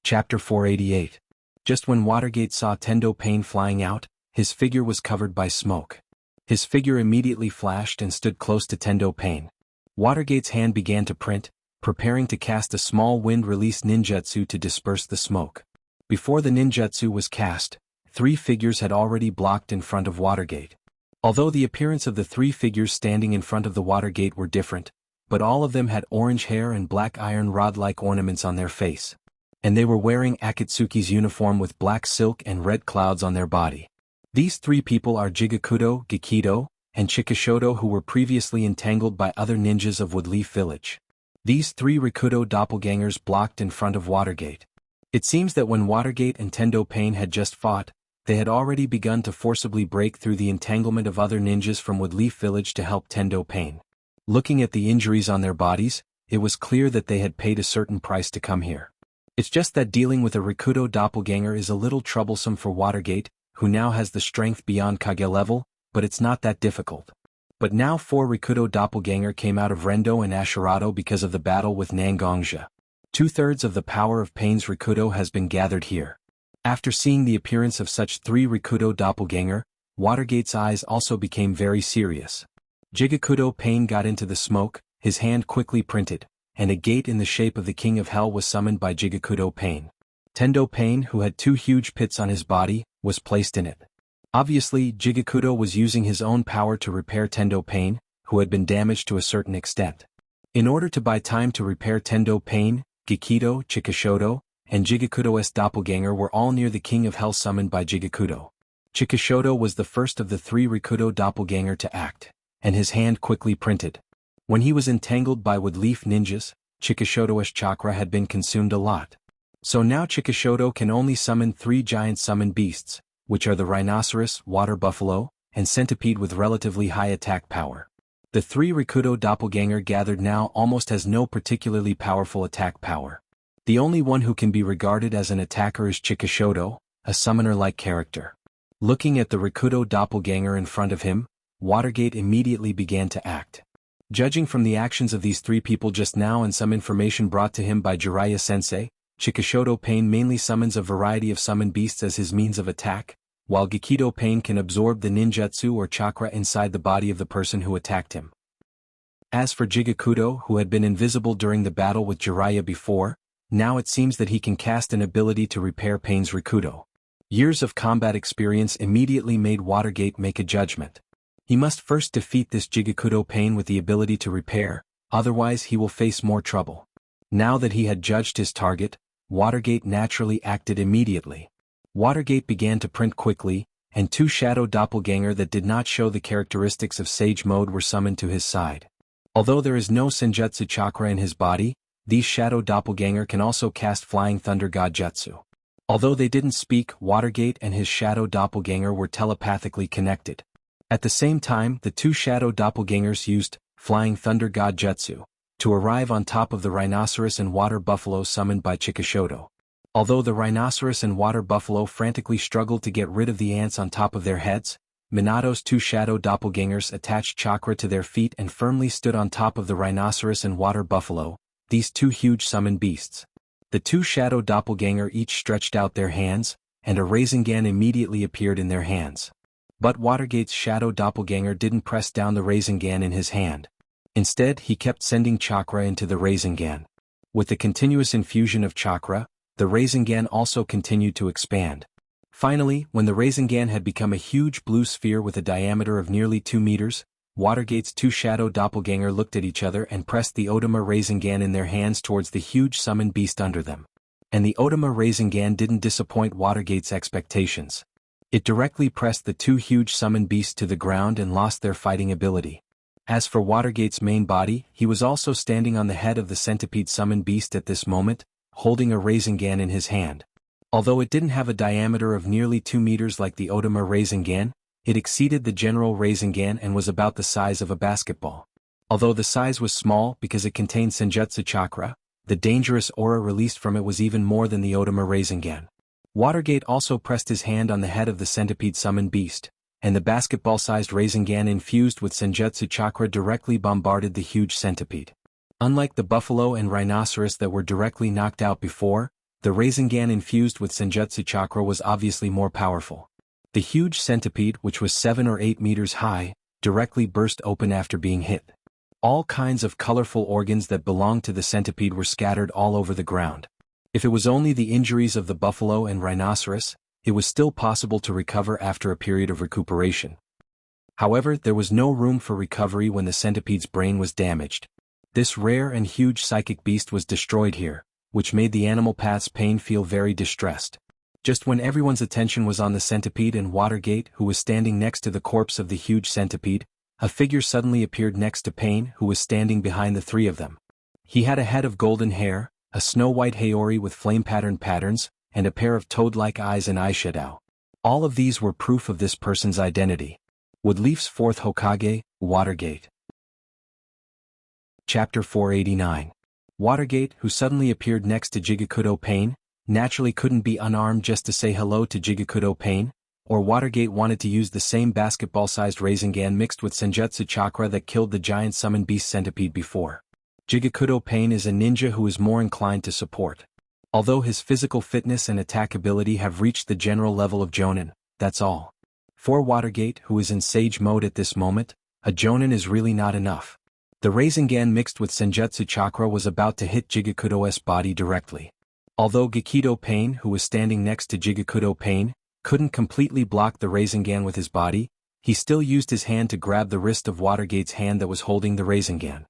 Chapter 488. Just when Watergate saw Tendo Pain flying out, his figure was covered by smoke. His figure immediately flashed and stood close to Tendo Pain. Watergate's hand began to print, preparing to cast a small wind-release ninjutsu to disperse the smoke. Before the ninjutsu was cast, 3 figures had already blocked in front of Watergate. Although the appearance of the 3 figures standing in front of the Watergate were different, but all of them had orange hair and black iron rod-like ornaments on their face. And they were wearing Akatsuki's uniform with black silk and red clouds on their body. These 3 people are Jigakudo, Gikido, and Chikishodo, who were previously entangled by other ninjas of Woodleaf Village. These 3 Rikudo doppelgangers blocked in front of Watergate. It seems that when Watergate and Tendo Pain had just fought, they had already begun to forcibly break through the entanglement of other ninjas from Woodleaf Village to help Tendo Pain. Looking at the injuries on their bodies, it was clear that they had paid a certain price to come here. It's just that dealing with a Rikudo doppelganger is a little troublesome for Watergate, who now has the strength beyond Kage level, but it's not that difficult. But now 4 Rikudo doppelganger came out of Rendo and Ashirado because of the battle with Nangongja. 2/3 of the power of Pain's Rikudo has been gathered here. After seeing the appearance of such 3 Rikudo doppelganger, Watergate's eyes also became very serious. Jigakudo Pain got into the smoke, his hand quickly printed, and a gate in the shape of the King of Hell was summoned by Jigakudo Pain. Tendo Pain, who had 2 huge pits on his body, was placed in it. Obviously, Jigakudo was using his own power to repair Tendo Pain, who had been damaged to a certain extent. In order to buy time to repair Tendo Pain, Gikido, Chikishodo, and Jigakudo's doppelganger were all near the King of Hell summoned by Jigakudo. Chikishodo was the first of the 3 Rikudo doppelganger to act, and his hand quickly printed. When he was entangled by Woodleaf ninjas, Chikishodo's chakra had been consumed a lot. So now Chikishodo can only summon 3 giant summon beasts, which are the rhinoceros, water buffalo, and centipede with relatively high attack power. The 3 Rikudo doppelganger gathered now almost has no particularly powerful attack power. The only one who can be regarded as an attacker is Chikishodo, a summoner-like character. Looking at the Rikudo doppelganger in front of him, Watergate immediately began to act. Judging from the actions of these 3 people just now and some information brought to him by Jiraiya-sensei, Chikishodo Pain mainly summons a variety of summon beasts as his means of attack, while Gikido Pain can absorb the ninjutsu or chakra inside the body of the person who attacked him. As for Jigakudo, who had been invisible during the battle with Jiraiya before, now it seems that he can cast an ability to repair Pain's Rikudo. Years of combat experience immediately made Watergate make a judgment. He must first defeat this Jigakudo Pain with the ability to repair, otherwise he will face more trouble. Now that he had judged his target, Watergate naturally acted immediately. Watergate began to print quickly, and 2 shadow doppelganger that did not show the characteristics of Sage Mode were summoned to his side. Although there is no Senjutsu chakra in his body, these shadow doppelganger can also cast Flying Thunder God Jutsu. Although they didn't speak, Watergate and his shadow doppelganger were telepathically connected. At the same time, the 2 shadow doppelgangers used Flying Thunder God Jutsu to arrive on top of the rhinoceros and water buffalo summoned by Chikishodo. Although the rhinoceros and water buffalo frantically struggled to get rid of the ants on top of their heads, Minato's 2 shadow doppelgangers attached chakra to their feet and firmly stood on top of the rhinoceros and water buffalo, these 2 huge summon beasts. The 2 shadow doppelganger each stretched out their hands, and a Rasengan immediately appeared in their hands. But Watergate's shadow doppelganger didn't press down the Rasengan in his hand. Instead, he kept sending chakra into the Rasengan. With the continuous infusion of chakra, the Rasengan also continued to expand. Finally, when the Rasengan had become a huge blue sphere with a diameter of nearly 2 meters, Watergate's 2 shadow doppelganger looked at each other and pressed the Otama Rasengan in their hands towards the huge summon beast under them. And the Otama Rasengan didn't disappoint Watergate's expectations. It directly pressed the 2 huge summon beasts to the ground and lost their fighting ability. As for Watergate's main body, he was also standing on the head of the centipede summon beast at this moment, holding a Rasengan in his hand. Although it didn't have a diameter of nearly 2 meters like the Otama Rasengan, it exceeded the general Rasengan and was about the size of a basketball. Although the size was small because it contained Senjutsu chakra, the dangerous aura released from it was even more than the Otama Rasengan. Watergate also pressed his hand on the head of the centipede summon beast, and the basketball-sized Rasengan infused with Senjutsu chakra directly bombarded the huge centipede. Unlike the buffalo and rhinoceros that were directly knocked out before, the the Rasengan infused with Senjutsu chakra was obviously more powerful. The huge centipede, which was 7 or 8 meters high, directly burst open after being hit. All kinds of colorful organs that belonged to the centipede were scattered all over the ground. If it was only the injuries of the buffalo and rhinoceros, it was still possible to recover after a period of recuperation. However, there was no room for recovery when the centipede's brain was damaged. This rare and huge psychic beast was destroyed here, which made the animal path's pain feel very distressed. Just when everyone's attention was on the centipede and Watergate, who was standing next to the corpse of the huge centipede, a figure suddenly appeared next to Pain, who was standing behind the three of them. He had a head of golden hair, a snow-white haori with flame-patterned patterns, and a pair of toad-like eyes and eyeshadow. All of these were proof of this person's identity. Woodleaf's fourth Hokage, Watergate. Chapter 489. Watergate, who suddenly appeared next to Jigakudo Pain, naturally couldn't be unarmed just to say hello to Jigakudo Pain, or Watergate wanted to use the same basketball-sized Rasengan mixed with Senjutsu chakra that killed the giant summon beast centipede before. Jigakudo Pain is a ninja who is more inclined to support. Although his physical fitness and attack ability have reached the general level of Jonin, that's all. For Watergate, who is in Sage mode at this moment, a Jonin is really not enough. The Rasengan mixed with Senjutsu chakra was about to hit Jigakudo's body directly. Although Gekido Pain, who was standing next to Jigakudo Pain, couldn't completely block the Rasengan with his body, he still used his hand to grab the wrist of Watergate's hand that was holding the Rasengan.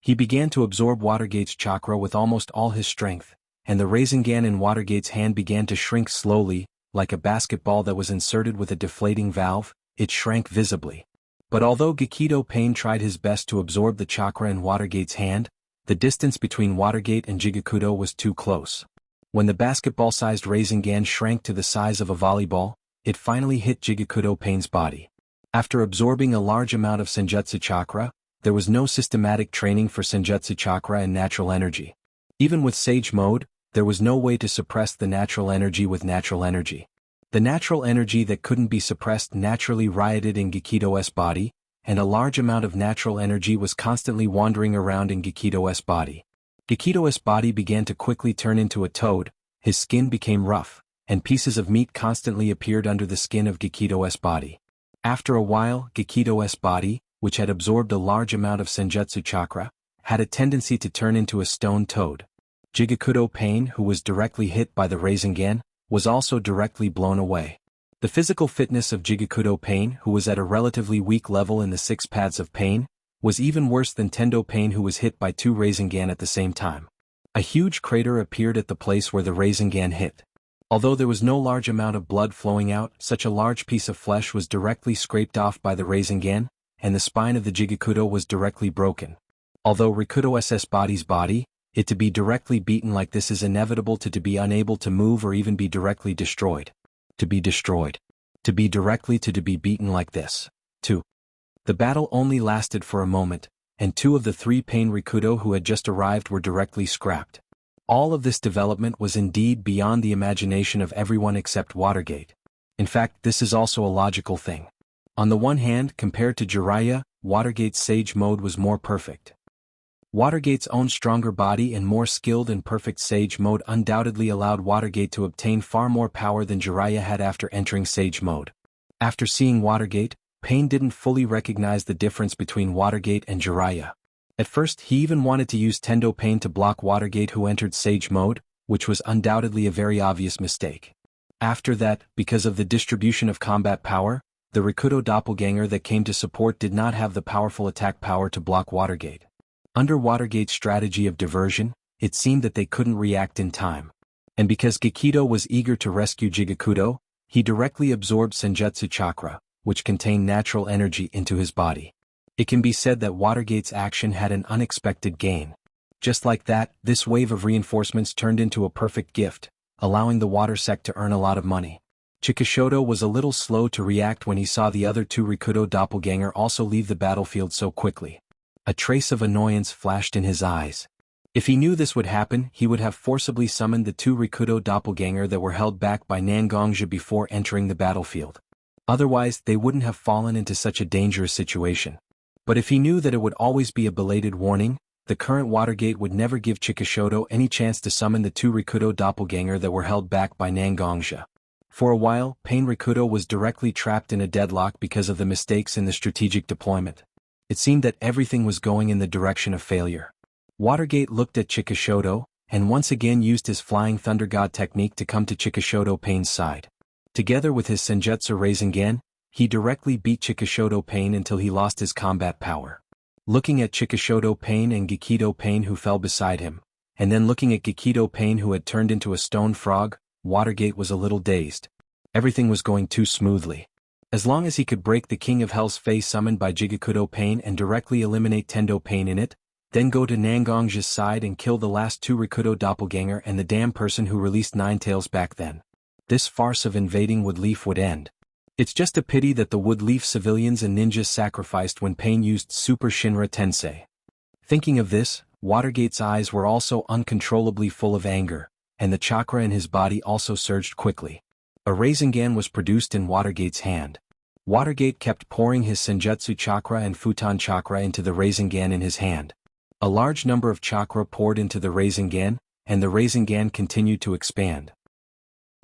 He began to absorb Watergate's chakra with almost all his strength, and the Rasengan in Watergate's hand began to shrink slowly, like a basketball that was inserted with a deflating valve. It shrank visibly. But although Gekido Pain tried his best to absorb the chakra in Watergate's hand, the distance between Watergate and Jigakudo was too close. When the basketball-sized Rasengan shrank to the size of a volleyball, it finally hit Jigakudo Pain's body. After absorbing a large amount of Senjutsu chakra, there was no systematic training for Senjutsu chakra and natural energy. Even with Sage mode, there was no way to suppress the natural energy with natural energy. The natural energy that couldn't be suppressed naturally rioted in Gekido's body, and a large amount of natural energy was constantly wandering around in Gekido's body. Gekido's body began to quickly turn into a toad, his skin became rough, and pieces of meat constantly appeared under the skin of Gekido's body. After a while, Gekido's body, which had absorbed a large amount of Senjutsu chakra, had a tendency to turn into a stone toad. Jigakudo Pain, who was directly hit by the Rasengan, was also directly blown away. The physical fitness of Jigakudo Pain, who was at a relatively weak level in the 6 paths of pain, was even worse than Tendo Pain, who was hit by 2 Rasengan at the same time. A huge crater appeared at the place where the Rasengan hit. Although there was no large amount of blood flowing out, such a large piece of flesh was directly scraped off by the Rasengan, and the spine of the Jigakudo was directly broken. Although Rikudo's body, it to be directly beaten like this is inevitable to be unable to move or even be directly destroyed. To be destroyed. To be directly to be beaten like this. 2. The battle only lasted for a moment, and 2 of the 3 Pain Rikudo who had just arrived were directly scrapped. All of this development was indeed beyond the imagination of everyone except Watergate. In fact, this is also a logical thing. On the one hand, compared to Jiraiya, Watergate's Sage mode was more perfect. Watergate's own stronger body and more skilled and perfect Sage mode undoubtedly allowed Watergate to obtain far more power than Jiraiya had after entering Sage mode. After seeing Watergate, Pain didn't fully recognize the difference between Watergate and Jiraiya. At first he even wanted to use Tendo Pain to block Watergate who entered Sage mode, which was undoubtedly a very obvious mistake. After that, because of the distribution of combat power, the Rikudo doppelganger that came to support did not have the powerful attack power to block Watergate. Under Watergate's strategy of diversion, it seemed that they couldn't react in time. And because Gekido was eager to rescue Jigakudo, he directly absorbed Senjutsu chakra, which contained natural energy, into his body. It can be said that Watergate's action had an unexpected gain. Just like that, this wave of reinforcements turned into a perfect gift, allowing the water sect to earn a lot of money. Chikishoto was a little slow to react when he saw the other 2 Rikudo doppelganger also leave the battlefield so quickly. A trace of annoyance flashed in his eyes. If he knew this would happen, he would have forcibly summoned the 2 Rikudo doppelganger that were held back by Nangongja before entering the battlefield. Otherwise, they wouldn't have fallen into such a dangerous situation. But if he knew that it would always be a belated warning, the current Watergate would never give Chikishoto any chance to summon the two Rikudo doppelganger that were held back by Nangongja. For a while, Pain Rikudo was directly trapped in a deadlock because of the mistakes in the strategic deployment. It seemed that everything was going in the direction of failure. Watergate looked at Chikishoto, and once again used his Flying Thunder God technique to come to Chikishoto Pain's side. Together with his Senjutsu Rasengan, he directly beat Chikishoto Pain until he lost his combat power. Looking at Chikishoto Pain and Gikido Pain who fell beside him, and then looking at Gikido Pain who had turned into a stone frog, Watergate was a little dazed. Everything was going too smoothly. As long as he could break the King of Hell's face summoned by Jigikudo Pain and directly eliminate Tendo Pain in it, then go to Nangongja's side and kill the last two Rikudo doppelganger and the damn person who released Ninetails back then, this farce of invading Woodleaf would end. It's just a pity that the Woodleaf civilians and ninjas sacrificed when Pain used Super Shinra Tensei. Thinking of this, Watergate's eyes were also uncontrollably full of anger, and the chakra in his body also surged quickly. A Rasengan was produced in Watergate's hand. Watergate kept pouring his Senjutsu chakra and Futon chakra into the Rasengan in his hand. A large number of chakra poured into the Rasengan, and the Rasengan continued to expand.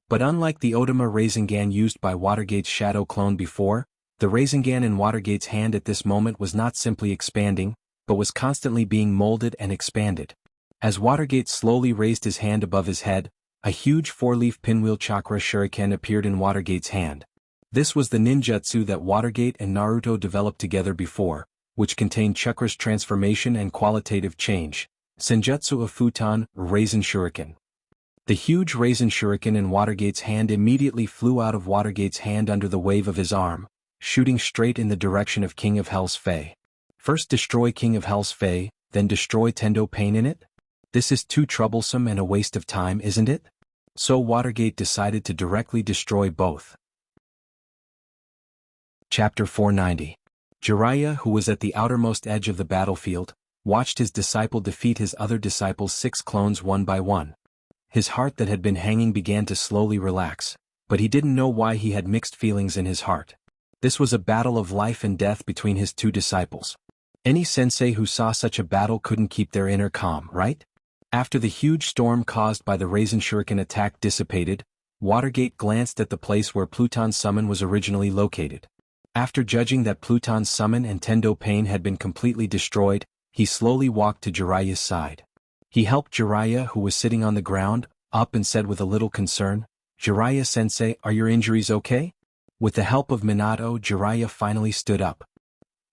But unlike the Odama Rasengan used by Watergate's shadow clone before, the Rasengan in Watergate's hand at this moment was not simply expanding, but was constantly being molded and expanded. As Watergate slowly raised his hand above his head, a huge four-leaf pinwheel chakra shuriken appeared in Watergate's hand. This was the ninjutsu that Watergate and Naruto developed together before, which contained chakra's transformation and qualitative change, Senjutsu of Futon, Rasen Shuriken. The huge Rasen Shuriken in Watergate's hand immediately flew out of Watergate's hand under the wave of his arm, shooting straight in the direction of King of Hell's Fae. First destroy King of Hell's Fae, then destroy Tendo Pain in it? This is too troublesome and a waste of time, isn't it? So Watergate decided to directly destroy both. Chapter 490. Jiraiya, who was at the outermost edge of the battlefield, watched his disciple defeat his other disciple's 6 clones one by one. His heart that had been hanging began to slowly relax, but he didn't know why he had mixed feelings in his heart. This was a battle of life and death between his 2 disciples. Any sensei who saw such a battle couldn't keep their inner calm, right? After the huge storm caused by the Rasen Shuriken attack dissipated, Watergate glanced at the place where Pluton's summon was originally located. After judging that Pluton's summon and Tendo Pain had been completely destroyed, he slowly walked to Jiraiya's side. He helped Jiraiya, who was sitting on the ground, up and said with a little concern, "Jiraiya-sensei, are your injuries okay?" With the help of Minato, Jiraiya finally stood up.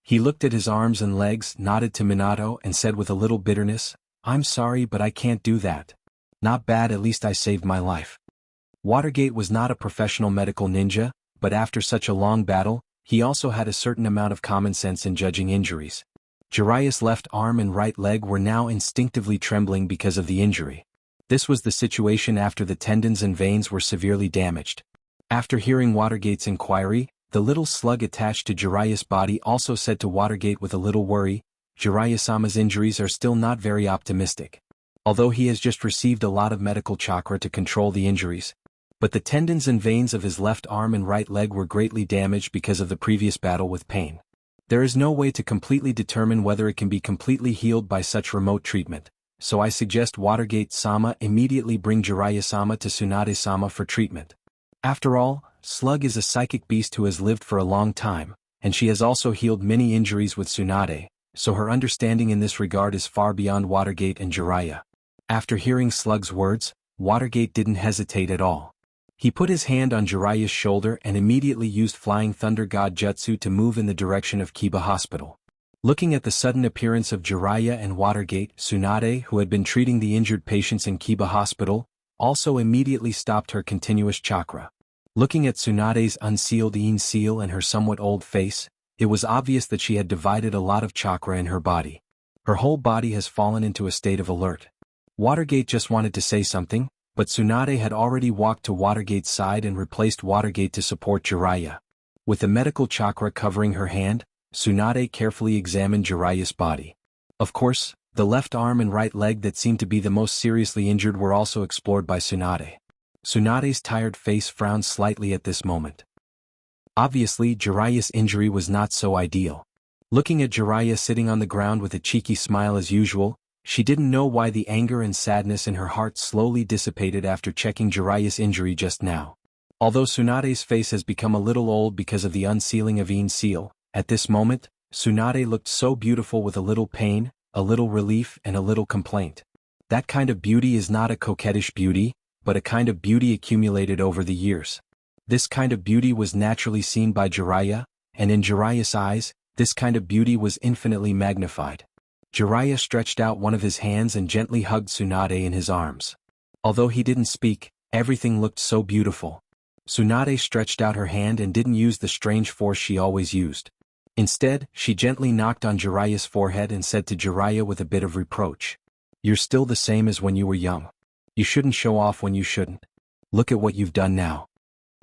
He looked at his arms and legs, nodded to Minato and said with a little bitterness, "I'm sorry but I can't do that. Not bad, at least I saved my life." Watergate was not a professional medical ninja, but after such a long battle, he also had a certain amount of common sense in judging injuries. Jiraiya's left arm and right leg were now instinctively trembling because of the injury. This was the situation after the tendons and veins were severely damaged. After hearing Watergate's inquiry, the little slug attached to Jiraiya's body also said to Watergate with a little worry, "Jiraiya-sama's injuries are still not very optimistic. Although he has just received a lot of medical chakra to control the injuries. But the tendons and veins of his left arm and right leg were greatly damaged because of the previous battle with Pain. There is no way to completely determine whether it can be completely healed by such remote treatment, so I suggest Watergate-sama immediately bring Jiraiya-sama to Tsunade-sama for treatment. After all, Slug is a psychic beast who has lived for a long time, and she has also healed many injuries with Tsunade, so her understanding in this regard is far beyond Watergate and Jiraiya." After hearing Slug's words, Watergate didn't hesitate at all. He put his hand on Jiraiya's shoulder and immediately used Flying Thunder God Jutsu to move in the direction of Kiba Hospital. Looking at the sudden appearance of Jiraiya and Watergate, Tsunade, who had been treating the injured patients in Kiba Hospital, also immediately stopped her continuous chakra. Looking at Tsunade's unsealed Yin seal and her somewhat old face, it was obvious that she had divided a lot of chakra in her body. Her whole body has fallen into a state of alert. Watergate just wanted to say something, but Tsunade had already walked to Watergate's side and replaced Watergate to support Jiraiya. With the medical chakra covering her hand, Tsunade carefully examined Jiraiya's body. Of course, the left arm and right leg that seemed to be the most seriously injured were also explored by Tsunade. Tsunade's tired face frowned slightly at this moment. Obviously, Jiraiya's injury was not so ideal. Looking at Jiraiya sitting on the ground with a cheeky smile as usual, she didn't know why the anger and sadness in her heart slowly dissipated after checking Jiraiya's injury just now. Although Tsunade's face has become a little old because of the unsealing of Iin's seal, at this moment, Tsunade looked so beautiful with a little pain, a little relief and a little complaint. That kind of beauty is not a coquettish beauty, but a kind of beauty accumulated over the years. This kind of beauty was naturally seen by Jiraiya, and in Jiraiya's eyes, this kind of beauty was infinitely magnified. Jiraiya stretched out one of his hands and gently hugged Tsunade in his arms. Although he didn't speak, everything looked so beautiful. Tsunade stretched out her hand and didn't use the strange force she always used. Instead, she gently knocked on Jiraiya's forehead and said to Jiraiya with a bit of reproach, "You're still the same as when you were young. You shouldn't show off when you shouldn't. Look at what you've done now."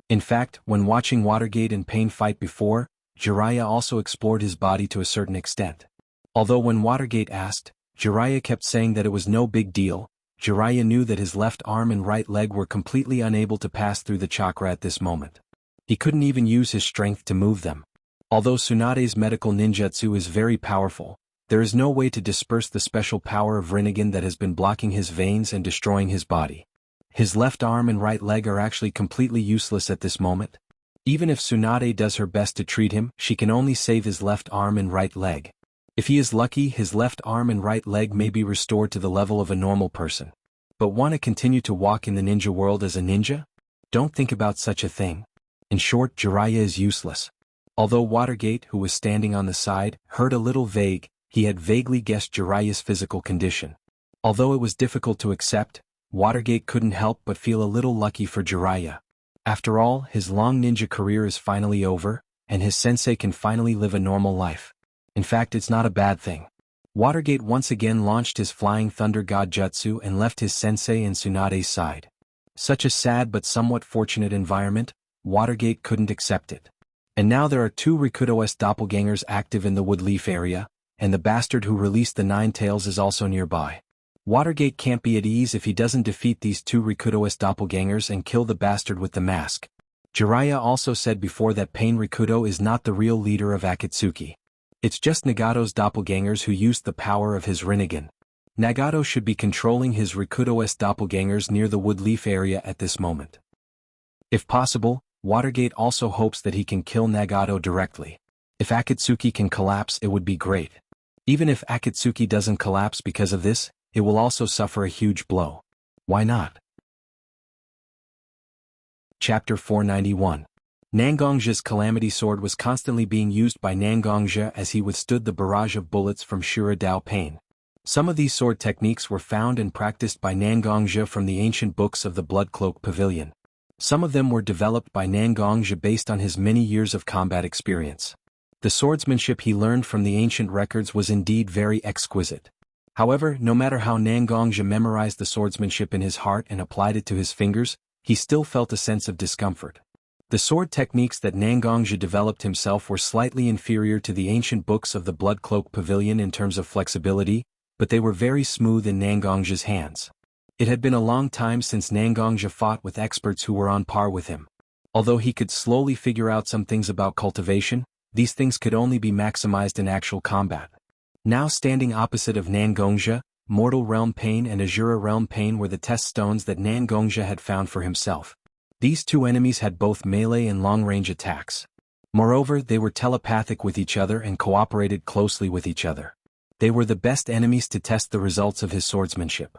In fact, when watching Watergate and Pain fight before, Jiraiya also explored his body to a certain extent. Although when Watergate asked, Jiraiya kept saying that it was no big deal, Jiraiya knew that his left arm and right leg were completely unable to pass through the chakra at this moment. He couldn't even use his strength to move them. Although Tsunade's medical ninjutsu is very powerful, there is no way to disperse the special power of Rinnegan that has been blocking his veins and destroying his body. His left arm and right leg are actually completely useless at this moment. Even if Tsunade does her best to treat him, she can only save his left arm and right leg. If he is lucky, his left arm and right leg may be restored to the level of a normal person. But want to continue to walk in the ninja world as a ninja? Don't think about such a thing. In short, Jiraiya is useless. Although Watergate, who was standing on the side, heard a little vague, he had vaguely guessed Jiraiya's physical condition. Although it was difficult to accept, Watergate couldn't help but feel a little lucky for Jiraiya. After all, his long ninja career is finally over, and his sensei can finally live a normal life. In fact, it's not a bad thing. Watergate once again launched his Flying Thunder God Jutsu and left his sensei and Tsunade's side. Such a sad but somewhat fortunate environment, Watergate couldn't accept it. And now there are two Rikudo-S doppelgangers active in the Woodleaf area, and the bastard who released the Nine Tails is also nearby. Watergate can't be at ease if he doesn't defeat these two Rikudo-S doppelgangers and kill the bastard with the mask. Jiraiya also said before that Pain Rikudo is not the real leader of Akatsuki. It's just Nagato's doppelgangers who used the power of his Rinnegan. Nagato should be controlling his Rikudo-S doppelgangers near the Woodleaf area at this moment. If possible, Watergate also hopes that he can kill Nagato directly. If Akatsuki can collapse, it would be great. Even if Akatsuki doesn't collapse because of this, it will also suffer a huge blow. Why not? Chapter 491. Nangongja's Calamity Sword was constantly being used by Nangongja as he withstood the barrage of bullets from Shura Dao Pain. Some of these sword techniques were found and practiced by Nangongja from the ancient books of the Blood Cloak Pavilion. Some of them were developed by Nangongja based on his many years of combat experience. The swordsmanship he learned from the ancient records was indeed very exquisite. However, no matter how Nangongja memorized the swordsmanship in his heart and applied it to his fingers, he still felt a sense of discomfort. The sword techniques that Nangongja developed himself were slightly inferior to the ancient books of the Blood Cloak Pavilion in terms of flexibility, but they were very smooth in Nangongja's hands. It had been a long time since Nangongja fought with experts who were on par with him. Although he could slowly figure out some things about cultivation, these things could only be maximized in actual combat. Now standing opposite of Nangongja, Mortal Realm Pain and Azura Realm Pain were the test stones that Nangongja had found for himself. These two enemies had both melee and long-range attacks. Moreover, they were telepathic with each other and cooperated closely with each other. They were the best enemies to test the results of his swordsmanship.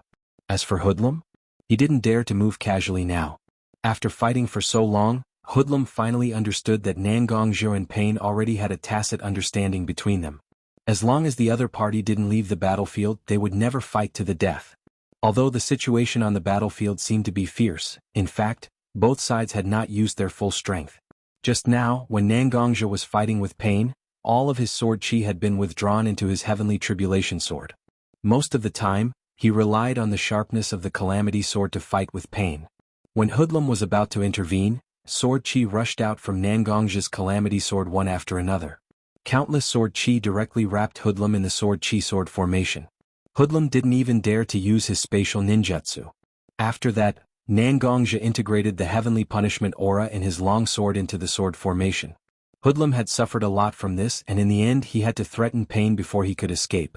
As for Hoodlum, he didn't dare to move casually now. After fighting for so long, Hoodlum finally understood that Nangongja and Pain already had a tacit understanding between them. As long as the other party didn't leave the battlefield, they would never fight to the death. Although the situation on the battlefield seemed to be fierce, in fact, both sides had not used their full strength. Just now, when Nangongja was fighting with Pain, all of his sword chi had been withdrawn into his Heavenly Tribulation Sword. Most of the time, he relied on the sharpness of the Calamity Sword to fight with Pain. When Hoodlum was about to intervene, sword chi rushed out from Nangongja's Calamity Sword one after another. Countless sword chi directly wrapped Hoodlum in the sword chi sword formation. Hoodlum didn't even dare to use his spatial ninjutsu. After that, Nangongja integrated the Heavenly Punishment aura in his long sword into the sword formation. Hoodlum had suffered a lot from this, and in the end he had to threaten Pain before he could escape.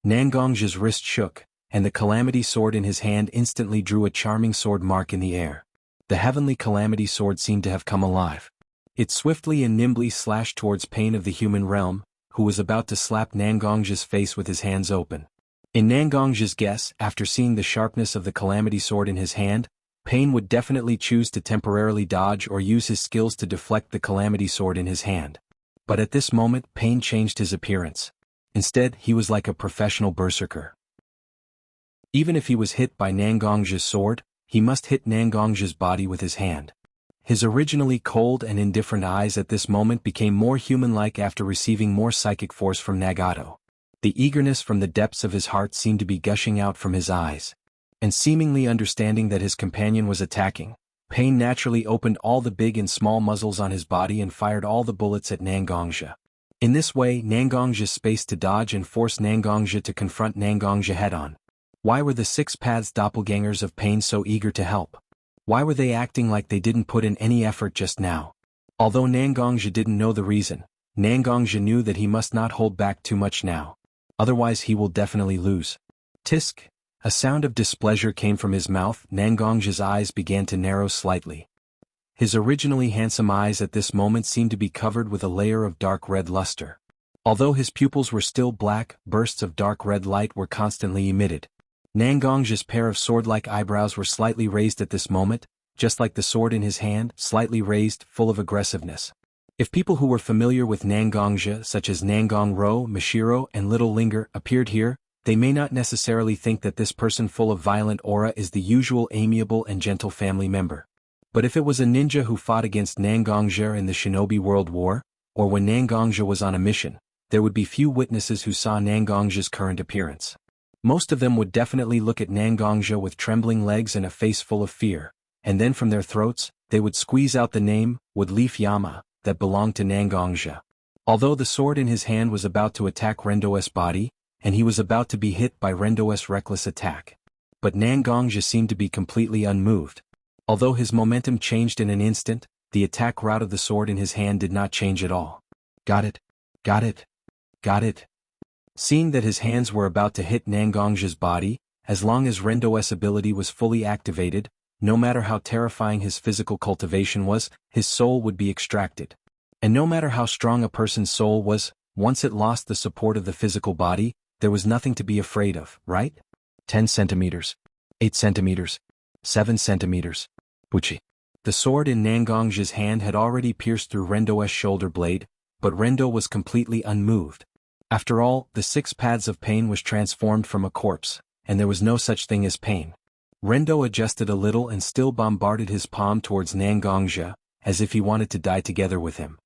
Nangong's wrist shook, and the Calamity Sword in his hand instantly drew a charming sword mark in the air. The heavenly Calamity Sword seemed to have come alive. It swiftly and nimbly slashed towards Pain of the human realm, who was about to slap Nangong's face with his hands open. In Nangong's guess, after seeing the sharpness of the Calamity Sword in his hand, Pain would definitely choose to temporarily dodge or use his skills to deflect the Calamity Sword in his hand. But at this moment Pain changed his appearance. Instead, he was like a professional berserker. Even if he was hit by Nangong's sword, he must hit Nangong's body with his hand. His originally cold and indifferent eyes at this moment became more human-like after receiving more psychic force from Nagato. The eagerness from the depths of his heart seemed to be gushing out from his eyes. And seemingly understanding that his companion was attacking, Pain naturally opened all the big and small muzzles on his body and fired all the bullets at Nangongja. In this way Nangongja spaced to dodge and forced Nangongja to confront Nangongja head-on. Why were the Six Paths doppelgangers of Pain so eager to help? Why were they acting like they didn't put in any effort just now? Although Nangongja didn't know the reason, Nangongja knew that he must not hold back too much now. Otherwise he will definitely lose. Tisk! A sound of displeasure came from his mouth. Nangong's eyes began to narrow slightly. His originally handsome eyes at this moment seemed to be covered with a layer of dark red luster. Although his pupils were still black, bursts of dark red light were constantly emitted. Nangong's pair of sword-like eyebrows were slightly raised at this moment, just like the sword in his hand, slightly raised, full of aggressiveness. If people who were familiar with Nangongja, such as Nangong Ro, Mishiro, and Little Linger, appeared here, they may not necessarily think that this person full of violent aura is the usual amiable and gentle family member. But if it was a ninja who fought against Nangongja in the Shinobi World War, or when Nangongja was on a mission, there would be few witnesses who saw Nangongja's current appearance. Most of them would definitely look at Nangongja with trembling legs and a face full of fear, and then from their throats, they would squeeze out the name, Woodleaf Yama, that belonged to Nangongja. Although the sword in his hand was about to attack Rendo's body, and he was about to be hit by Rendo's reckless attack. But Nangongja seemed to be completely unmoved. Although his momentum changed in an instant, the attack route of the sword in his hand did not change at all. Got it. Got it. Got it. Seeing that his hands were about to hit Nangongja's body, as long as Rendo's ability was fully activated, no matter how terrifying his physical cultivation was, his soul would be extracted. And no matter how strong a person's soul was, once it lost the support of the physical body, there was nothing to be afraid of, right? 10 centimeters. 8 centimeters. 7 centimeters. Wuxia. The sword in Nangong's hand had already pierced through Rendo's shoulder blade, but Rendo was completely unmoved. After all, the Six Paths of Pain was transformed from a corpse, and there was no such thing as pain. Rendo adjusted a little and still bombarded his palm towards Nangongja, as if he wanted to die together with him.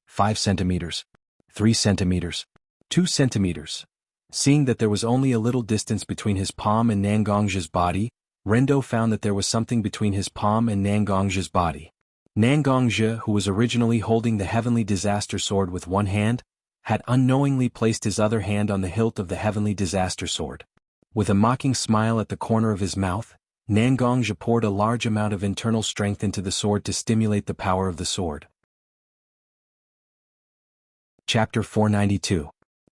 5 centimeters. 3 centimeters. 2 centimeters. Seeing that there was only a little distance between his palm and Nangong's body, Rendo found that there was something between his palm and Nangong's body. Nangongja, who was originally holding the Heavenly Disaster Sword with one hand, had unknowingly placed his other hand on the hilt of the Heavenly Disaster Sword. With a mocking smile at the corner of his mouth, Nangongja poured a large amount of internal strength into the sword to stimulate the power of the sword. Chapter 492.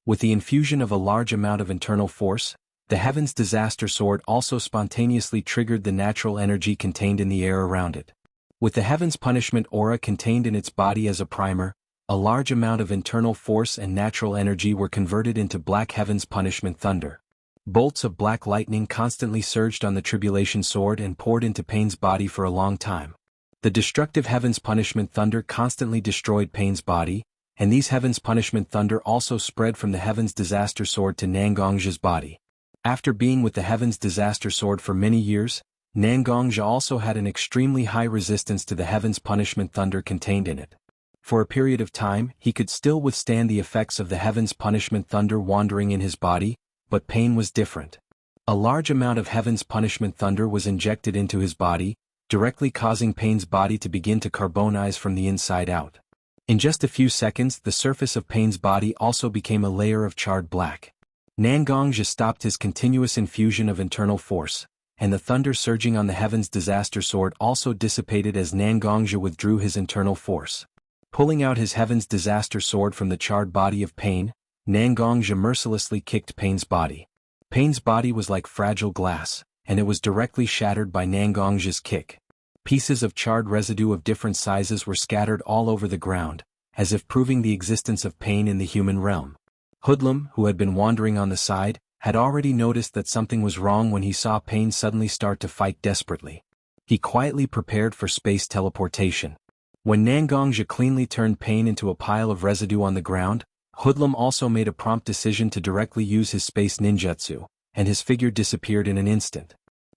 With the infusion of a large amount of internal force, the Heaven's Disaster Sword also spontaneously triggered the natural energy contained in the air around it. With the Heaven's Punishment aura contained in its body as a primer, a large amount of internal force and natural energy were converted into Black Heaven's Punishment thunder. Bolts of black lightning constantly surged on the Tribulation Sword and poured into Pain's body for a long time. The destructive Heaven's Punishment thunder constantly destroyed Pain's body, and these Heaven's Punishment thunder also spread from the Heaven's Disaster Sword to Nangongja's body. After being with the Heaven's Disaster Sword for many years, Nangongja also had an extremely high resistance to the Heaven's Punishment thunder contained in it. For a period of time, he could still withstand the effects of the Heaven's Punishment thunder wandering in his body, but Pain was different. A large amount of Heaven's Punishment thunder was injected into his body, directly causing Pain's body to begin to carbonize from the inside out. In just a few seconds, the surface of Pain's body also became a layer of charred black. Nangongja stopped his continuous infusion of internal force, and the thunder surging on the Heaven's Disaster Sword also dissipated as Nangongja withdrew his internal force. Pulling out his Heaven's Disaster sword from the charred body of Pain, Nangongja mercilessly kicked Pain's body. Pain's body was like fragile glass, and it was directly shattered by Nangongja's kick. Pieces of charred residue of different sizes were scattered all over the ground, as if proving the existence of Pain in the human realm. Hoodlum, who had been wandering on the side, had already noticed that something was wrong when he saw Pain suddenly start to fight desperately. He quietly prepared for space teleportation. When Nangongja cleanly turned Pain into a pile of residue on the ground, Hoodlum also made a prompt decision to directly use his space ninjutsu, and his figure disappeared in an instant.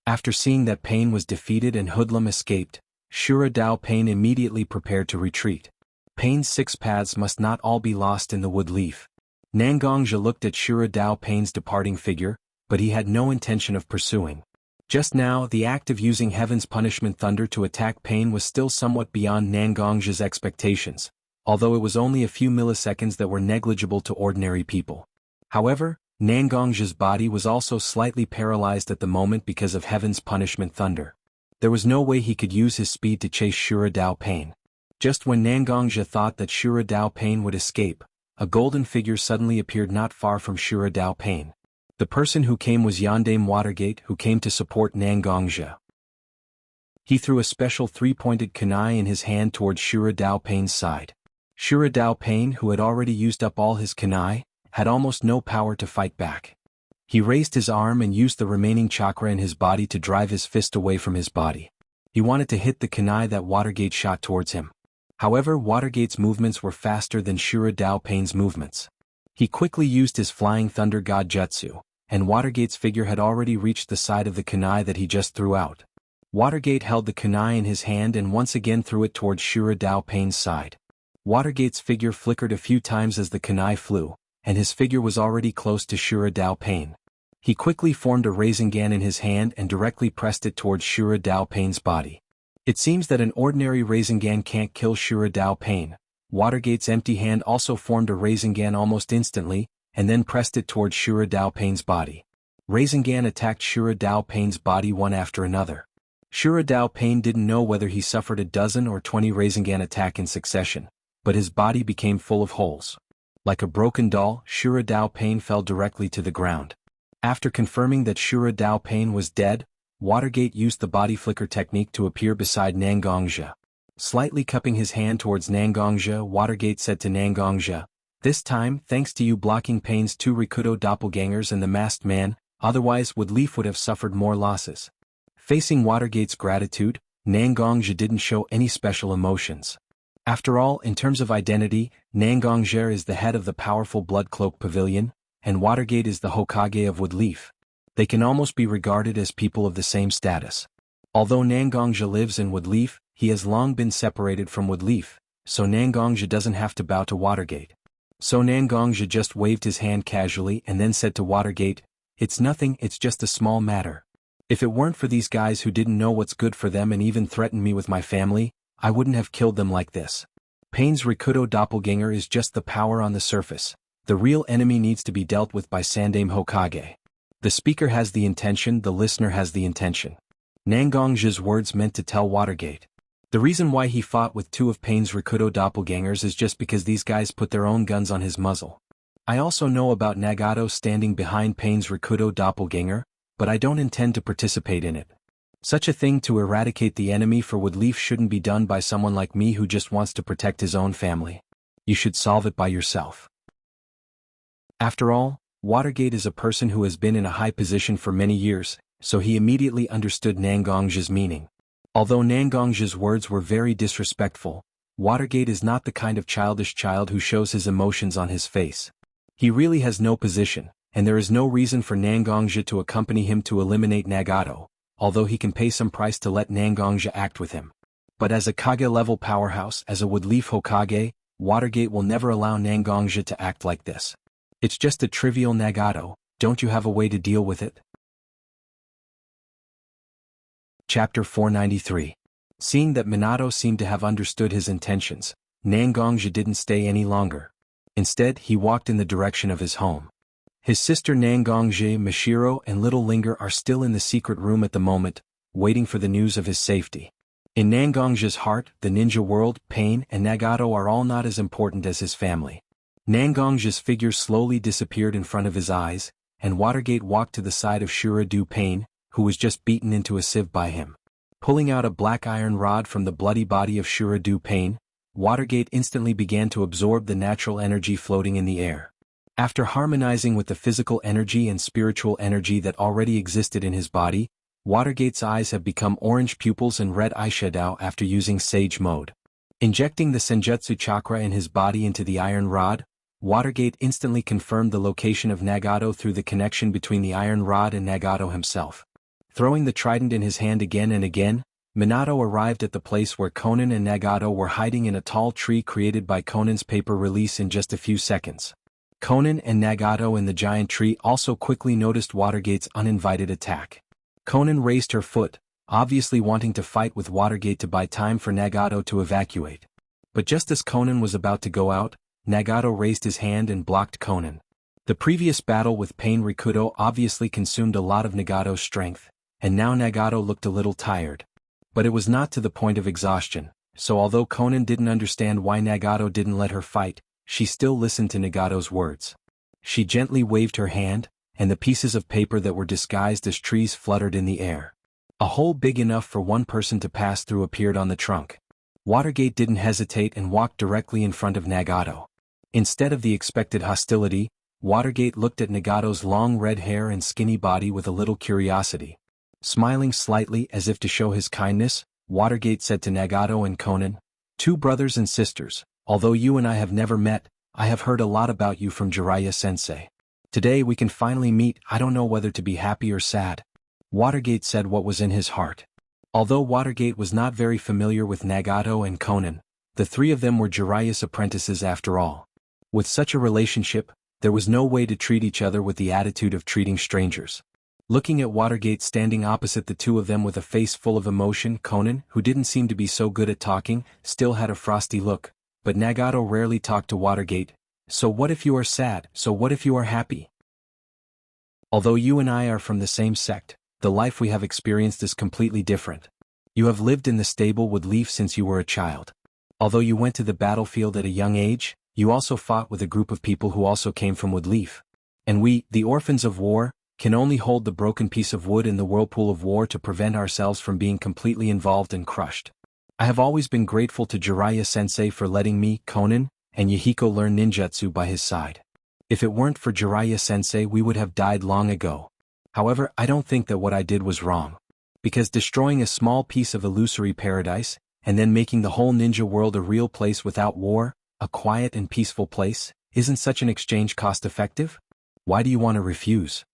After seeing that Pain was defeated and Hoodlum escaped, Shura Dao Pain immediately prepared to retreat. Pain's 6 paths must not all be lost in the wood leaf. Nangongja looked at Shura Dao Pain's departing figure, but he had no intention of pursuing. Just now, the act of using Heaven's Punishment Thunder to attack Pain was still somewhat beyond Nangongja's expectations, although it was only a few milliseconds that were negligible to ordinary people. However, Nangongja's body was also slightly paralyzed at the moment because of Heaven's Punishment Thunder. There was no way he could use his speed to chase Shura Dao Pain. Just when Nangongja thought that Shura Dao Pain would escape, a golden figure suddenly appeared not far from Shura Dao Pain. The person who came was Yondaime Watergate, who came to support Nangongja. He threw a special 3-pointed kunai in his hand towards Shura Dao Pain's side. Shura Dao Pain, who had already used up all his kunai, had almost no power to fight back. He raised his arm and used the remaining chakra in his body to drive his fist away from his body. He wanted to hit the kunai that Watergate shot towards him. However, Watergate's movements were faster than Shura Dao Pain's movements. He quickly used his Flying Thunder God Jutsu, and Watergate's figure had already reached the side of the kunai that he just threw out. Watergate held the kunai in his hand and once again threw it towards Shura Dao Pain's side. Watergate's figure flickered a few times as the kunai flew, and his figure was already close to Shura Dao Pain. He quickly formed a Rasengan in his hand and directly pressed it towards Shura Dao Pain's body. It seems that an ordinary Rasengan can't kill Shura Dao Pain. Watergate's empty hand also formed a Rasengan almost instantly, and then pressed it towards Shura Dao Pain's body. Rasengan attacked Shura Dao Pain's body one after another. Shura Dao Pain didn't know whether he suffered a dozen or 20 Rasengan attack in succession, but his body became full of holes. Like a broken doll, Shura Dao Pain fell directly to the ground. After confirming that Shura Dao Pain was dead, Watergate used the body flicker technique to appear beside Nangongja. Slightly cupping his hand towards Nangongja, Watergate said to Nangongja, "This time, thanks to you blocking Pain's 2 Rikudo doppelgangers and the masked man, otherwise Woodleaf would have suffered more losses." Facing Watergate's gratitude, Nangongja didn't show any special emotions. After all, in terms of identity, Nangongja is the head of the powerful Blood Cloak Pavilion, and Watergate is the Hokage of Woodleaf. They can almost be regarded as people of the same status. Although Nangongja lives in Woodleaf, he has long been separated from Woodleaf, so Nangongja doesn't have to bow to Watergate. So Nangongja just waved his hand casually and then said to Watergate, "It's nothing, it's just a small matter. If it weren't for these guys who didn't know what's good for them and even threatened me with my family, I wouldn't have killed them like this. Pain's Rikudo doppelganger is just the power on the surface. The real enemy needs to be dealt with by Sandaime Hokage. The speaker has the intention, the listener has the intention." Nangongja's words meant to tell Watergate. The reason why he fought with 2 of Pain's Rikudo doppelgangers is just because these guys put their own guns on his muzzle. I also know about Nagato standing behind Pain's Rikudo doppelganger, but I don't intend to participate in it. Such a thing to eradicate the enemy for Woodleaf shouldn't be done by someone like me who just wants to protect his own family. You should solve it by yourself. After all, Watergate is a person who has been in a high position for many years, so he immediately understood Nangongja's meaning. Although Nangongja's words were very disrespectful, Watergate is not the kind of childish child who shows his emotions on his face. He really has no position, and there is no reason for Nangongja to accompany him to eliminate Nagato, although he can pay some price to let Nangongja act with him. But as a Kage-level powerhouse, as a Woodleaf Hokage, Watergate will never allow Nangongja to act like this. It's just a trivial Nagato, don't you have a way to deal with it? Chapter 493. Seeing that Minato seemed to have understood his intentions, Nangongja didn't stay any longer. Instead, he walked in the direction of his home. His sister Nangongja, Mashiro, and Little Linger are still in the secret room at the moment, waiting for the news of his safety. In Nangongja's heart, the ninja world, Pain, and Nagato are all not as important as his family. Nangongja's figure slowly disappeared in front of his eyes, and Watergate walked to the side of Shura-do Pain, who was just beaten into a sieve by him. Pulling out a black iron rod from the bloody body of Shura-do Pain, Watergate instantly began to absorb the natural energy floating in the air. After harmonizing with the physical energy and spiritual energy that already existed in his body, Watergate's eyes have become orange pupils and red eyeshadow after using Sage Mode. Injecting the Senjutsu chakra in his body into the iron rod, Watergate instantly confirmed the location of Nagato through the connection between the iron rod and Nagato himself. Throwing the trident in his hand again and again, Minato arrived at the place where Conan and Nagato were hiding in a tall tree created by Conan's paper release in just a few seconds. Conan and Nagato in the giant tree also quickly noticed Watergate's uninvited attack. Conan raised her foot, obviously wanting to fight with Watergate to buy time for Nagato to evacuate. But just as Conan was about to go out, Nagato raised his hand and blocked Conan. The previous battle with Pain Rikudo obviously consumed a lot of Nagato's strength, and now Nagato looked a little tired. But it was not to the point of exhaustion, so although Conan didn't understand why Nagato didn't let her fight, she still listened to Nagato's words. She gently waved her hand, and the pieces of paper that were disguised as trees fluttered in the air. A hole big enough for one person to pass through appeared on the trunk. Watergate didn't hesitate and walked directly in front of Nagato. Instead of the expected hostility, Watergate looked at Nagato's long red hair and skinny body with a little curiosity. Smiling slightly as if to show his kindness, Watergate said to Nagato and Conan, "Two brothers and sisters, although you and I have never met, I have heard a lot about you from Jiraiya-sensei. Today we can finally meet. I don't know whether to be happy or sad." Watergate said what was in his heart. Although Watergate was not very familiar with Nagato and Conan, the three of them were Jiraiya's apprentices after all. With such a relationship, there was no way to treat each other with the attitude of treating strangers. Looking at Watergate standing opposite the two of them with a face full of emotion, Conan, who didn't seem to be so good at talking, still had a frosty look, but Nagato rarely talked to Watergate. "So what if you are sad? So what if you are happy? Although you and I are from the same sect, the life we have experienced is completely different. You have lived in the stable with Leaf since you were a child. Although you went to the battlefield at a young age, you also fought with a group of people who also came from Woodleaf. And we, the orphans of war, can only hold the broken piece of wood in the whirlpool of war to prevent ourselves from being completely involved and crushed. I have always been grateful to Jiraiya-sensei for letting me, Conan, and Yahiko learn ninjutsu by his side. If it weren't for Jiraiya-sensei we would have died long ago. However, I don't think that what I did was wrong. Because destroying a small piece of illusory paradise, and then making the whole ninja world a real place without war, a quiet and peaceful place, isn't such an exchange cost-effective? Why do you want to refuse?"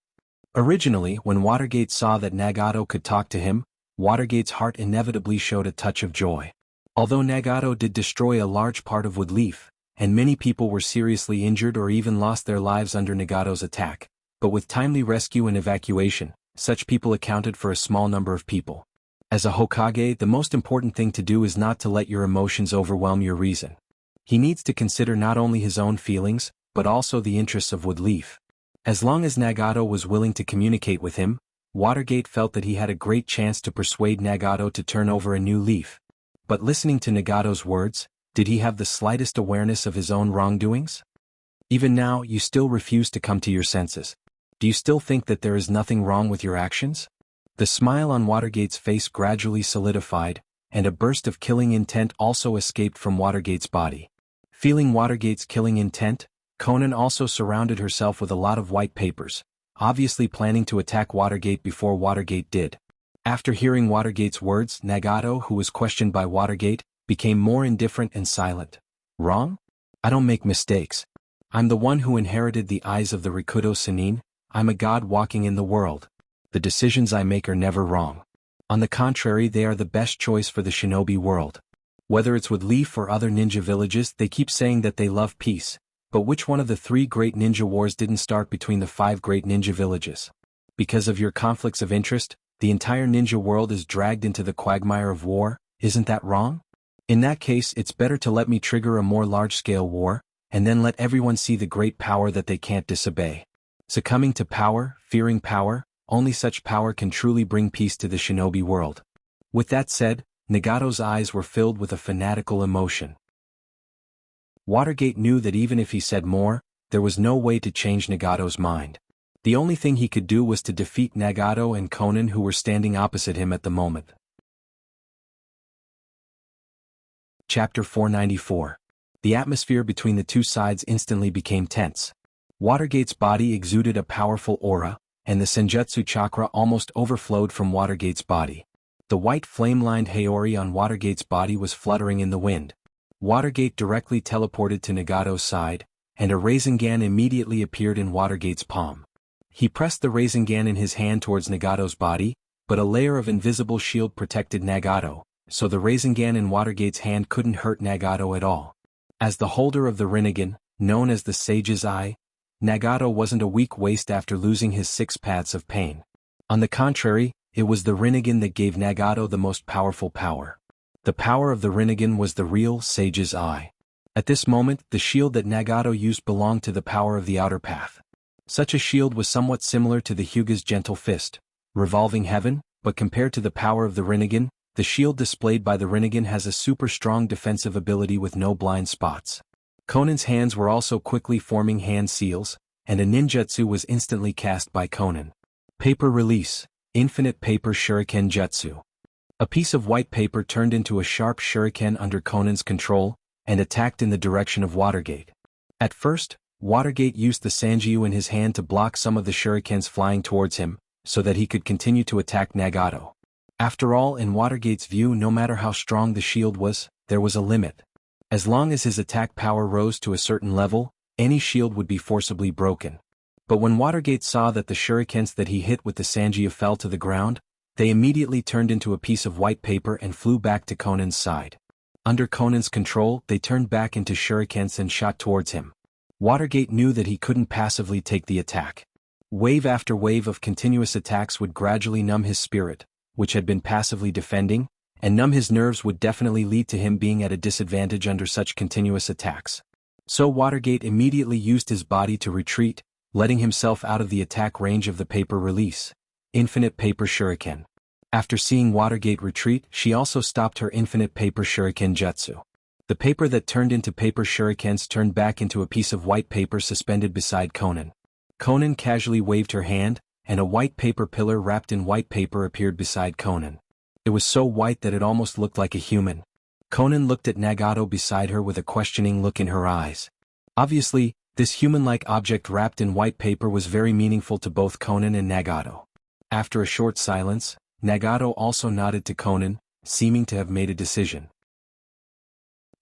Originally, when Watergate saw that Nagato could talk to him, Watergate's heart inevitably showed a touch of joy. Although Nagato did destroy a large part of Woodleaf, and many people were seriously injured or even lost their lives under Nagato's attack, but with timely rescue and evacuation, such people accounted for a small number of people. As a Hokage, the most important thing to do is not to let your emotions overwhelm your reason. He needs to consider not only his own feelings, but also the interests of Woodleaf. As long as Nagato was willing to communicate with him, Watergate felt that he had a great chance to persuade Nagato to turn over a new leaf. But listening to Nagato's words, did he have the slightest awareness of his own wrongdoings? Even now, you still refuse to come to your senses. Do you still think that there is nothing wrong with your actions? The smile on Watergate's face gradually solidified, and a burst of killing intent also escaped from Watergate's body. Feeling Watergate's killing intent, Conan also surrounded herself with a lot of white papers, obviously planning to attack Watergate before Watergate did. After hearing Watergate's words, Nagato, who was questioned by Watergate, became more indifferent and silent. "Wrong? I don't make mistakes. I'm the one who inherited the eyes of the Rikudo Sannin. I'm a god walking in the world. The decisions I make are never wrong. On the contrary, they are the best choice for the shinobi world. Whether it's with Leaf or other ninja villages, they keep saying that they love peace. But which one of the 3 great ninja wars didn't start between the 5 great ninja villages? Because of your conflicts of interest, the entire ninja world is dragged into the quagmire of war. Isn't that wrong? In that case, it's better to let me trigger a more large-scale war, and then let everyone see the great power that they can't disobey. Succumbing to power, fearing power, only such power can truly bring peace to the shinobi world." With that said, Nagato's eyes were filled with a fanatical emotion. Watergate knew that even if he said more, there was no way to change Nagato's mind. The only thing he could do was to defeat Nagato and Conan, who were standing opposite him at the moment. Chapter 494. The atmosphere between the two sides instantly became tense. Watergate's body exuded a powerful aura, and the Senjutsu chakra almost overflowed from Watergate's body. The white flame-lined Haori on Watergate's body was fluttering in the wind. Watergate directly teleported to Nagato's side, and a Rasengan immediately appeared in Watergate's palm. He pressed the Rasengan in his hand towards Nagato's body, but a layer of invisible shield protected Nagato, so the Rasengan in Watergate's hand couldn't hurt Nagato at all. As the holder of the Rinnegan, known as the Sage's Eye, Nagato wasn't a weak waste after losing his 6 paths of pain. On the contrary, it was the Rinnegan that gave Nagato the most powerful power. The power of the Rinnegan was the real Sage's Eye. At this moment, the shield that Nagato used belonged to the power of the Outer Path. Such a shield was somewhat similar to the Hyuga's Gentle Fist, revolving heaven, but compared to the power of the Rinnegan, the shield displayed by the Rinnegan has a super strong defensive ability with no blind spots. Conan's hands were also quickly forming hand seals, and a ninjutsu was instantly cast by Conan. Paper Release, Infinite Paper Shuriken Jutsu. A piece of white paper turned into a sharp shuriken under Conan's control, and attacked in the direction of Watergate. At first, Watergate used the Sanjiu in his hand to block some of the shurikens flying towards him, so that he could continue to attack Nagato. After all, in Watergate's view, no matter how strong the shield was, there was a limit. As long as his attack power rose to a certain level, any shield would be forcibly broken. But when Watergate saw that the shurikens that he hit with the Sanjiu fell to the ground, they immediately turned into a piece of white paper and flew back to Conan's side. Under Conan's control, they turned back into shurikens and shot towards him. Watergate knew that he couldn't passively take the attack. Wave after wave of continuous attacks would gradually numb his spirit, which had been passively defending, and numb his nerves would definitely lead to him being at a disadvantage under such continuous attacks. So Watergate immediately used his body to retreat, letting himself out of the attack range of the paper release. Infinite Paper Shuriken. After seeing Watergate retreat, she also stopped her Infinite Paper Shuriken Jutsu. The paper that turned into paper shurikens turned back into a piece of white paper suspended beside Conan. Conan casually waved her hand, and a white paper pillar wrapped in white paper appeared beside Conan. It was so white that it almost looked like a human. Conan looked at Nagato beside her with a questioning look in her eyes. Obviously, this human-like object wrapped in white paper was very meaningful to both Conan and Nagato. After a short silence, Nagato also nodded to Conan, seeming to have made a decision.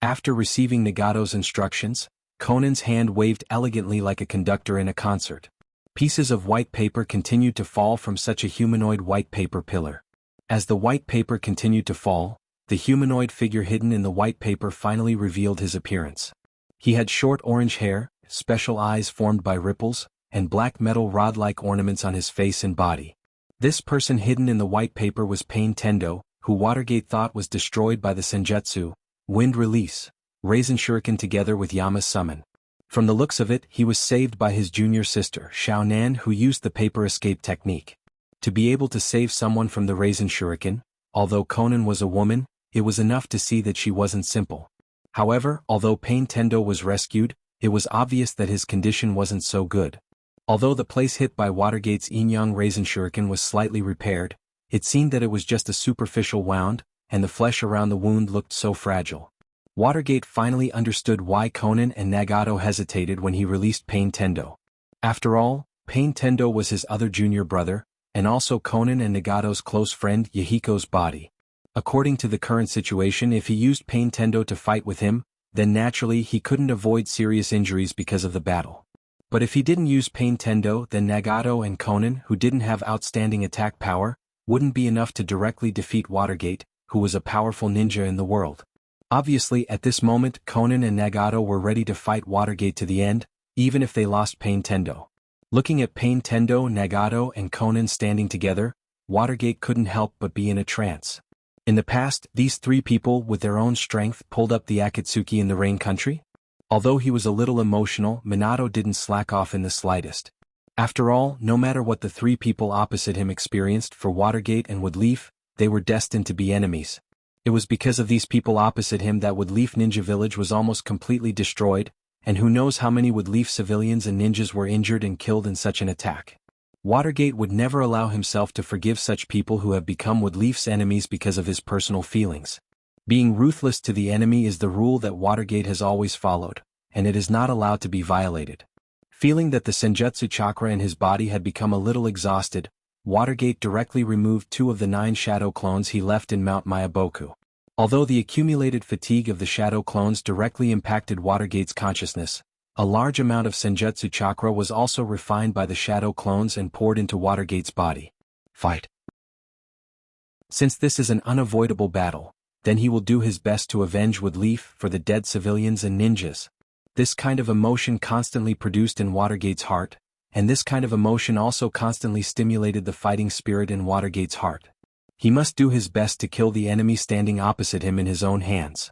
After receiving Nagato's instructions, Conan's hand waved elegantly like a conductor in a concert. Pieces of white paper continued to fall from such a humanoid white paper pillar. As the white paper continued to fall, the humanoid figure hidden in the white paper finally revealed his appearance. He had short orange hair, special eyes formed by ripples, and black metal rod-like ornaments on his face and body. This person hidden in the white paper was Pain Tendo, who Watergate thought was destroyed by the Senjutsu, Wind Release, Raisin Shuriken together with Yama's Summon. From the looks of it, he was saved by his junior sister, Xiao Nan, who used the paper escape technique. To be able to save someone from the Raisin Shuriken, although Conan was a woman, it was enough to see that she wasn't simple. However, although Pain Tendo was rescued, it was obvious that his condition wasn't so good. Although the place hit by Watergate's Inyang Raisin Shuriken was slightly repaired, it seemed that it was just a superficial wound, and the flesh around the wound looked so fragile. Watergate finally understood why Conan and Nagato hesitated when he released Pain Tendo. After all, Pain Tendo was his other junior brother, and also Conan and Nagato's close friend Yahiko's body. According to the current situation, if he used Pain Tendo to fight with him, then naturally he couldn't avoid serious injuries because of the battle. But if he didn't use Pain Tendo, then Nagato and Conan, who didn't have outstanding attack power, wouldn't be enough to directly defeat Watergate, who was a powerful ninja in the world. Obviously, at this moment, Conan and Nagato were ready to fight Watergate to the end, even if they lost Pain Tendo. Looking at Pain Tendo, Nagato, and Conan standing together, Watergate couldn't help but be in a trance. In the past, these three people with their own strength pulled up the Akatsuki in the Rain Country. Although he was a little emotional, Minato didn't slack off in the slightest. After all, no matter what the three people opposite him experienced for Watergate and Woodleaf, they were destined to be enemies. It was because of these people opposite him that Wood Leaf Ninja Village was almost completely destroyed, and who knows how many Wood Leaf civilians and ninjas were injured and killed in such an attack. Watergate would never allow himself to forgive such people who have become Wood Leaf's enemies because of his personal feelings. Being ruthless to the enemy is the rule that Watergate has always followed, and it is not allowed to be violated. Feeling that the Senjutsu chakra in his body had become a little exhausted, Watergate directly removed 2 of the 9 shadow clones he left in Mount Mayaboku. Although the accumulated fatigue of the shadow clones directly impacted Watergate's consciousness, a large amount of Senjutsu chakra was also refined by the shadow clones and poured into Watergate's body. Fight. Since this is an unavoidable battle, then he will do his best to avenge Wood Leaf for the dead civilians and ninjas. This kind of emotion constantly produced in Watergate's heart, and this kind of emotion also constantly stimulated the fighting spirit in Watergate's heart. He must do his best to kill the enemy standing opposite him in his own hands.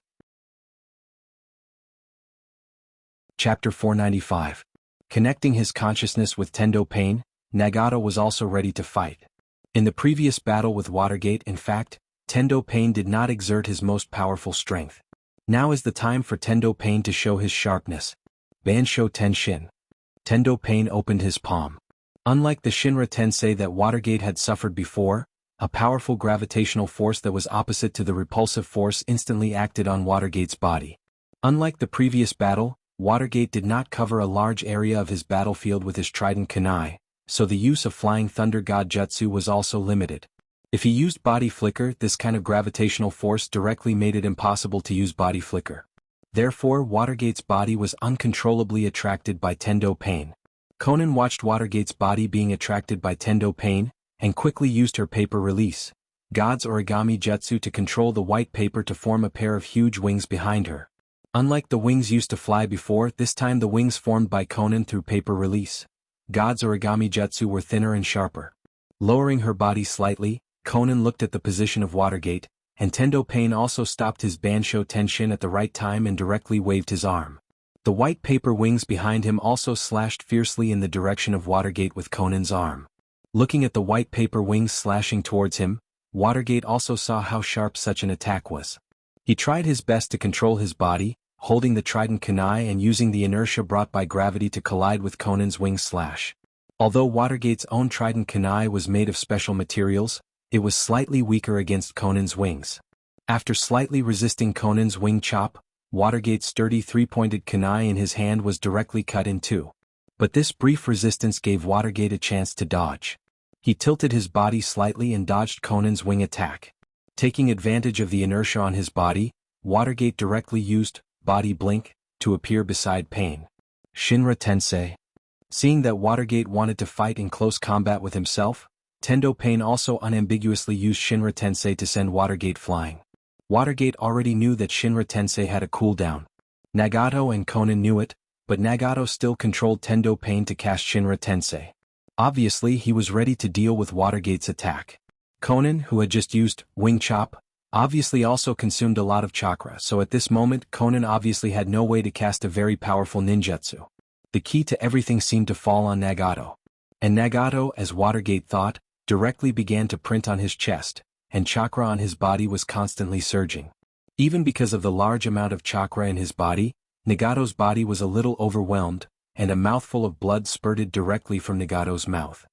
Chapter 495. Connecting his consciousness with Tendo Pain, Nagato was also ready to fight. In the previous battle with Watergate, in fact, Tendo Pain did not exert his most powerful strength. Now is the time for Tendo Pain to show his sharpness. Bansho Tenshin. Tendo Pain opened his palm. Unlike the Shinra Tensei that Watergate had suffered before, a powerful gravitational force that was opposite to the repulsive force instantly acted on Watergate's body. Unlike the previous battle, Watergate did not cover a large area of his battlefield with his trident kunai, so the use of Flying Thunder God Jutsu was also limited. If he used Body Flicker, this kind of gravitational force directly made it impossible to use Body Flicker. Therefore, Watergate's body was uncontrollably attracted by Tendo Pain. Conan watched Watergate's body being attracted by Tendo Pain, and quickly used her paper release, God's Origami Jutsu, to control the white paper to form a pair of huge wings behind her. Unlike the wings used to fly before, this time the wings formed by Conan through paper release, God's Origami Jutsu, were thinner and sharper. Lowering her body slightly, Conan looked at the position of Watergate, and Tendo Pain also stopped his Bansho Tenshin at the right time and directly waved his arm. The white paper wings behind him also slashed fiercely in the direction of Watergate with Conan's arm. Looking at the white paper wings slashing towards him, Watergate also saw how sharp such an attack was. He tried his best to control his body, holding the trident kunai and using the inertia brought by gravity to collide with Conan's wing slash. Although Watergate's own trident kunai was made of special materials, it was slightly weaker against Conan's wings. After slightly resisting Conan's wing chop, Watergate's sturdy 3-pointed kunai in his hand was directly cut in 2. But this brief resistance gave Watergate a chance to dodge. He tilted his body slightly and dodged Conan's wing attack. Taking advantage of the inertia on his body, Watergate directly used Body Blink to appear beside Pain. Shinra Tensei. Seeing that Watergate wanted to fight in close combat with himself, Tendo Pain also unambiguously used Shinra Tensei to send Watergate flying. Watergate already knew that Shinra Tensei had a cooldown. Nagato and Conan knew it, but Nagato still controlled Tendo Pain to cast Shinra Tensei. Obviously he was ready to deal with Watergate's attack. Conan, who had just used Wing Chop, obviously also consumed a lot of chakra, so at this moment Conan obviously had no way to cast a very powerful ninjutsu. The key to everything seemed to fall on Nagato. And Nagato, as Watergate thought, directly began to print on his chest, and chakra on his body was constantly surging. Even because of the large amount of chakra in his body, Nagato's body was a little overwhelmed, and a mouthful of blood spurted directly from Nagato's mouth.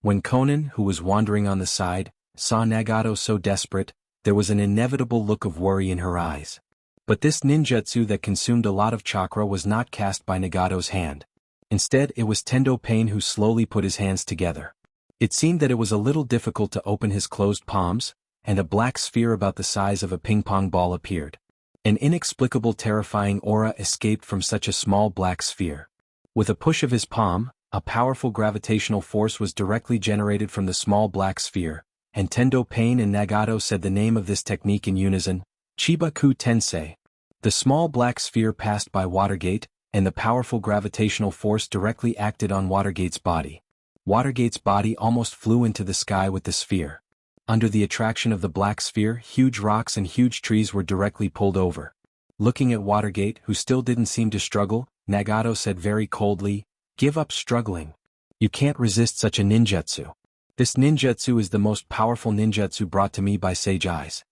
When Conan, who was wandering on the side, saw Nagato so desperate, there was an inevitable look of worry in her eyes. But this ninjutsu that consumed a lot of chakra was not cast by Nagato's hand. Instead, it was Tendo Pain who slowly put his hands together. It seemed that it was a little difficult to open his closed palms, and a black sphere about the size of a ping-pong ball appeared. An inexplicable terrifying aura escaped from such a small black sphere. With a push of his palm, a powerful gravitational force was directly generated from the small black sphere, and Tendo Pain and Nagato said the name of this technique in unison, Chibaku Tensei. The small black sphere passed by Watergate, and the powerful gravitational force directly acted on Watergate's body. Watergate's body almost flew into the sky with the sphere. Under the attraction of the black sphere, huge rocks and huge trees were directly pulled over. Looking at Watergate, who still didn't seem to struggle, Nagato said very coldly, "Give up struggling. You can't resist such a ninjutsu. This ninjutsu is the most powerful ninjutsu brought to me by Sage Eyes.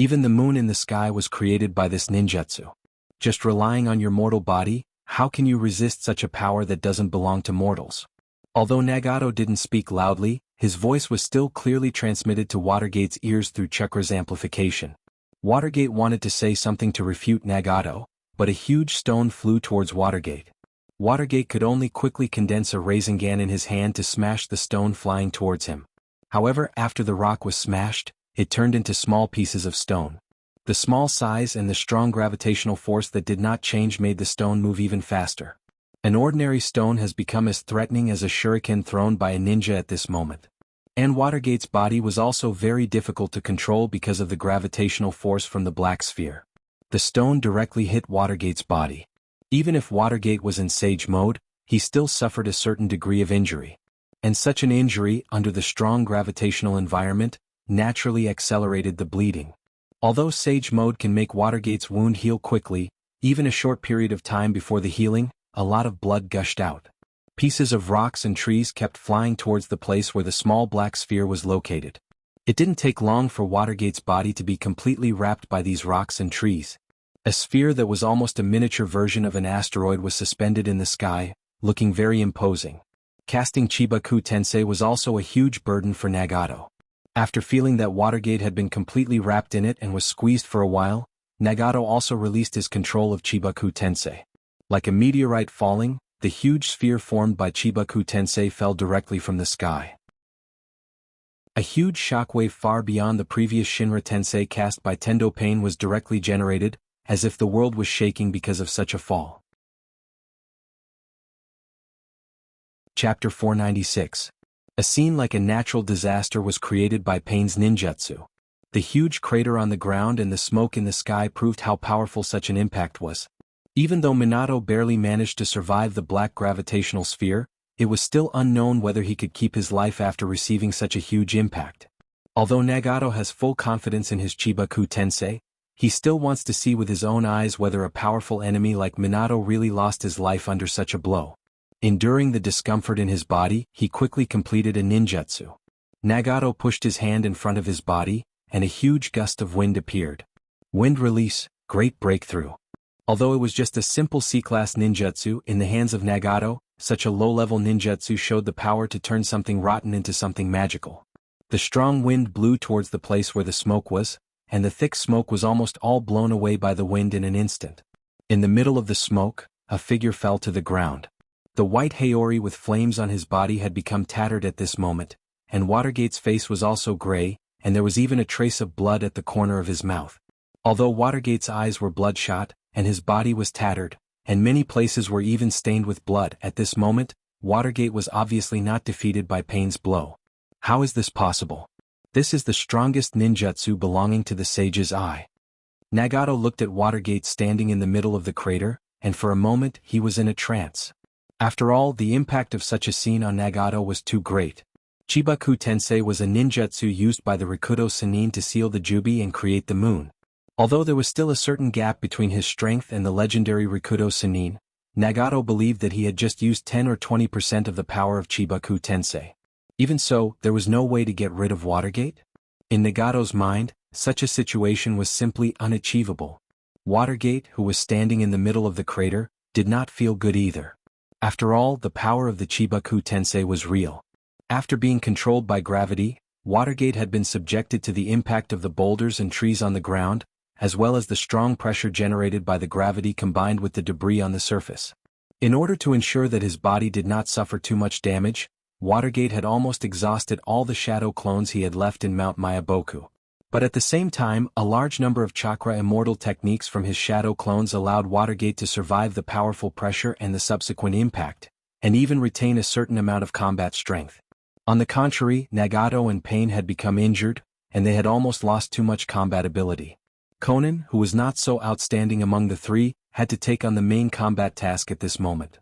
Even the moon in the sky was created by this ninjutsu. Just relying on your mortal body, how can you resist such a power that doesn't belong to mortals? Although Nagato didn't speak loudly, his voice was still clearly transmitted to Watergate's ears through Chakra's amplification. Watergate wanted to say something to refute Nagato, but a huge stone flew towards Watergate. Watergate could only quickly condense a Rasengan in his hand to smash the stone flying towards him. However, after the rock was smashed, it turned into small pieces of stone. The small size and the strong gravitational force that did not change made the stone move even faster. An ordinary stone has become as threatening as a shuriken thrown by a ninja at this moment. And Watergate's body was also very difficult to control because of the gravitational force from the black sphere. The stone directly hit Watergate's body. Even if Watergate was in sage mode, he still suffered a certain degree of injury. And such an injury, under the strong gravitational environment, naturally accelerated the bleeding. Although sage mode can make Watergate's wound heal quickly, even a short period of time before the healing, a lot of blood gushed out. Pieces of rocks and trees kept flying towards the place where the small black sphere was located. It didn't take long for Watergate's body to be completely wrapped by these rocks and trees. A sphere that was almost a miniature version of an asteroid was suspended in the sky, looking very imposing. Casting Chibaku Tensei was also a huge burden for Nagato. After feeling that Watergate had been completely wrapped in it and was squeezed for a while, Nagato also released his control of Chibaku Tensei. Like a meteorite falling, the huge sphere formed by Chibaku Tensei fell directly from the sky. A huge shockwave far beyond the previous Shinra Tensei cast by Tendo Pain was directly generated, as if the world was shaking because of such a fall. Chapter 496. A scene like a natural disaster was created by Pain's ninjutsu. The huge crater on the ground and the smoke in the sky proved how powerful such an impact was. Even though Minato barely managed to survive the black gravitational sphere, it was still unknown whether he could keep his life after receiving such a huge impact. Although Nagato has full confidence in his Chibaku Tensei, he still wants to see with his own eyes whether a powerful enemy like Minato really lost his life under such a blow. Enduring the discomfort in his body, he quickly completed a ninjutsu. Nagato pushed his hand in front of his body, and a huge gust of wind appeared. Wind release, great breakthrough. Although it was just a simple C-class ninjutsu in the hands of Nagato, such a low-level ninjutsu showed the power to turn something rotten into something magical. The strong wind blew towards the place where the smoke was, and the thick smoke was almost all blown away by the wind in an instant. In the middle of the smoke, a figure fell to the ground. The white Haori with flames on his body had become tattered at this moment, and Watergate's face was also gray, and there was even a trace of blood at the corner of his mouth. Although Watergate's eyes were bloodshot, and his body was tattered, and many places were even stained with blood at this moment, Watergate was obviously not defeated by Pain's blow. How is this possible? This is the strongest ninjutsu belonging to the Sage's Eye. Nagato looked at Watergate standing in the middle of the crater, and for a moment he was in a trance. After all, the impact of such a scene on Nagato was too great. Chibaku Tensei was a ninjutsu used by the Rikudo Sannin to seal the Jubi and create the moon. Although there was still a certain gap between his strength and the legendary Rikudo Sannin, Nagato believed that he had just used 10 or 20% of the power of Chibaku Tensei. Even so, there was no way to get rid of Watergate? In Nagato's mind, such a situation was simply unachievable. Watergate, who was standing in the middle of the crater, did not feel good either. After all, the power of the Chibaku Tensei was real. After being controlled by gravity, Watergate had been subjected to the impact of the boulders and trees on the ground, as well as the strong pressure generated by the gravity combined with the debris on the surface. In order to ensure that his body did not suffer too much damage, Watergate had almost exhausted all the shadow clones he had left in Mount Mayaboku. But at the same time, a large number of chakra immortal techniques from his shadow clones allowed Watergate to survive the powerful pressure and the subsequent impact, and even retain a certain amount of combat strength. On the contrary, Nagato and Pain had become injured, and they had almost lost too much combat ability. Conan, who was not so outstanding among the three, had to take on the main combat task at this moment.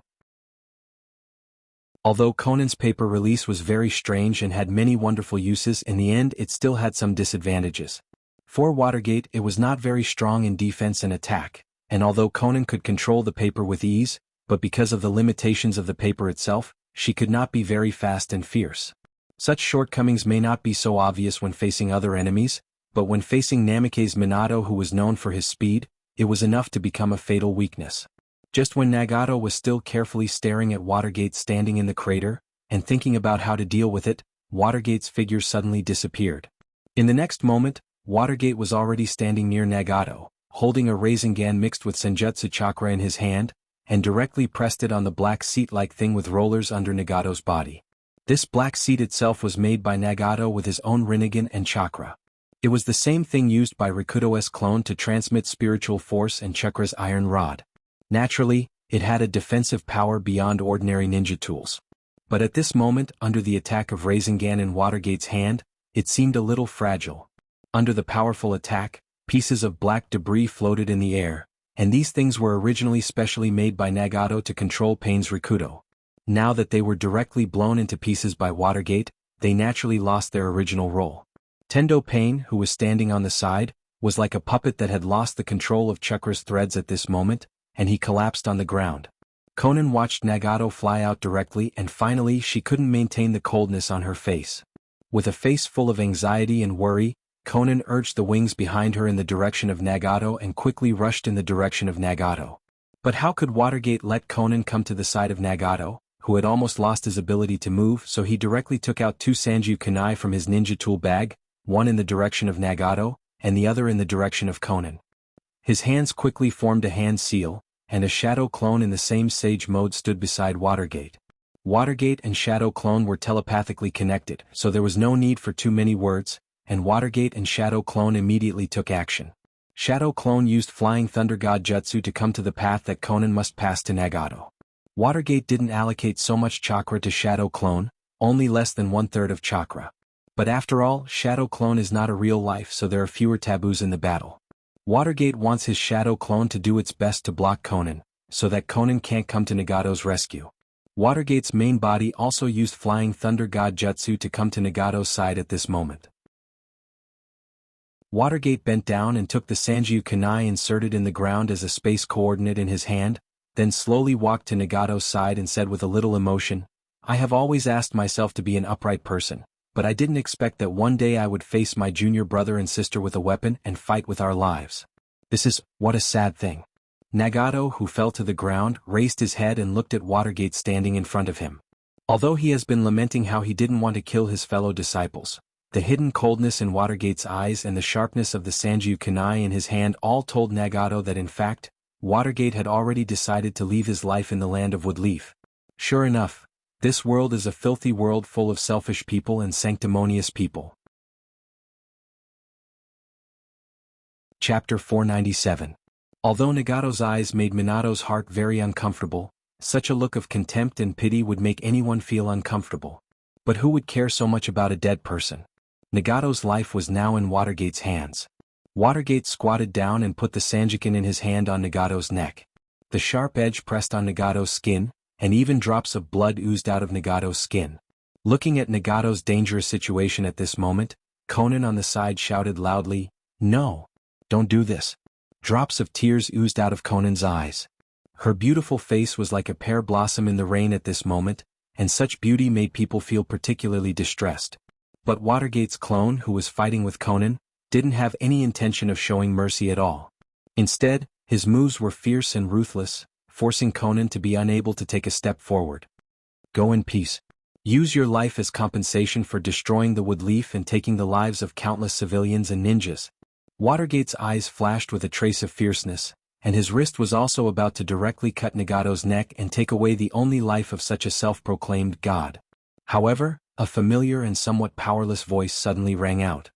Although Conan's paper release was very strange and had many wonderful uses, in the end it still had some disadvantages. For Watergate, it was not very strong in defense and attack, and although Conan could control the paper with ease, but because of the limitations of the paper itself, she could not be very fast and fierce. Such shortcomings may not be so obvious when facing other enemies, But when facing Namikaze's Minato, who was known for his speed, it was enough to become a fatal weakness. Just when Nagato was still carefully staring at Watergate standing in the crater, and thinking about how to deal with it, Watergate's figure suddenly disappeared. In the next moment, Watergate was already standing near Nagato, holding a Rasengan mixed with Senjutsu chakra in his hand, and directly pressed it on the black seat-like thing with rollers under Nagato's body. This black seat itself was made by Nagato with his own Rinnegan and chakra. It was the same thing used by Rikudo's clone to transmit spiritual force and Chakra's iron rod. Naturally, it had a defensive power beyond ordinary ninja tools. But at this moment, under the attack of Rasengan in Watergate's hand, it seemed a little fragile. Under the powerful attack, pieces of black debris floated in the air, and these things were originally specially made by Nagato to control Pain's Rikudo. Now that they were directly blown into pieces by Watergate, they naturally lost their original role. Tendo Pain, who was standing on the side, was like a puppet that had lost the control of Chakra's threads at this moment, and he collapsed on the ground. Konan watched Nagato fly out directly, and finally she couldn't maintain the coldness on her face. With a face full of anxiety and worry, Konan urged the wings behind her in the direction of Nagato and quickly rushed in the direction of Nagato. But how could Watergate let Konan come to the side of Nagato, who had almost lost his ability to move? So he directly took out two Sanju kunai from his ninja tool bag, one in the direction of Nagato, and the other in the direction of Konan. His hands quickly formed a hand seal, and a shadow clone in the same sage mode stood beside Watergate. Watergate and Shadow Clone were telepathically connected, so there was no need for too many words, and Watergate and Shadow Clone immediately took action. Shadow Clone used Flying Thunder God Jutsu to come to the path that Konan must pass to Nagato. Watergate didn't allocate so much chakra to Shadow Clone, only less than 1/3 of chakra. But after all, Shadow Clone is not a real life, so there are fewer taboos in the battle. Watergate wants his Shadow Clone to do its best to block Konan, so that Konan can't come to Nagato's rescue. Watergate's main body also used Flying Thunder God Jutsu to come to Nagato's side at this moment. Watergate bent down and took the Sanju kunai inserted in the ground as a space coordinate in his hand, then slowly walked to Nagato's side and said with a little emotion, "I have always asked myself to be an upright person, but I didn't expect that one day I would face my junior brother and sister with a weapon and fight with our lives. What a sad thing." Nagato, who fell to the ground, raised his head and looked at Watergate standing in front of him. Although he has been lamenting how he didn't want to kill his fellow disciples, the hidden coldness in Watergate's eyes and the sharpness of the Sanju kunai in his hand all told Nagato that in fact, Watergate had already decided to leave his life in the land of Woodleaf. Sure enough, this world is a filthy world full of selfish people and sanctimonious people. Chapter 497. Although Nagato's eyes made Minato's heart very uncomfortable, such a look of contempt and pity would make anyone feel uncomfortable. But who would care so much about a dead person? Nagato's life was now in Watergate's hands. Watergate squatted down and put the Sanjikan in his hand on Nagato's neck. The sharp edge pressed on Nagato's skin, and even drops of blood oozed out of Nagato's skin. Looking at Nagato's dangerous situation at this moment, Konan on the side shouted loudly, "No! Don't do this!" Drops of tears oozed out of Konan's eyes. Her beautiful face was like a pear blossom in the rain at this moment, and such beauty made people feel particularly distressed. But Watergate's clone, who was fighting with Konan, didn't have any intention of showing mercy at all. Instead, his moves were fierce and ruthless, forcing Konan to be unable to take a step forward. "Go in peace. Use your life as compensation for destroying the Woodleaf and taking the lives of countless civilians and ninjas." Watergate's eyes flashed with a trace of fierceness, and his wrist was also about to directly cut Nagato's neck and take away the only life of such a self-proclaimed god. However, a familiar and somewhat powerless voice suddenly rang out.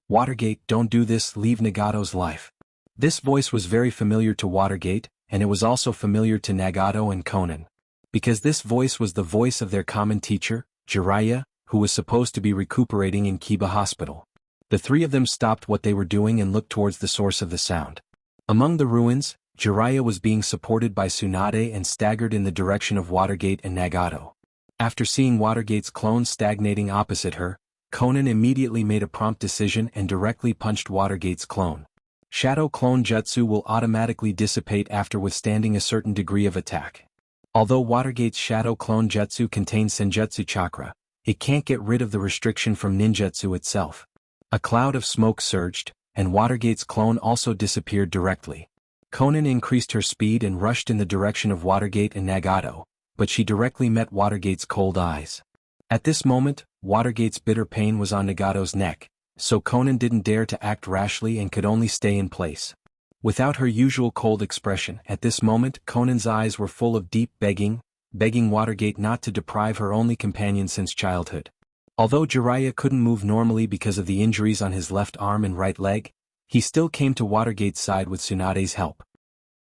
"Watergate, don't do this, leave Nagato's life." This voice was very familiar to Watergate, and it was also familiar to Nagato and Konan. Because this voice was the voice of their common teacher, Jiraiya, who was supposed to be recuperating in Kiba Hospital. The three of them stopped what they were doing and looked towards the source of the sound. Among the ruins, Jiraiya was being supported by Tsunade and staggered in the direction of Watergate and Nagato. After seeing Watergate's clone stagnating opposite her, Konan immediately made a prompt decision and directly punched Watergate's clone. Shadow Clone Jutsu will automatically dissipate after withstanding a certain degree of attack. Although Watergate's Shadow Clone Jutsu contains Senjutsu chakra, it can't get rid of the restriction from ninjutsu itself. A cloud of smoke surged, and Watergate's clone also disappeared directly. Conan increased her speed and rushed in the direction of Watergate and Nagato, but she directly met Watergate's cold eyes. At this moment, Watergate's bitter pain was on Nagato's neck, so Conan didn't dare to act rashly and could only stay in place. Without her usual cold expression, at this moment Conan's eyes were full of deep begging Watergate not to deprive her only companion since childhood. Although Jiraiya couldn't move normally because of the injuries on his left arm and right leg, he still came to Watergate's side with Tsunade's help.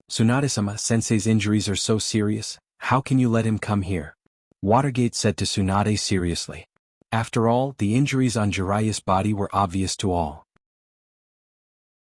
"Tsunade-sama, sensei's injuries are so serious, how can you let him come here?" Watergate said to Tsunade seriously. After all, the injuries on Jiraiya's body were obvious to all.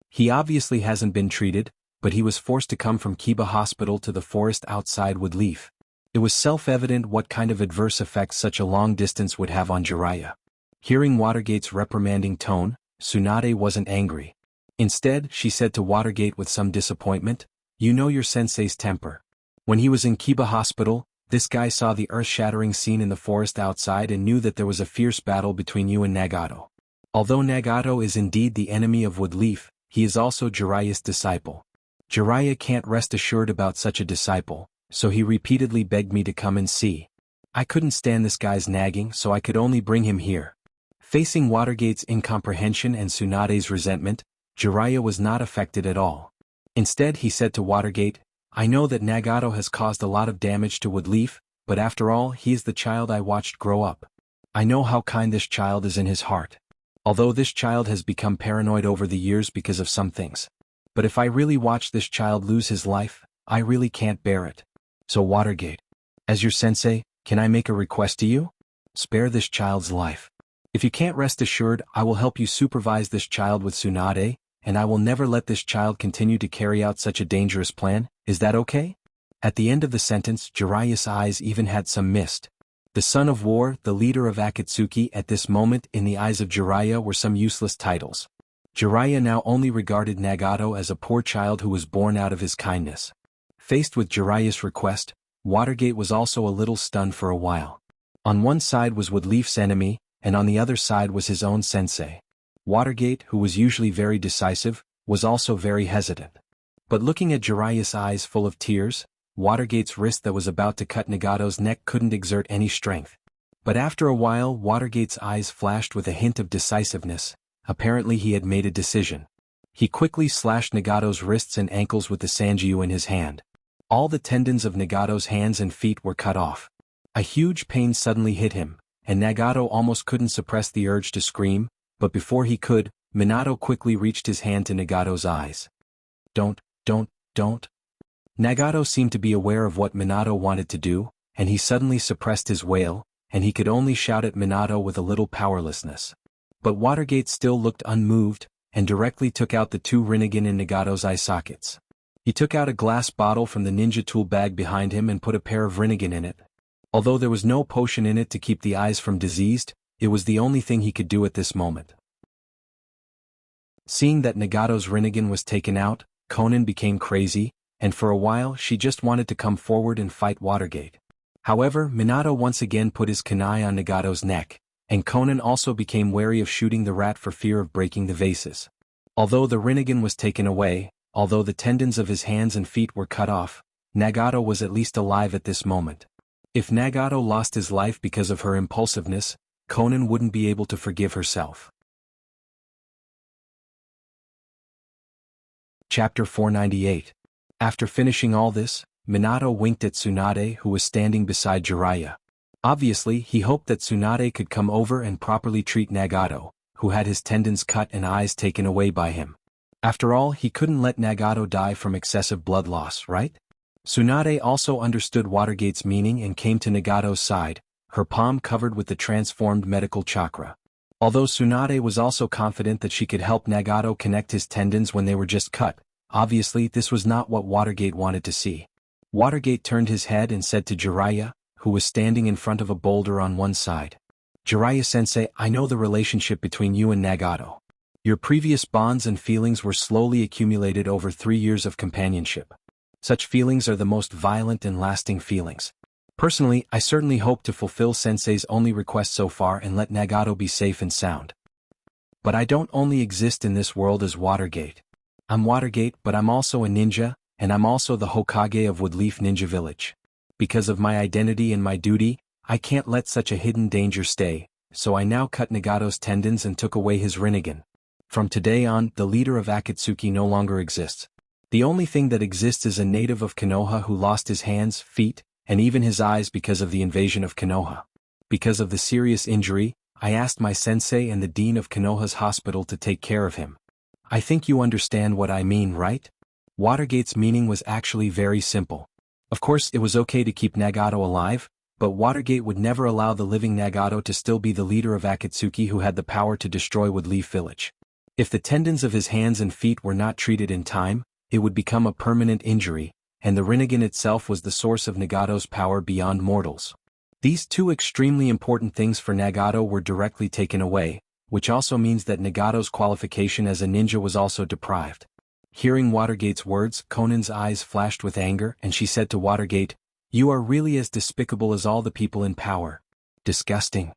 He obviously hasn't been treated, but he was forced to come from Kiba Hospital to the forest outside Woodleaf. It was self-evident what kind of adverse effects such a long distance would have on Jiraiya. Hearing Watergate's reprimanding tone, Tsunade wasn't angry. Instead, she said to Watergate with some disappointment, "You know your sensei's temper. When he was in Kiba Hospital, this guy saw the earth-shattering scene in the forest outside and knew that there was a fierce battle between you and Nagato. Although Nagato is indeed the enemy of Woodleaf, he is also Jiraiya's disciple. Jiraiya can't rest assured about such a disciple, so he repeatedly begged me to come and see. I couldn't stand this guy's nagging, so I could only bring him here." Facing Watergate's incomprehension and Tsunade's resentment, Jiraiya was not affected at all. Instead he said to Watergate, "I know that Nagato has caused a lot of damage to Woodleaf, but after all he is the child I watched grow up. I know how kind this child is in his heart. Although this child has become paranoid over the years because of some things. But if I really watch this child lose his life, I really can't bear it. So Watergate, as your sensei, can I make a request to you? Spare this child's life. If you can't, rest assured I will help you supervise this child with Tsunade, and I will never let this child continue to carry out such a dangerous plan. Is that okay?" At the end of the sentence, Jiraiya's eyes even had some mist. The son of war, the leader of Akatsuki, at this moment in the eyes of Jiraiya were some useless titles. Jiraiya now only regarded Nagato as a poor child who was born out of his kindness. Faced with Jiraiya's request, Watergate was also a little stunned for a while. On one side was Woodleaf's enemy, and on the other side was his own sensei. Watergate, who was usually very decisive, was also very hesitant. But looking at Jiraiya's eyes full of tears, Watergate's wrist that was about to cut Nagato's neck couldn't exert any strength. But after a while Watergate's eyes flashed with a hint of decisiveness. Apparently he had made a decision. He quickly slashed Nagato's wrists and ankles with the Sanjiu in his hand. All the tendons of Nagato's hands and feet were cut off. A huge pain suddenly hit him, and Nagato almost couldn't suppress the urge to scream, but before he could, Minato quickly reached his hand to Nagato's eyes. Don't. Nagato seemed to be aware of what Minato wanted to do, and he suddenly suppressed his wail, and he could only shout at Minato with a little powerlessness. But Watergate still looked unmoved, and directly took out the 2 Rinnegan in Nagato's eye sockets. He took out a glass bottle from the ninja tool bag behind him and put a pair of Rinnegan in it. Although there was no potion in it to keep the eyes from diseased, it was the only thing he could do at this moment. Seeing that Nagato's Rinnegan was taken out, Conan became crazy, and for a while she just wanted to come forward and fight Watergate. However, Minato once again put his kunai on Nagato's neck, and Conan also became wary of shooting the rat for fear of breaking the vases. Although the Rinnegan was taken away, although the tendons of his hands and feet were cut off, Nagato was at least alive at this moment. If Nagato lost his life because of her impulsiveness, Conan wouldn't be able to forgive herself. Chapter 498. After finishing all this, Minato winked at Tsunade, who was standing beside Jiraiya. Obviously he hoped that Tsunade could come over and properly treat Nagato, who had his tendons cut and eyes taken away by him. After all, he couldn't let Nagato die from excessive blood loss, right? Tsunade also understood Watergate's meaning and came to Nagato's side, her palm covered with the transformed medical chakra. Although Tsunade was also confident that she could help Nagato connect his tendons when they were just cut, obviously this was not what Watergate wanted to see. Watergate turned his head and said to Jiraiya, who was standing in front of a boulder on one side. "Jiraiya-sensei, I know the relationship between you and Nagato. Your previous bonds and feelings were slowly accumulated over 3 years of companionship. Such feelings are the most violent and lasting feelings. Personally, I certainly hope to fulfill Sensei's only request so far and let Nagato be safe and sound." But I don't only exist in this world as Watergate. I'm Watergate, but I'm also a ninja, and I'm also the Hokage of Woodleaf Ninja Village. Because of my identity and my duty, I can't let such a hidden danger stay, so I now cut Nagato's tendons and took away his Rinnegan. From today on, the leader of Akatsuki no longer exists. The only thing that exists is a native of Konoha who lost his hands, feet, and even his eyes because of the invasion of Konoha. Because of the serious injury, I asked my sensei and the dean of Konoha's hospital to take care of him. I think you understand what I mean, right? Watergate's meaning was actually very simple. Of course, it was okay to keep Nagato alive, but Watergate would never allow the living Nagato to still be the leader of Akatsuki who had the power to destroy Woodleaf Village. If the tendons of his hands and feet were not treated in time, it would become a permanent injury, and the Rinnegan itself was the source of Nagato's power beyond mortals. These two extremely important things for Nagato were directly taken away, which also means that Nagato's qualification as a ninja was also deprived. Hearing Watergate's words, Conan's eyes flashed with anger, and she said to Watergate, "You are really as despicable as all the people in power. Disgusting."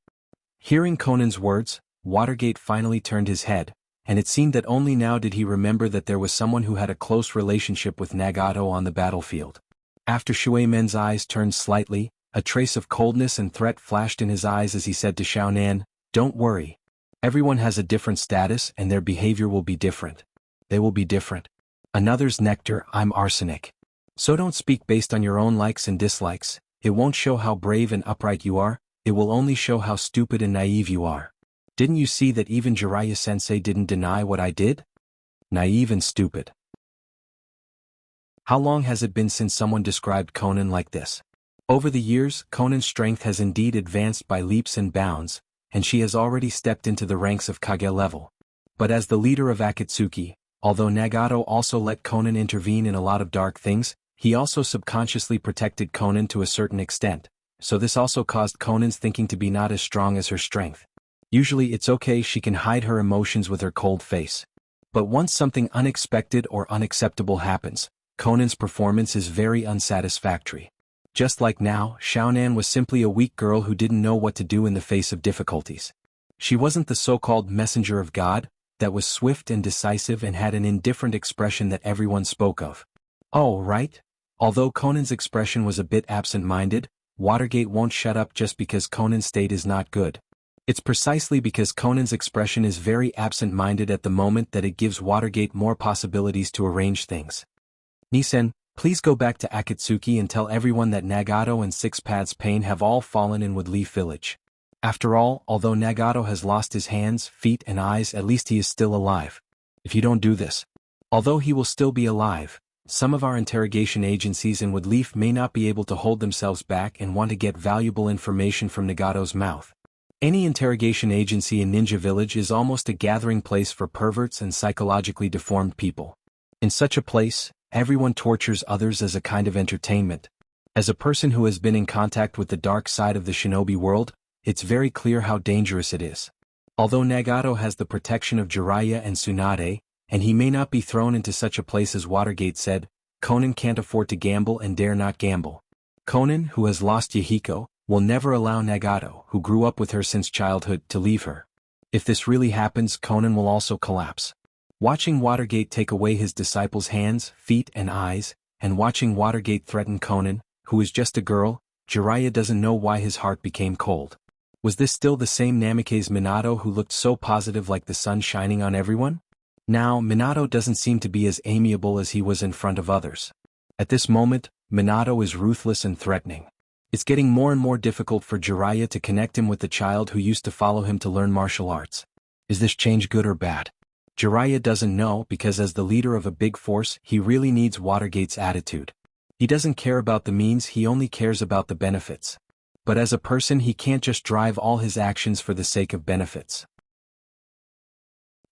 Hearing Conan's words, Watergate finally turned his head, and it seemed that only now did he remember that there was someone who had a close relationship with Nagato on the battlefield. After Shueimen's eyes turned slightly, a trace of coldness and threat flashed in his eyes as he said to Xiaonan, "Don't worry. Everyone has a different status and their behavior will be different. They will be different. Another's nectar, I'm arsenic. So don't speak based on your own likes and dislikes. It won't show how brave and upright you are, it will only show how stupid and naive you are. Didn't you see that even Jiraiya-sensei didn't deny what I did? Naive and stupid." How long has it been since someone described Conan like this? Over the years, Conan's strength has indeed advanced by leaps and bounds, and she has already stepped into the ranks of Kage level. But as the leader of Akatsuki, although Nagato also let Conan intervene in a lot of dark things, he also subconsciously protected Conan to a certain extent, so this also caused Conan's thinking to be not as strong as her strength. Usually it's okay, she can hide her emotions with her cold face. But once something unexpected or unacceptable happens, Conan's performance is very unsatisfactory. Just like now, Xiaonan was simply a weak girl who didn't know what to do in the face of difficulties. She wasn't the so-called messenger of God, that was swift and decisive and had an indifferent expression that everyone spoke of. Oh, right? Although Conan's expression was a bit absent-minded, Watergate won't shut up just because Conan's state is not good. It's precisely because Conan's expression is very absent-minded at the moment that it gives Watergate more possibilities to arrange things. "Nisen, please go back to Akatsuki and tell everyone that Nagato and Six Paths Pain have all fallen in Woodleaf Village. After all, although Nagato has lost his hands, feet and eyes, at least he is still alive. If you don't do this, although he will still be alive, some of our interrogation agencies in Woodleaf may not be able to hold themselves back and want to get valuable information from Nagato's mouth. Any interrogation agency in Ninja Village is almost a gathering place for perverts and psychologically deformed people. In such a place, everyone tortures others as a kind of entertainment. As a person who has been in contact with the dark side of the shinobi world, it's very clear how dangerous it is. Although Nagato has the protection of Jiraiya and Tsunade, and he may not be thrown into such a place as Watergate said, Conan can't afford to gamble and dare not gamble. Conan, who has lost Yahiko, will never allow Nagato, who grew up with her since childhood, to leave her. If this really happens, Conan will also collapse. Watching Watergate take away his disciples' hands, feet and eyes, and watching Watergate threaten Conan, who is just a girl, Jiraiya doesn't know why his heart became cold. Was this still the same Namikaze Minato who looked so positive like the sun shining on everyone? Now, Minato doesn't seem to be as amiable as he was in front of others. At this moment, Minato is ruthless and threatening. It's getting more and more difficult for Jiraiya to connect him with the child who used to follow him to learn martial arts. Is this change good or bad? Jiraiya doesn't know because as the leader of a big force, he really needs Watergate's attitude. He doesn't care about the means, he only cares about the benefits. But as a person, he can't just drive all his actions for the sake of benefits.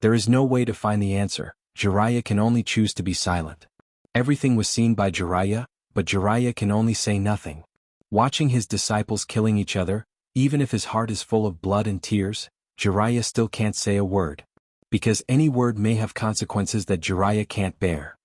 There is no way to find the answer. Jiraiya can only choose to be silent. Everything was seen by Jiraiya, but Jiraiya can only say nothing. Watching his disciples killing each other, even if his heart is full of blood and tears, Jiraiya still can't say a word. Because any word may have consequences that Jiraiya can't bear.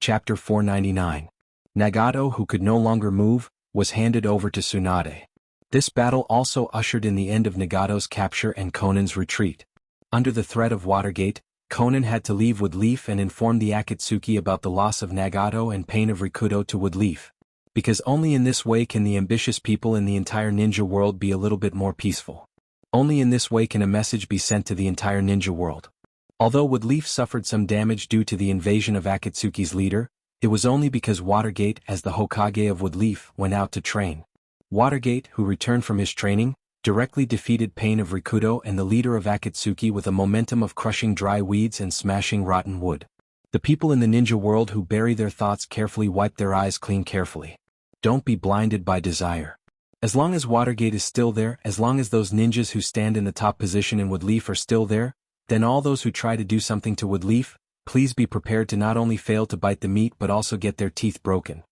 Chapter 499. Nagato, who could no longer move, was handed over to Tsunade. This battle also ushered in the end of Nagato's capture and Conan's retreat. Under the threat of Watergate, Conan had to leave Woodleaf and inform the Akatsuki about the loss of Nagato and pain of Rikudo to Woodleaf. Because only in this way can the ambitious people in the entire ninja world be a little bit more peaceful. Only in this way can a message be sent to the entire ninja world. Although Woodleaf suffered some damage due to the invasion of Akatsuki's leader, it was only because Watergate, as the Hokage of Woodleaf, went out to train. Watergate, who returned from his training, directly defeated Pain of Rikudo and the leader of Akatsuki with a momentum of crushing dry weeds and smashing rotten wood. The people in the ninja world who bury their thoughts carefully wipe their eyes clean carefully. Don't be blinded by desire. As long as Watergate is still there, as long as those ninjas who stand in the top position in Woodleaf are still there, then all those who try to do something to Woodleaf, please be prepared to not only fail to bite the meat but also get their teeth broken.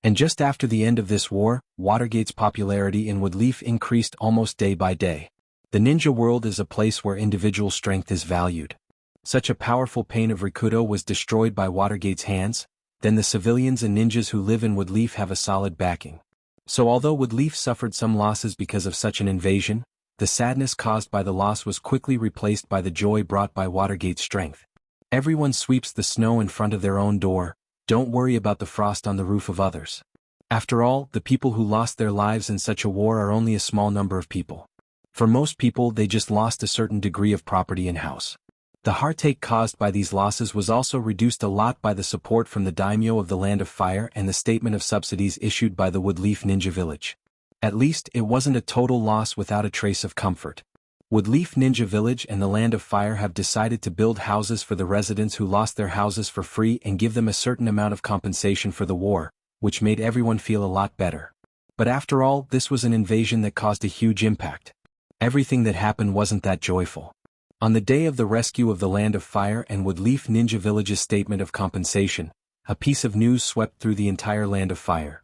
And just after the end of this war, Watergate's popularity in Woodleaf increased almost day by day. The ninja world is a place where individual strength is valued. Such a powerful Pain of Rikudo was destroyed by Watergate's hands, then the civilians and ninjas who live in Woodleaf have a solid backing. So although Woodleaf suffered some losses because of such an invasion, the sadness caused by the loss was quickly replaced by the joy brought by Watergate's strength. Everyone sweeps the snow in front of their own door. Don't worry about the frost on the roof of others. After all, the people who lost their lives in such a war are only a small number of people. For most people, they just lost a certain degree of property and house. The heartache caused by these losses was also reduced a lot by the support from the daimyo of the Land of Fire and the statement of subsidies issued by the Woodleaf Ninja Village. At least, it wasn't a total loss without a trace of comfort. Woodleaf Ninja Village and the Land of Fire have decided to build houses for the residents who lost their houses for free and give them a certain amount of compensation for the war, which made everyone feel a lot better. But after all, this was an invasion that caused a huge impact. Everything that happened wasn't that joyful. On the day of the rescue of the Land of Fire and Woodleaf Ninja Village's statement of compensation, a piece of news swept through the entire Land of Fire.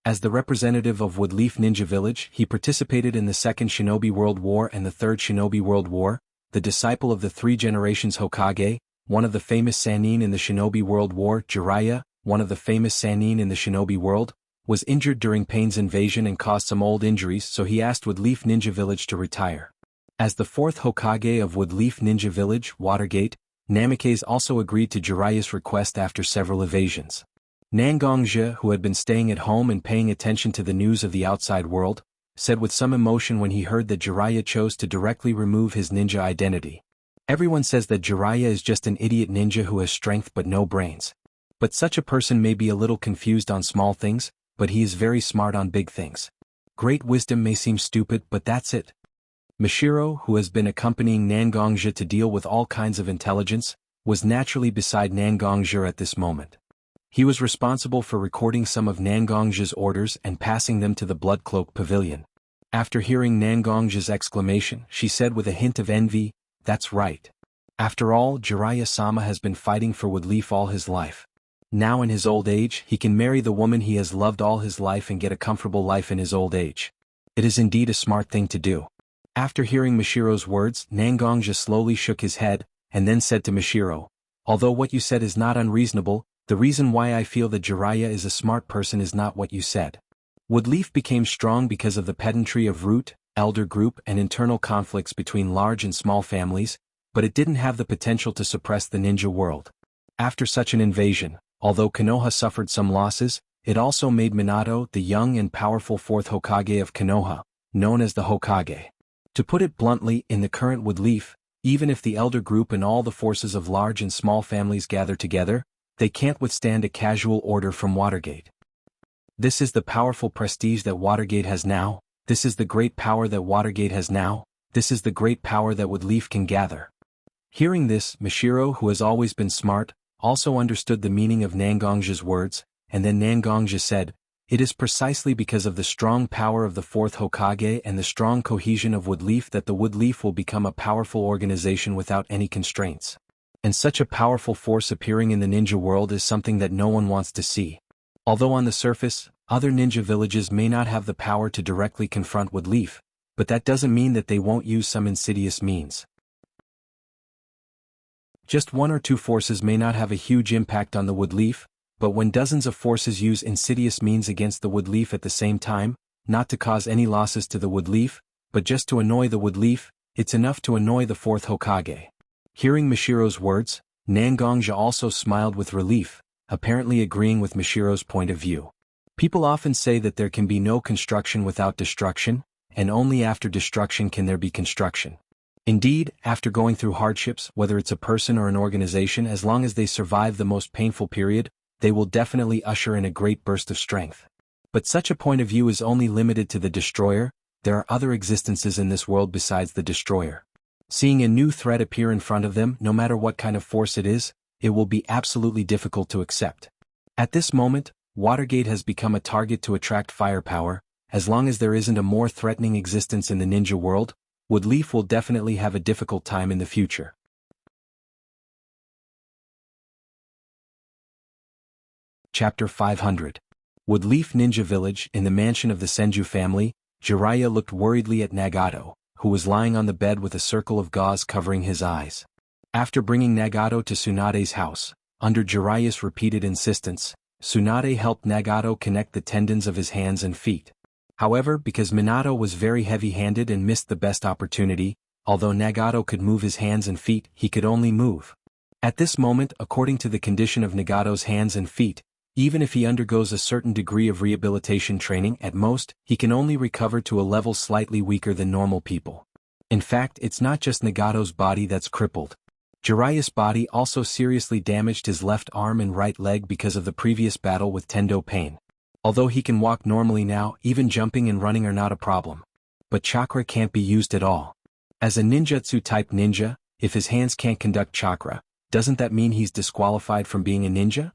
As the representative of Woodleaf Ninja Village, he participated in the Second Shinobi World War and the Third Shinobi World War, the disciple of the Three Generations Hokage, one of the famous Sannin in the Shinobi World War. Jiraiya, one of the famous Sannin in the Shinobi world, was injured during Pain's invasion and caused some old injuries, so he asked Woodleaf Ninja Village to retire. As the fourth Hokage of Woodleaf Ninja Village, Watergate, Namikaze also agreed to Jiraiya's request after several evasions. Nangongja, who had been staying at home and paying attention to the news of the outside world, said with some emotion when he heard that Jiraiya chose to directly remove his ninja identity. Everyone says that Jiraiya is just an idiot ninja who has strength but no brains. But such a person may be a little confused on small things, but he is very smart on big things. Great wisdom may seem stupid, but that's it. Mashiro, who has been accompanying Nangongja to deal with all kinds of intelligence, was naturally beside Nangongja at this moment. He was responsible for recording some of Nangongja's orders and passing them to the Bloodcloak Pavilion. After hearing Nangongja's exclamation, she said with a hint of envy, "That's right. After all, Jiraiya-sama has been fighting for Woodleaf all his life. Now in his old age, he can marry the woman he has loved all his life and get a comfortable life in his old age. It is indeed a smart thing to do." After hearing Mashiro's words, Nangongja slowly shook his head, and then said to Mashiro, "Although what you said is not unreasonable, the reason why I feel that Jiraiya is a smart person is not what you said. Woodleaf became strong because of the pedantry of root, elder group and internal conflicts between large and small families, but it didn't have the potential to suppress the ninja world. After such an invasion, although Konoha suffered some losses, it also made Minato the young and powerful fourth Hokage of Konoha, known as the Hokage. To put it bluntly, in the current Woodleaf, even if the elder group and all the forces of large and small families gather together, they can't withstand a casual order from Watergate. This is the powerful prestige that Watergate has now, this is the great power that Watergate has now, this is the great power that Woodleaf can gather." Hearing this, Mashiro, who has always been smart, also understood the meaning of Nangongja's words, and then Nangongja said, "It is precisely because of the strong power of the fourth Hokage and the strong cohesion of Woodleaf that the Woodleaf will become a powerful organization without any constraints. And such a powerful force appearing in the ninja world is something that no one wants to see. Although on the surface, other ninja villages may not have the power to directly confront Woodleaf, but that doesn't mean that they won't use some insidious means. Just one or two forces may not have a huge impact on the Woodleaf, but when dozens of forces use insidious means against the Woodleaf at the same time, not to cause any losses to the Woodleaf, but just to annoy the Woodleaf. It's enough to annoy the fourth Hokage. Hearing Mishiro's words, Nangonja also smiled with relief, apparently agreeing with Mishiro's point of view. People often say that there can be no construction without destruction, and only after destruction can there be construction. Indeed, after going through hardships, whether it's a person or an organization, as long as they survive the most painful period, they will definitely usher in a great burst of strength. But such a point of view is only limited to the destroyer. There are other existences in this world besides the destroyer. Seeing a new threat appear in front of them, no matter what kind of force it is, it will be absolutely difficult to accept. At this moment, Watergate has become a target to attract firepower. As long as there isn't a more threatening existence in the ninja world, Woodleaf will definitely have a difficult time in the future. Chapter 500. Woodleaf Ninja Village. In the mansion of the Senju family, Jiraiya looked worriedly at Nagato, who was lying on the bed with a circle of gauze covering his eyes. After bringing Nagato to Tsunade's house, under Jiraiya's repeated insistence, Tsunade helped Nagato connect the tendons of his hands and feet. However, because Minato was very heavy-handed and missed the best opportunity, although Nagato could move his hands and feet, he could only move. At this moment, according to the condition of Nagato's hands and feet, even if he undergoes a certain degree of rehabilitation training, at most, he can only recover to a level slightly weaker than normal people. In fact, it's not just Nagato's body that's crippled. Jiraiya's body also seriously damaged his left arm and right leg because of the previous battle with Tendo pain. Although he can walk normally now, even jumping and running are not a problem. But chakra can't be used at all. As a ninjutsu-type ninja, if his hands can't conduct chakra, doesn't that mean he's disqualified from being a ninja?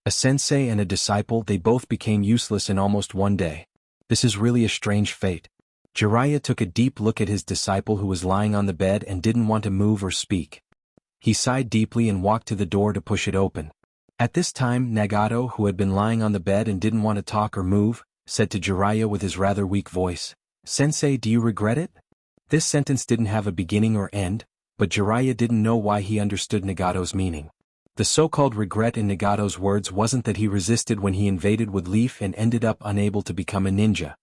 A sensei and a disciple, they both became useless in almost one day. This is really a strange fate. Jiraiya took a deep look at his disciple who was lying on the bed and didn't want to move or speak. He sighed deeply and walked to the door to push it open. At this time, Nagato, who had been lying on the bed and didn't want to talk or move, said to Jiraiya with his rather weak voice, "Sensei, do you regret it?" This sentence didn't have a beginning or end, but Jiraiya didn't know why he understood Nagato's meaning. The so-called regret in Nagato's words wasn't that he resisted when he invaded Woodleaf and ended up unable to become a ninja.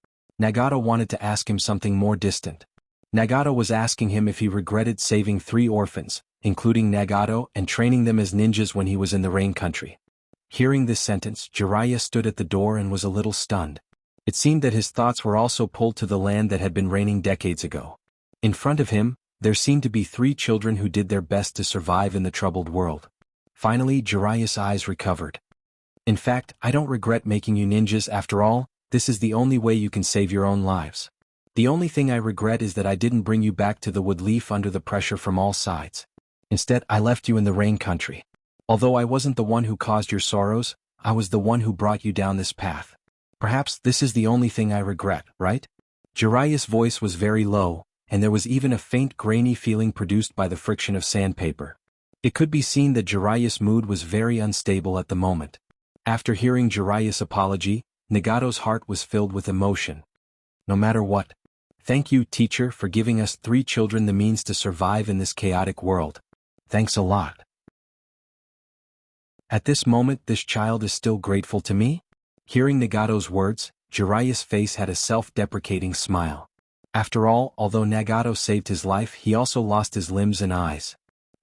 Nagato wanted to ask him something more distant. Nagato was asking him if he regretted saving 3 orphans, including Nagato, and training them as ninjas when he was in the Rain Country. Hearing this sentence, Jiraiya stood at the door and was a little stunned. It seemed that his thoughts were also pulled to the land that had been raining decades ago. In front of him, there seemed to be 3 children who did their best to survive in the troubled world. Finally, Jiraiya's eyes recovered. "In fact, I don't regret making you ninjas. After all, this is the only way you can save your own lives. The only thing I regret is that I didn't bring you back to the Woodleaf under the pressure from all sides. Instead, I left you in the Rain Country. Although I wasn't the one who caused your sorrows, I was the one who brought you down this path. Perhaps this is the only thing I regret, right?" Jiraiya's voice was very low, and there was even a faint grainy feeling produced by the friction of sandpaper. It could be seen that Jiraiya's mood was very unstable at the moment. After hearing Jiraiya's apology, Nagato's heart was filled with emotion. "No matter what. Thank you, teacher, for giving us 3 children the means to survive in this chaotic world. Thanks a lot. At this moment, this child is still grateful to me?" Hearing Nagato's words, Jiraiya's face had a self-deprecating smile. After all, although Nagato saved his life, he also lost his limbs and eyes.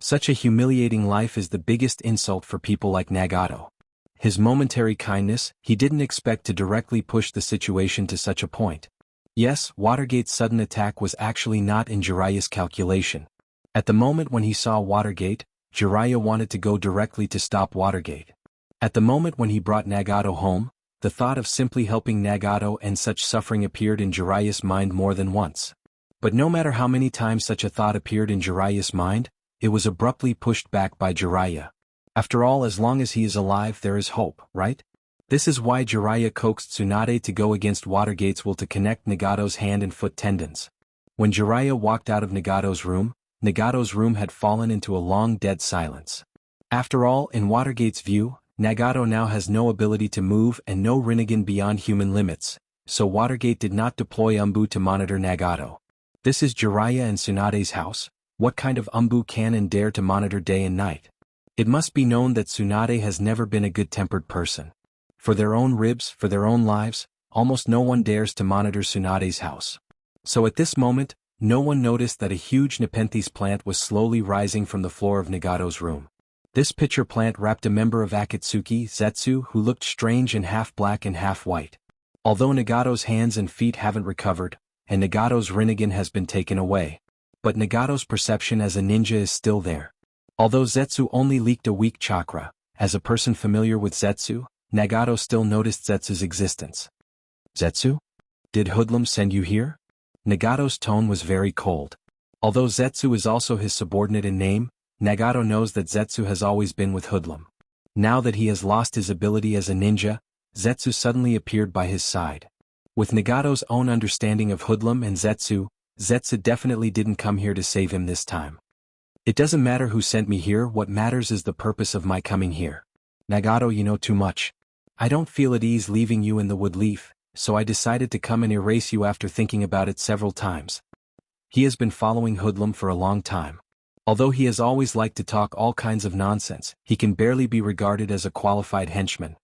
Such a humiliating life is the biggest insult for people like Nagato. His momentary kindness, he didn't expect to directly push the situation to such a point. Yes, Watergate's sudden attack was actually not in Jiraiya's calculation. At the moment when he saw Watergate, Jiraiya wanted to go directly to stop Watergate. At the moment when he brought Nagato home, the thought of simply helping Nagato and such suffering appeared in Jiraiya's mind more than once. But no matter how many times such a thought appeared in Jiraiya's mind, it was abruptly pushed back by Jiraiya. After all, as long as he is alive there is hope, right? This is why Jiraiya coaxed Tsunade to go against Watergate's will to connect Nagato's hand and foot tendons. When Jiraiya walked out of Nagato's room had fallen into a long dead silence. After all, in Watergate's view, Nagato now has no ability to move and no Rinnegan beyond human limits, so Watergate did not deploy Umbu to monitor Nagato. This is Jiraiya and Tsunade's house. What kind of Umbu can and dare to monitor day and night? It must be known that Tsunade has never been a good-tempered person. For their own ribs, for their own lives, almost no one dares to monitor Tsunade's house. So at this moment, no one noticed that a huge Nepenthes plant was slowly rising from the floor of Nagato's room. This pitcher plant wrapped a member of Akatsuki, Zetsu, who looked strange and half black and half white. Although Nagato's hands and feet haven't recovered, and Nagato's Rinnegan has been taken away, but Nagato's perception as a ninja is still there. Although Zetsu only leaked a weak chakra, as a person familiar with Zetsu, Nagato still noticed Zetsu's existence. Zetsu? Did Hoodlum send you here? Nagato's tone was very cold. Although Zetsu is also his subordinate in name, Nagato knows that Zetsu has always been with Hoodlum. Now that he has lost his ability as a ninja, Zetsu suddenly appeared by his side. With Nagato's own understanding of Hoodlum and Zetsu, Zetsu definitely didn't come here to save him this time. It doesn't matter who sent me here, what matters is the purpose of my coming here. Nagato, you know too much. I don't feel at ease leaving you in the Woodleaf, so I decided to come and erase you after thinking about it several times. He has been following Hoodlum for a long time. Although he has always liked to talk all kinds of nonsense, he can barely be regarded as a qualified henchman.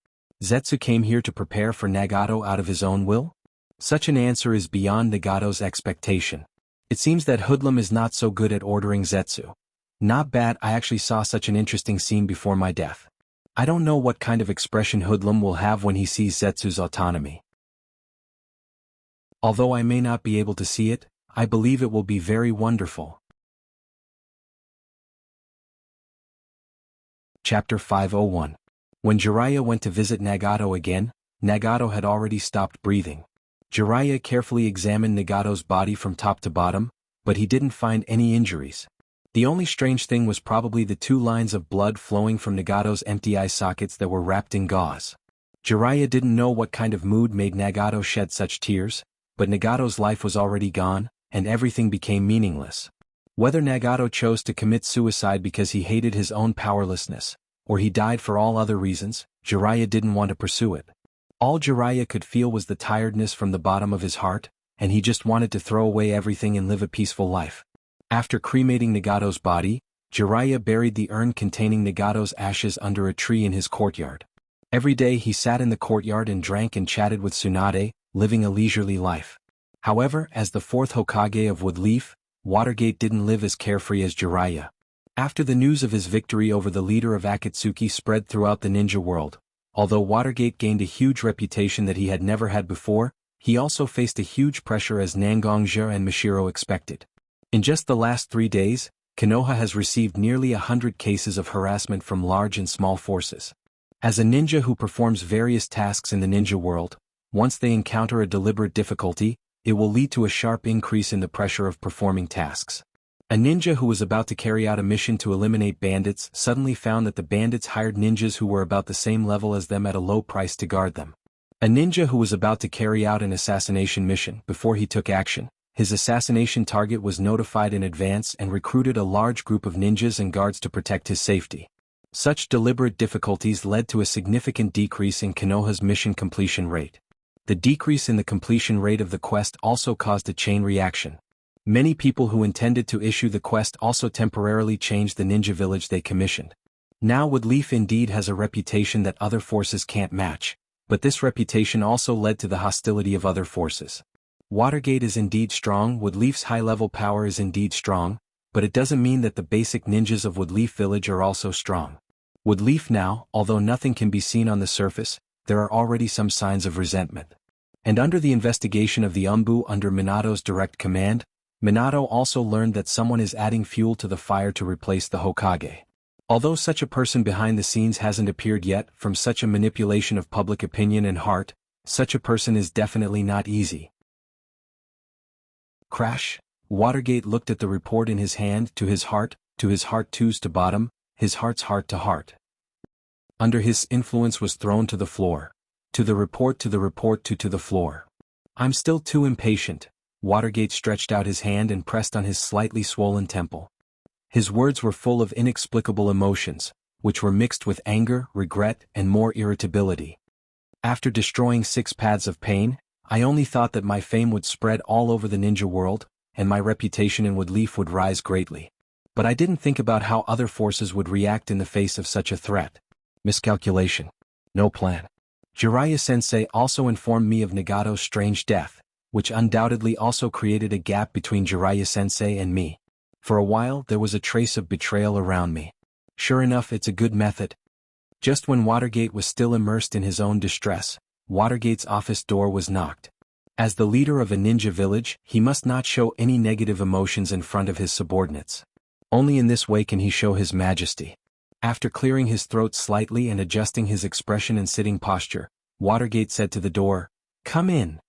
Zetsu came here to prepare for Nagato out of his own will? Such an answer is beyond Nagato's expectation. It seems that Hoodlum is not so good at ordering Zetsu. Not bad, I actually saw such an interesting scene before my death. I don't know what kind of expression Hoodlum will have when he sees Zetsu's autonomy. Although I may not be able to see it, I believe it will be very wonderful. Chapter 501. When Jiraiya went to visit Nagato again, Nagato had already stopped breathing. Jiraiya carefully examined Nagato's body from top to bottom, but he didn't find any injuries. The only strange thing was probably the 2 lines of blood flowing from Nagato's empty eye sockets that were wrapped in gauze. Jiraiya didn't know what kind of mood made Nagato shed such tears, but Nagato's life was already gone, and everything became meaningless. Whether Nagato chose to commit suicide because he hated his own powerlessness, or he died for all other reasons, Jiraiya didn't want to pursue it. All Jiraiya could feel was the tiredness from the bottom of his heart, and he just wanted to throw away everything and live a peaceful life. After cremating Nagato's body, Jiraiya buried the urn containing Nagato's ashes under a tree in his courtyard. Every day he sat in the courtyard and drank and chatted with Tsunade, living a leisurely life. However, as the 4th Hokage of Woodleaf, Watergate didn't live as carefree as Jiraiya. After the news of his victory over the leader of Akatsuki spread throughout the ninja world, although Watergate gained a huge reputation that he had never had before, he also faced a huge pressure as Nangongja and Mashiro expected. In just the last 3 days, Konoha has received nearly 100 cases of harassment from large and small forces. As a ninja who performs various tasks in the ninja world, once they encounter a deliberate difficulty, it will lead to a sharp increase in the pressure of performing tasks. A ninja who was about to carry out a mission to eliminate bandits suddenly found that the bandits hired ninjas who were about the same level as them at a low price to guard them. A ninja who was about to carry out an assassination mission before he took action, his assassination target was notified in advance and recruited a large group of ninjas and guards to protect his safety. Such deliberate difficulties led to a significant decrease in Konoha's mission completion rate. The decrease in the completion rate of the quest also caused a chain reaction. Many people who intended to issue the quest also temporarily changed the ninja village they commissioned. Now Woodleaf indeed has a reputation that other forces can't match, but this reputation also led to the hostility of other forces. Watergate is indeed strong, Woodleaf's high-level power is indeed strong, but it doesn't mean that the basic ninjas of Woodleaf village are also strong. Woodleaf now, although nothing can be seen on the surface, there are already some signs of resentment. And under the investigation of the Umbu under Minato's direct command, Minato also learned that someone is adding fuel to the fire to replace the Hokage. Although such a person behind the scenes hasn't appeared yet, from such a manipulation of public opinion and heart, such a person is definitely not easy. Crash. Watergate looked at the report in his hand, to his heart twos to bottom, his heart's heart to heart. Under his influence was thrown to the floor. To the report to the floor. I'm still too impatient. Watergate stretched out his hand and pressed on his slightly swollen temple. His words were full of inexplicable emotions, which were mixed with anger, regret, and more irritability. After destroying 6 paths of pain, I only thought that my fame would spread all over the ninja world, and my reputation in Woodleaf would rise greatly. But I didn't think about how other forces would react in the face of such a threat. Miscalculation. No plan. Jiraiya-sensei also informed me of Nagato's strange death, which undoubtedly also created a gap between Jiraiya-sensei and me. For a while there was a trace of betrayal around me. Sure enough, it's a good method. Just when Watergate was still immersed in his own distress, Watergate's office door was knocked. As the leader of a ninja village, he must not show any negative emotions in front of his subordinates. Only in this way can he show his majesty. After clearing his throat slightly and adjusting his expression and sitting posture, Watergate said to the door, "Come in."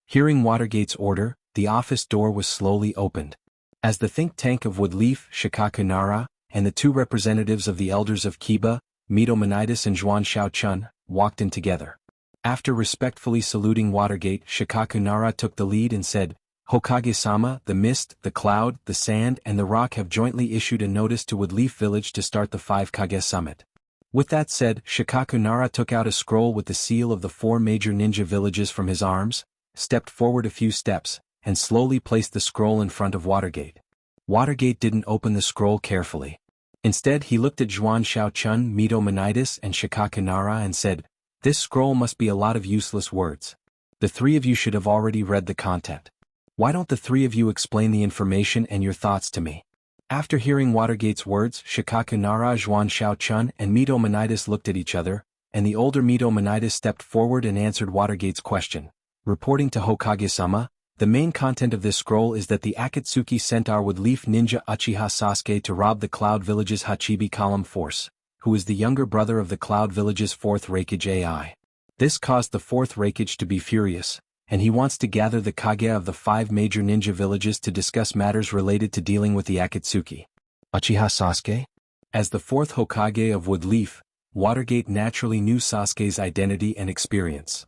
Hearing Watergate's order, the office door was slowly opened. As the think tank of Woodleaf, Shikaku Nara, and the two representatives of the elders of Kiba, Mito Menitis and Zhuan Shaochun, walked in together. After respectfully saluting Watergate, Shikaku Nara took the lead and said, "Hokage-sama, the mist, the cloud, the sand and the rock have jointly issued a notice to Woodleaf Village to start the 5 Kage Summit." With that said, Shikaku Nara took out a scroll with the seal of the 4 major ninja villages from his arms, stepped forward a few steps, and slowly placed the scroll in front of Watergate. Watergate didn't open the scroll carefully. Instead he looked at Zhuan Shaochun, Mito Menitis and Shikaku Nara and said, "This scroll must be a lot of useless words. The 3 of you should have already read the content. Why don't the 3 of you explain the information and your thoughts to me?" After hearing Watergate's words, Shikaku Nara, Zhuan Shaochun and Mito Menitis looked at each other, and the older Mito Menitis stepped forward and answered Watergate's question. Reporting to Hokage-sama, the main content of this scroll is that the Akatsuki sent our Woodleaf ninja Uchiha Sasuke to rob the Cloud Village's Hachibi column force, who is the younger brother of the Cloud Village's 4th Raikage AI. This caused the 4th Raikage to be furious, and he wants to gather the Kage of the 5 major ninja villages to discuss matters related to dealing with the Akatsuki. Uchiha Sasuke? As the 4th Hokage of Woodleaf, Watergate naturally knew Sasuke's identity and experience.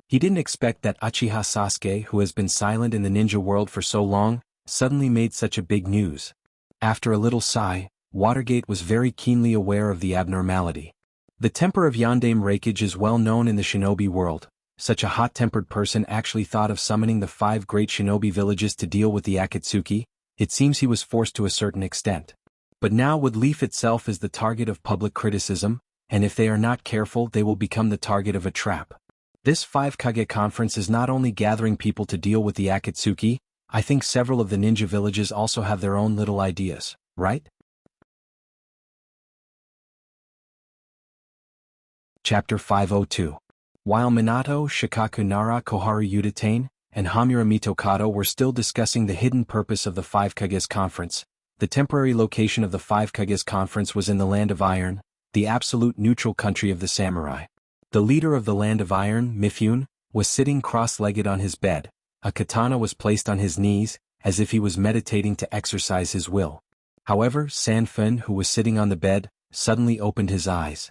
He didn't expect that Uchiha Sasuke, who has been silent in the ninja world for so long, suddenly made such a big news. After a little sigh, Watergate was very keenly aware of the abnormality. The temper of Yondaime Raikage is well known in the shinobi world. Such a hot-tempered person actually thought of summoning the 5 great shinobi villages to deal with the Akatsuki. It seems he was forced to a certain extent. But now Woodleaf itself is the target of public criticism, and if they are not careful they will become the target of a trap. This 5 Kage conference is not only gathering people to deal with the Akatsuki, I think several of the ninja villages also have their own little ideas, right? Chapter 502. While Minato, Shikaku Nara, Koharu Udatane, and Hamura Mitokado were still discussing the hidden purpose of the 5 Kages conference, the temporary location of the 5 Kages conference was in the Land of Iron, the absolute neutral country of the samurai. The leader of the Land of Iron, Mifune, was sitting cross-legged on his bed. A katana was placed on his knees, as if he was meditating to exercise his will. However, Sanfun, who was sitting on the bed, suddenly opened his eyes.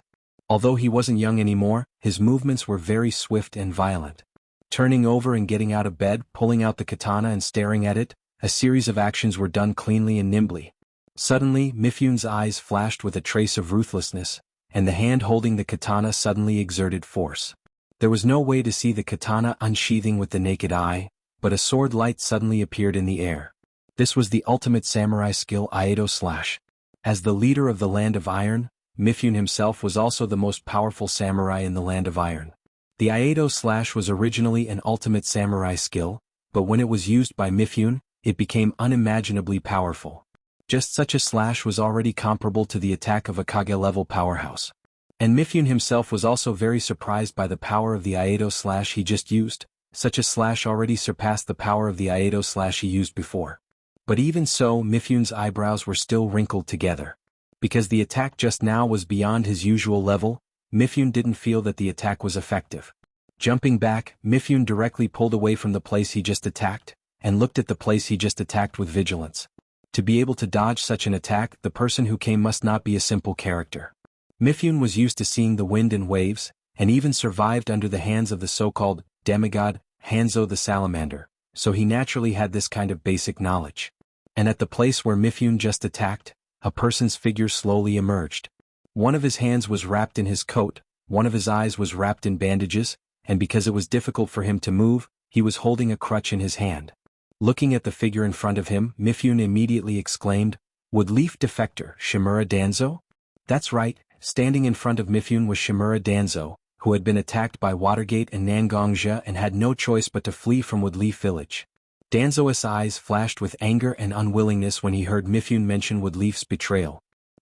Although he wasn't young anymore, his movements were very swift and violent. Turning over and getting out of bed, pulling out the katana and staring at it, a series of actions were done cleanly and nimbly. Suddenly, Mifune's eyes flashed with a trace of ruthlessness, and the hand holding the katana suddenly exerted force. There was no way to see the katana unsheathing with the naked eye, but a sword light suddenly appeared in the air. This was the ultimate samurai skill, Aedo Slash. As the leader of the Land of Iron, Mifune himself was also the most powerful samurai in the Land of Iron. The Aedo Slash was originally an ultimate samurai skill, but when it was used by Mifune, it became unimaginably powerful. Just such a slash was already comparable to the attack of a Kage-level powerhouse. And Mifune himself was also very surprised by the power of the Aedo Slash he just used. Such a slash already surpassed the power of the Aedo Slash he used before. But even so, Mifune's eyebrows were still wrinkled together. Because the attack just now was beyond his usual level, Mifune didn't feel that the attack was effective. Jumping back, Mifune directly pulled away from the place he just attacked, and looked at the place he just attacked with vigilance. To be able to dodge such an attack, the person who came must not be a simple character. Mifune was used to seeing the wind and waves, and even survived under the hands of the so-called demigod, Hanzo the Salamander, so he naturally had this kind of basic knowledge. And at the place where Mifune just attacked, a person's figure slowly emerged. One of his hands was wrapped in his coat, one of his eyes was wrapped in bandages, and because it was difficult for him to move, he was holding a crutch in his hand. Looking at the figure in front of him, Mifune immediately exclaimed, "Woodleaf defector, Shimura Danzo?" "That's right, Standing in front of Mifune was Shimura Danzo, who had been attacked by Watergate and Nangongja and had no choice but to flee from Woodleaf village. Danzo's eyes flashed with anger and unwillingness when he heard Mifune mention Woodleaf's betrayal.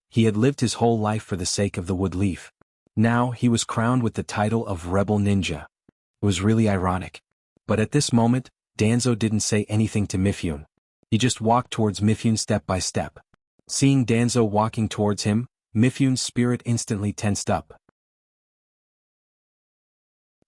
He had lived his whole life for the sake of the Woodleaf. Now he was crowned with the title of Rebel Ninja. It was really ironic. But at this moment, Danzo didn't say anything to Mifune. He just walked towards Mifune step by step. Seeing Danzo walking towards him, Mifune's spirit instantly tensed up.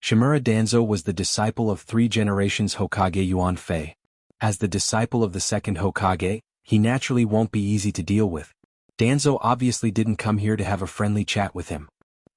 Shimura Danzo was the disciple of 3 generations Hokage Yuan Fei. As the disciple of the second Hokage, he naturally won't be easy to deal with. Danzo obviously didn't come here to have a friendly chat with him.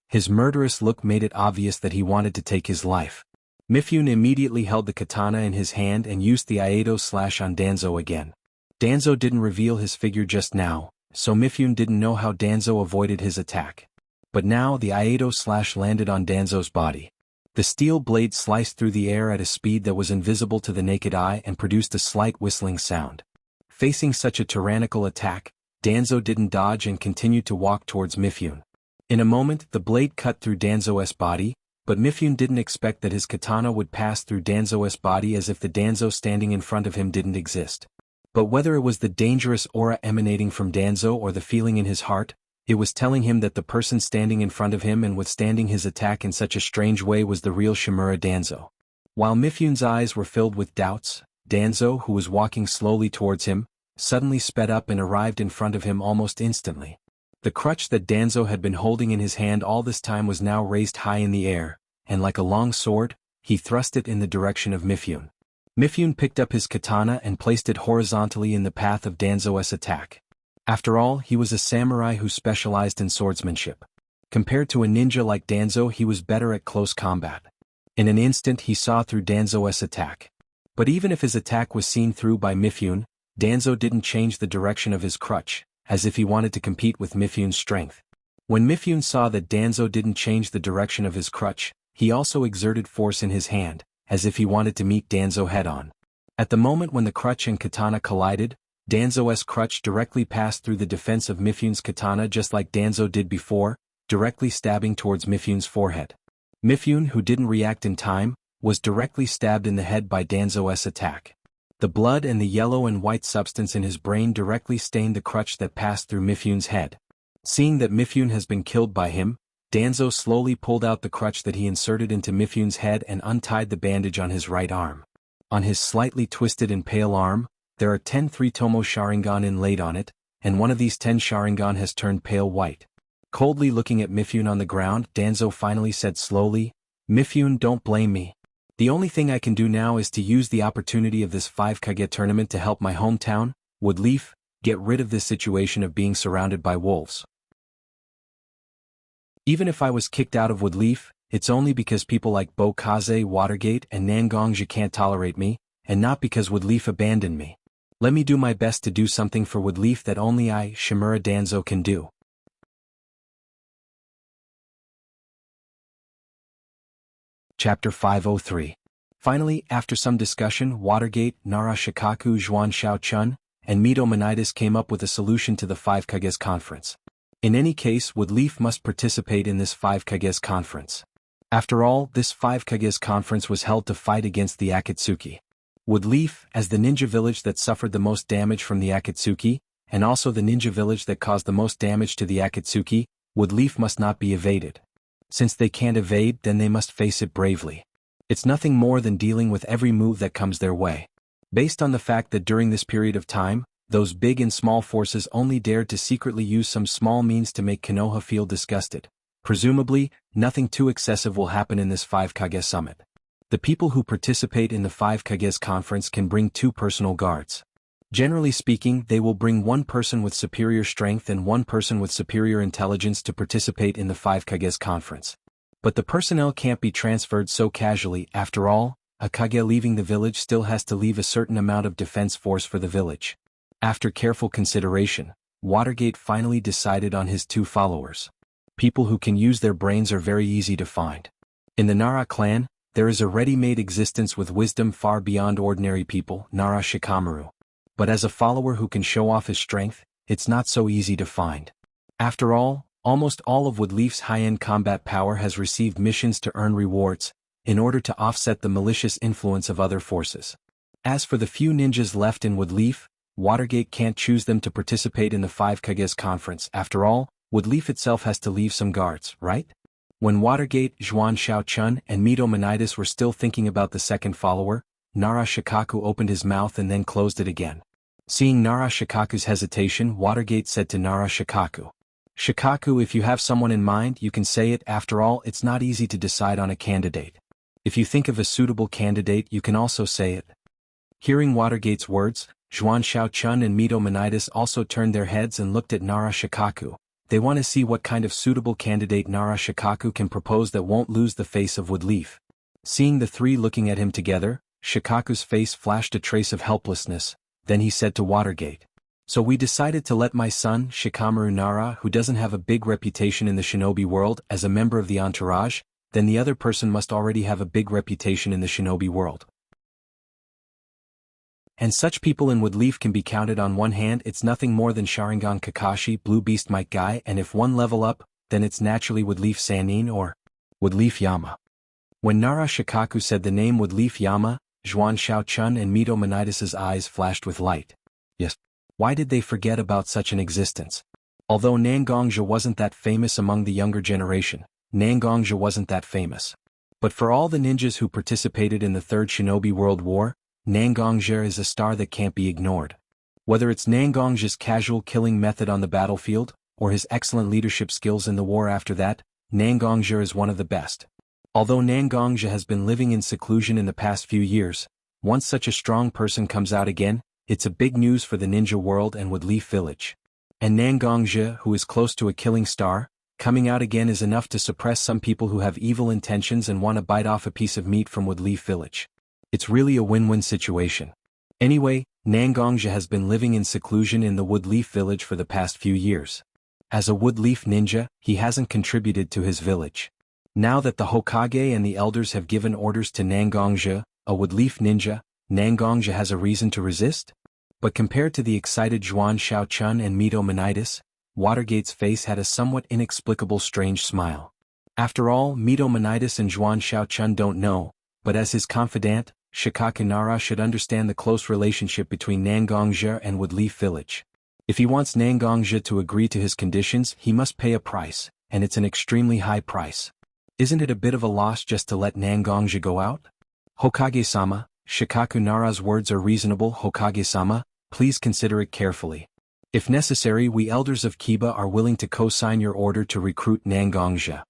His murderous look made it obvious that he wanted to take his life. Mifune immediately held the katana in his hand and used the Aido slash on Danzo again. Danzo didn't reveal his figure just now, so Mifune didn't know how Danzo avoided his attack. But now the Aido slash landed on Danzo's body. The steel blade sliced through the air at a speed that was invisible to the naked eye and produced a slight whistling sound. Facing such a tyrannical attack, Danzo didn't dodge and continued to walk towards Mifune. In a moment the blade cut through Danzo's body, but Mifune didn't expect that his katana would pass through Danzo's body as if the Danzo standing in front of him didn't exist. But whether it was the dangerous aura emanating from Danzo or the feeling in his heart, it was telling him that the person standing in front of him and withstanding his attack in such a strange way was the real Shimura Danzo. While Mifune's eyes were filled with doubts, Danzo, who was walking slowly towards him, suddenly sped up and arrived in front of him almost instantly. The crutch that Danzo had been holding in his hand all this time was now raised high in the air, and like a long sword, he thrust it in the direction of Mifune. Mifune picked up his katana and placed it horizontally in the path of Danzo's attack. After all, he was a samurai who specialized in swordsmanship. Compared to a ninja like Danzo, he was better at close combat. In an instant he saw through Danzo's attack. But even if his attack was seen through by Mifune, Danzo didn't change the direction of his crutch, as if he wanted to compete with Mifune's strength. When Mifune saw that Danzo didn't change the direction of his crutch, he also exerted force in his hand, as if he wanted to meet Danzo head-on. At the moment when the crutch and katana collided, Danzo's crutch directly passed through the defense of Mifune's katana just like Danzo did before, directly stabbing towards Mifune's forehead. Mifune, who didn't react in time, was directly stabbed in the head by Danzo's attack. The blood and the yellow and white substance in his brain directly stained the crutch that passed through Mifune's head. Seeing that Mifune has been killed by him, Danzo slowly pulled out the crutch that he inserted into Mifune's head and untied the bandage on his right arm. On his slightly twisted and pale arm, there are 10 Three-Tomo Sharingan inlaid on it, and one of these 10 Sharingan has turned pale white. Coldly looking at Mifune on the ground, Danzo finally said slowly, "Mifune, don't blame me. The only thing I can do now is to use the opportunity of this 5 Kage tournament to help my hometown, Woodleaf, get rid of this situation of being surrounded by wolves. Even if I was kicked out of Woodleaf, it's only because people like Bokaze, Watergate, and Nangongja can't tolerate me, and not because Woodleaf abandoned me. Let me do my best to do something for Woodleaf that only I, Shimura Danzo, can do." Chapter 503. Finally, after some discussion, Watergate, Nara Shikaku, Zhuan Shaochun, and Mito Monitis came up with a solution to the 5 Kages conference. In any case, Woodleaf must participate in this 5 Kages conference. After all, this 5 Kages conference was held to fight against the Akatsuki. Woodleaf, as the ninja village that suffered the most damage from the Akatsuki, and also the ninja village that caused the most damage to the Akatsuki, Woodleaf must not be evaded. Since they can't evade, then they must face it bravely. It's nothing more than dealing with every move that comes their way. Based on the fact that during this period of time, those big and small forces only dared to secretly use some small means to make Konoha feel disgusted. Presumably, nothing too excessive will happen in this 5 Kage summit. The people who participate in the 5 Kages conference can bring 2 personal guards. Generally speaking, they will bring 1 person with superior strength and 1 person with superior intelligence to participate in the 5 Kages conference. But the personnel can't be transferred so casually. After all, a Kage leaving the village still has to leave a certain amount of defense force for the village. After careful consideration, Watergate finally decided on his 2 followers. People who can use their brains are very easy to find. In the Nara clan, there is a ready-made existence with wisdom far beyond ordinary people, Nara Shikamaru. But as a follower who can show off his strength, it's not so easy to find. After all, Almost all of Woodleaf's high-end combat power has received missions to earn rewards, in order to offset the malicious influence of other forces. As for the few ninjas left in Woodleaf, Watergate can't choose them to participate in the 5 Kages conference. After all, Woodleaf itself has to leave some guards, right? When Watergate, Zhuan Xiaochun, and Mito Menitis were still thinking about the second follower, Nara Shikaku opened his mouth and then closed it again. Seeing Nara Shikaku's hesitation, Watergate said to Nara Shikaku, "Shikaku, if you have someone in mind, you can say it. After all, it's not easy to decide on a candidate. If you think of a suitable candidate, you can also say it." Hearing Watergate's words, Zhuan Xiaochun and Mito Menitis also turned their heads and looked at Nara Shikaku. They want to see what kind of suitable candidate Nara Shikaku can propose that won't lose the face of Woodleaf. Seeing the three looking at him together, Shikaku's face flashed a trace of helplessness. Then he said to Watergate, "So we decided to let my son, Shikamaru Nara, who doesn't have a big reputation in the shinobi world, as a member of the entourage, then the other person must already have a big reputation in the shinobi world. And such people in Woodleaf can be counted on one hand. It's nothing more than Sharingan Kakashi, Blue Beast Mike Guy, and if one level up, then it's naturally Woodleaf Sannin or Woodleaf Yama." When Nara Shikaku said the name Woodleaf Yama, Zhuan Xiaochun and Mito Menitis' eyes flashed with light. Yes. Why did they forget about such an existence? Although Nangongja wasn't that famous among the younger generation, Nangongja wasn't that famous. But for all the ninjas who participated in the Third Shinobi World War, Nangongja is a star that can't be ignored. Whether it's Nangongja's casual killing method on the battlefield, or his excellent leadership skills in the war after that, Nangongja is one of the best. Although Nangongja has been living in seclusion in the past few years, once such a strong person comes out again, it's a big news for the ninja world and Woodleaf village. And Nangongja, who is close to a killing star, coming out again is enough to suppress some people who have evil intentions and want to bite off a piece of meat from Woodleaf village. It's really a win-win situation. Anyway, Nangongja has been living in seclusion in the Woodleaf village for the past few years. As a Woodleaf ninja, he hasn't contributed to his village. Now that the Hokage and the elders have given orders to Nangongja, a Woodleaf ninja, Nangongja has a reason to resist? But compared to the excited Zhuan Xiaochun and Mito Menitis, Watergate's face had a somewhat inexplicable strange smile. After all, Mito Menitis and Zhuan Xiaochun don't know, but as his confidant, Shikaku Nara should understand the close relationship between Nangongja and Woodleaf village. If he wants Nangongja to agree to his conditions, he must pay a price, and it's an extremely high price. Isn't it a bit of a loss just to let Nangongja go out? Hokage-sama, Shikaku Nara's words are reasonable. Hokage-sama, please consider it carefully. If necessary, we elders of Kiba are willing to co-sign your order to recruit Nangongja.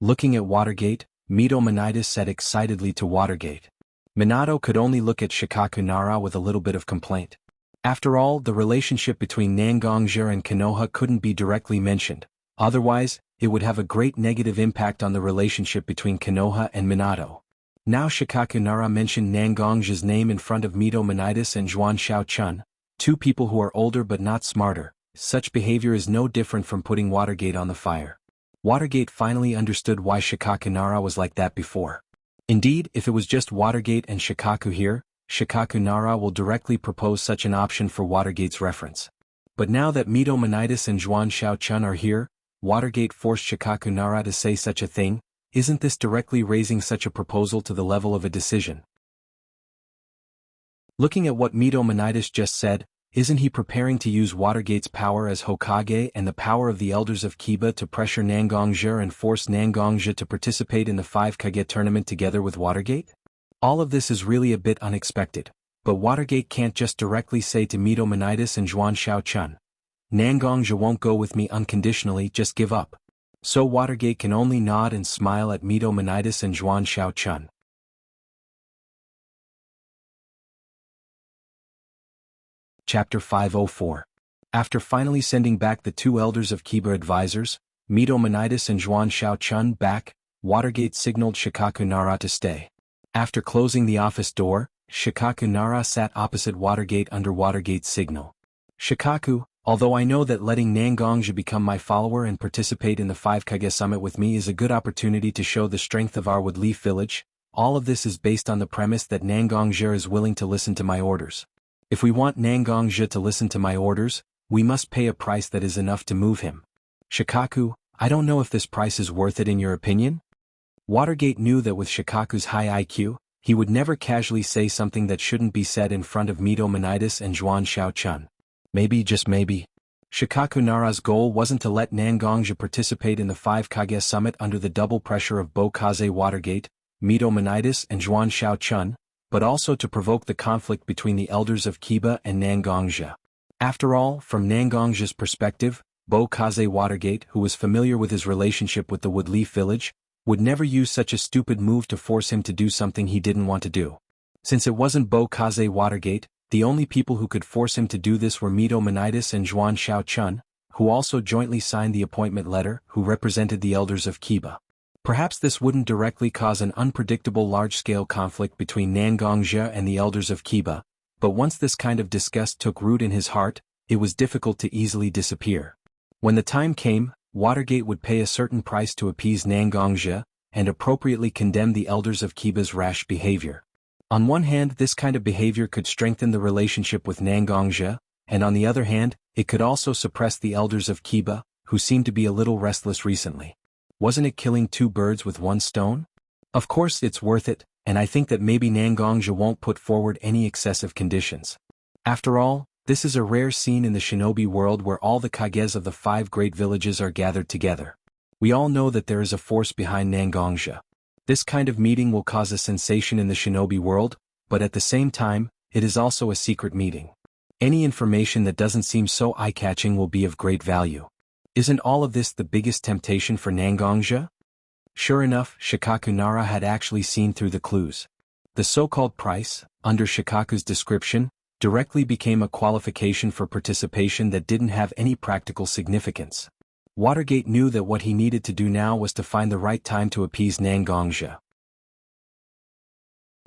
Looking at Watergate, Mito Menitis said excitedly to Watergate. Minato could only look at Shikaku Nara with a little bit of complaint. After all, the relationship between Nangongja and Konoha couldn't be directly mentioned, otherwise, it would have a great negative impact on the relationship between Konoha and Minato. Now Shikaku Nara mentioned Nangongja's name in front of Mito Menitis and Zhuan Xiaochun, two people who are older but not smarter. Such behavior is no different from putting Watergate on the fire. Watergate finally understood why Shikaku Nara was like that before. Indeed, if it was just Watergate and Shikaku here, Shikaku Nara will directly propose such an option for Watergate's reference. But now that Mito Menitis and Zhuan Xiaochun are here, Watergate forced Shikaku Nara to say such a thing. Isn't this directly raising such a proposal to the level of a decision? Looking at what Mito Menitis just said, isn't he preparing to use Watergate's power as Hokage and the power of the elders of Kiba to pressure Nangongja and force Nangongja to participate in the 5 Kage tournament together with Watergate? All of this is really a bit unexpected, but Watergate can't just directly say to Mito Menitis and Zhuan Xiaochun, "Nangongja won't go with me unconditionally, just give up." So Watergate can only nod and smile at Mito Menitis and Zhuan Xiaochun. Chapter 504. After finally sending back the two elders of Kiba advisors, Mito Menitis and Zhuan Xiaochun back, Watergate signaled Shikaku Nara to stay. After closing the office door, Shikaku Nara sat opposite Watergate under Watergate's signal. "Shikaku, although I know that letting Nangongja become my follower and participate in the 5 Kage summit with me is a good opportunity to show the strength of our Woodleaf village, all of this is based on the premise that Nangongja is willing to listen to my orders. If we want Nangongja to listen to my orders, we must pay a price that is enough to move him. Shikaku, I don't know if this price is worth it in your opinion? Watergate knew that with Shikaku's high IQ, he would never casually say something that shouldn't be said in front of Mito Menitis and Zhuan Xiaochun. Maybe, just maybe, Shikaku Nara's goal wasn't to let Nangongja participate in the 5 Kage summit under the double pressure of Bokaze Watergate, Mito Menitis and Zhuan Xiaochun, but also to provoke the conflict between the elders of Kiba and Nangongja. After all, from Nangongja's perspective, Bokaze Watergate, who was familiar with his relationship with the Woodleaf village, would never use such a stupid move to force him to do something he didn't want to do. Since it wasn't Bokaze Watergate, the only people who could force him to do this were Mito Menitis and Zhuan Xiaochun, who also jointly signed the appointment letter, who represented the elders of Kiba. Perhaps this wouldn't directly cause an unpredictable large-scale conflict between Nangongja and the elders of Kiba, but once this kind of disgust took root in his heart, it was difficult to easily disappear. When the time came, Watergate would pay a certain price to appease Nangongja, and appropriately condemn the elders of Kiba's rash behavior. On one hand, this kind of behavior could strengthen the relationship with Nangongja, and on the other hand, it could also suppress the elders of Kiba, who seemed to be a little restless recently. Wasn't it killing 2 birds with 1 stone? Of course it's worth it, and I think that maybe Nangongja won't put forward any excessive conditions. After all, this is a rare scene in the shinobi world where all the kages of the 5 great villages are gathered together. We all know that there is a force behind Nangongja. This kind of meeting will cause a sensation in the shinobi world, but at the same time, it is also a secret meeting. Any information that doesn't seem so eye-catching will be of great value. Isn't all of this the biggest temptation for Nangongja? Sure enough, Shikaku Nara had actually seen through the clues. The so-called price, under Shikaku's description, directly became a qualification for participation that didn't have any practical significance. Watergate knew that what he needed to do now was to find the right time to appease Nangongja.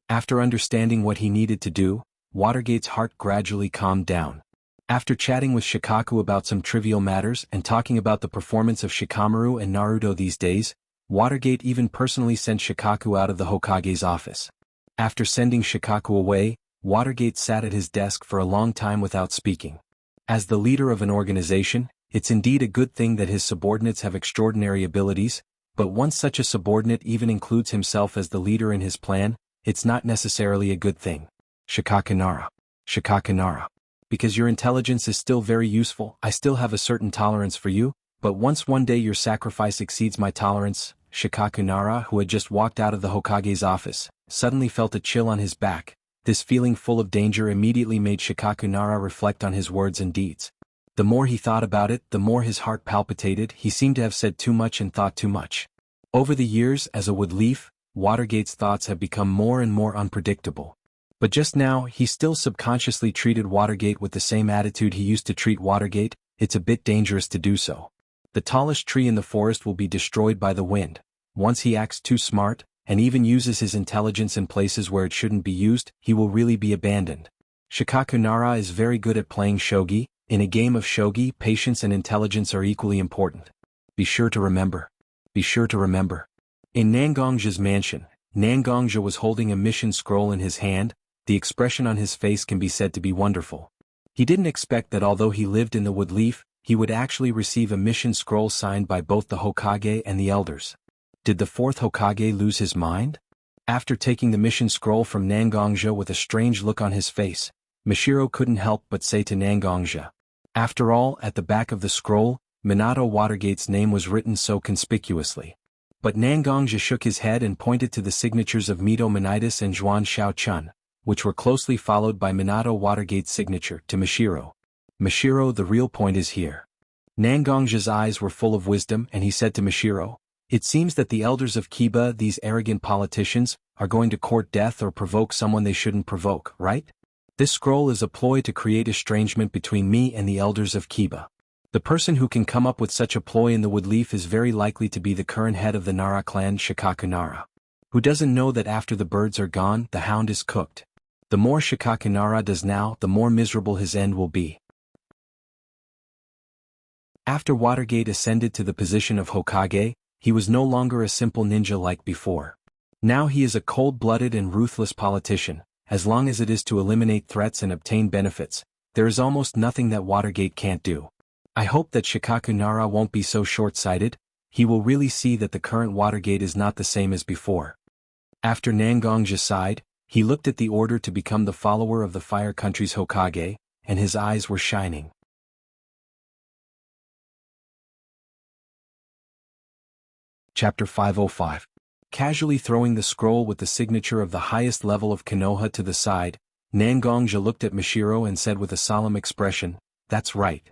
After understanding what he needed to do, Watergate's heart gradually calmed down. After chatting with Shikaku about some trivial matters and talking about the performance of Shikamaru and Naruto these days, Watergate even personally sent Shikaku out of the Hokage's office. After sending Shikaku away, Watergate sat at his desk for a long time without speaking. As the leader of an organization, it's indeed a good thing that his subordinates have extraordinary abilities, but once such a subordinate even includes himself as the leader in his plan, it's not necessarily a good thing. Shikaku Nara. Because your intelligence is still very useful, I still have a certain tolerance for you, but once one day your sacrifice exceeds my tolerance, Shikaku Nara, who had just walked out of the Hokage's office, suddenly felt a chill on his back. This feeling full of danger immediately made Shikaku Nara reflect on his words and deeds. The more he thought about it, the more his heart palpitated. He seemed to have said too much and thought too much. Over the years, as a Woodleaf, Watergate's thoughts have become more and more unpredictable. But just now, he still subconsciously treated Watergate with the same attitude he used to treat Watergate. It's a bit dangerous to do so. The tallest tree in the forest will be destroyed by the wind. Once he acts too smart, and even uses his intelligence in places where it shouldn't be used, he will really be abandoned. Shikaku Nara is very good at playing shogi. In a game of shogi, patience and intelligence are equally important. Be sure to remember. In Nangongja's mansion, Nangongja was holding a mission scroll in his hand. The expression on his face can be said to be wonderful. He didn't expect that although he lived in the Woodleaf, he would actually receive a mission scroll signed by both the Hokage and the elders. Did the 4th Hokage lose his mind? After taking the mission scroll from Nangongja with a strange look on his face, Mishiro couldn't help but say to Nangongja. After all, at the back of the scroll, Minato Watergate's name was written so conspicuously. But Nangongja shook his head and pointed to the signatures of Mito Menitis and Zhuan Xiaochun, which were closely followed by Minato Watergate's signature, to Mishiro. Mishiro, the real point is here. Nangongja's eyes were full of wisdom and he said to Mishiro, it seems that the elders of Kiba, these arrogant politicians, are going to court death or provoke someone they shouldn't provoke, right? This scroll is a ploy to create estrangement between me and the elders of Kiba. The person who can come up with such a ploy in the Woodleaf is very likely to be the current head of the Nara clan, Shikaku Nara. Who doesn't know that after the birds are gone, the hound is cooked? The more Shikaku Nara does now, the more miserable his end will be. After Watergate ascended to the position of Hokage, he was no longer a simple ninja like before. Now he is a cold-blooded and ruthless politician. As long as it is to eliminate threats and obtain benefits, there is almost nothing that Watergate can't do. I hope that Shikaku Nara won't be so short-sighted, he will really see that the current Watergate is not the same as before. After Nangongja sighed, he looked at the order to become the follower of the Fire Country's Hokage, and his eyes were shining. Chapter 505. Casually throwing the scroll with the signature of the highest level of Konoha to the side, Nangongja looked at Mishiro and said with a solemn expression, "That's right.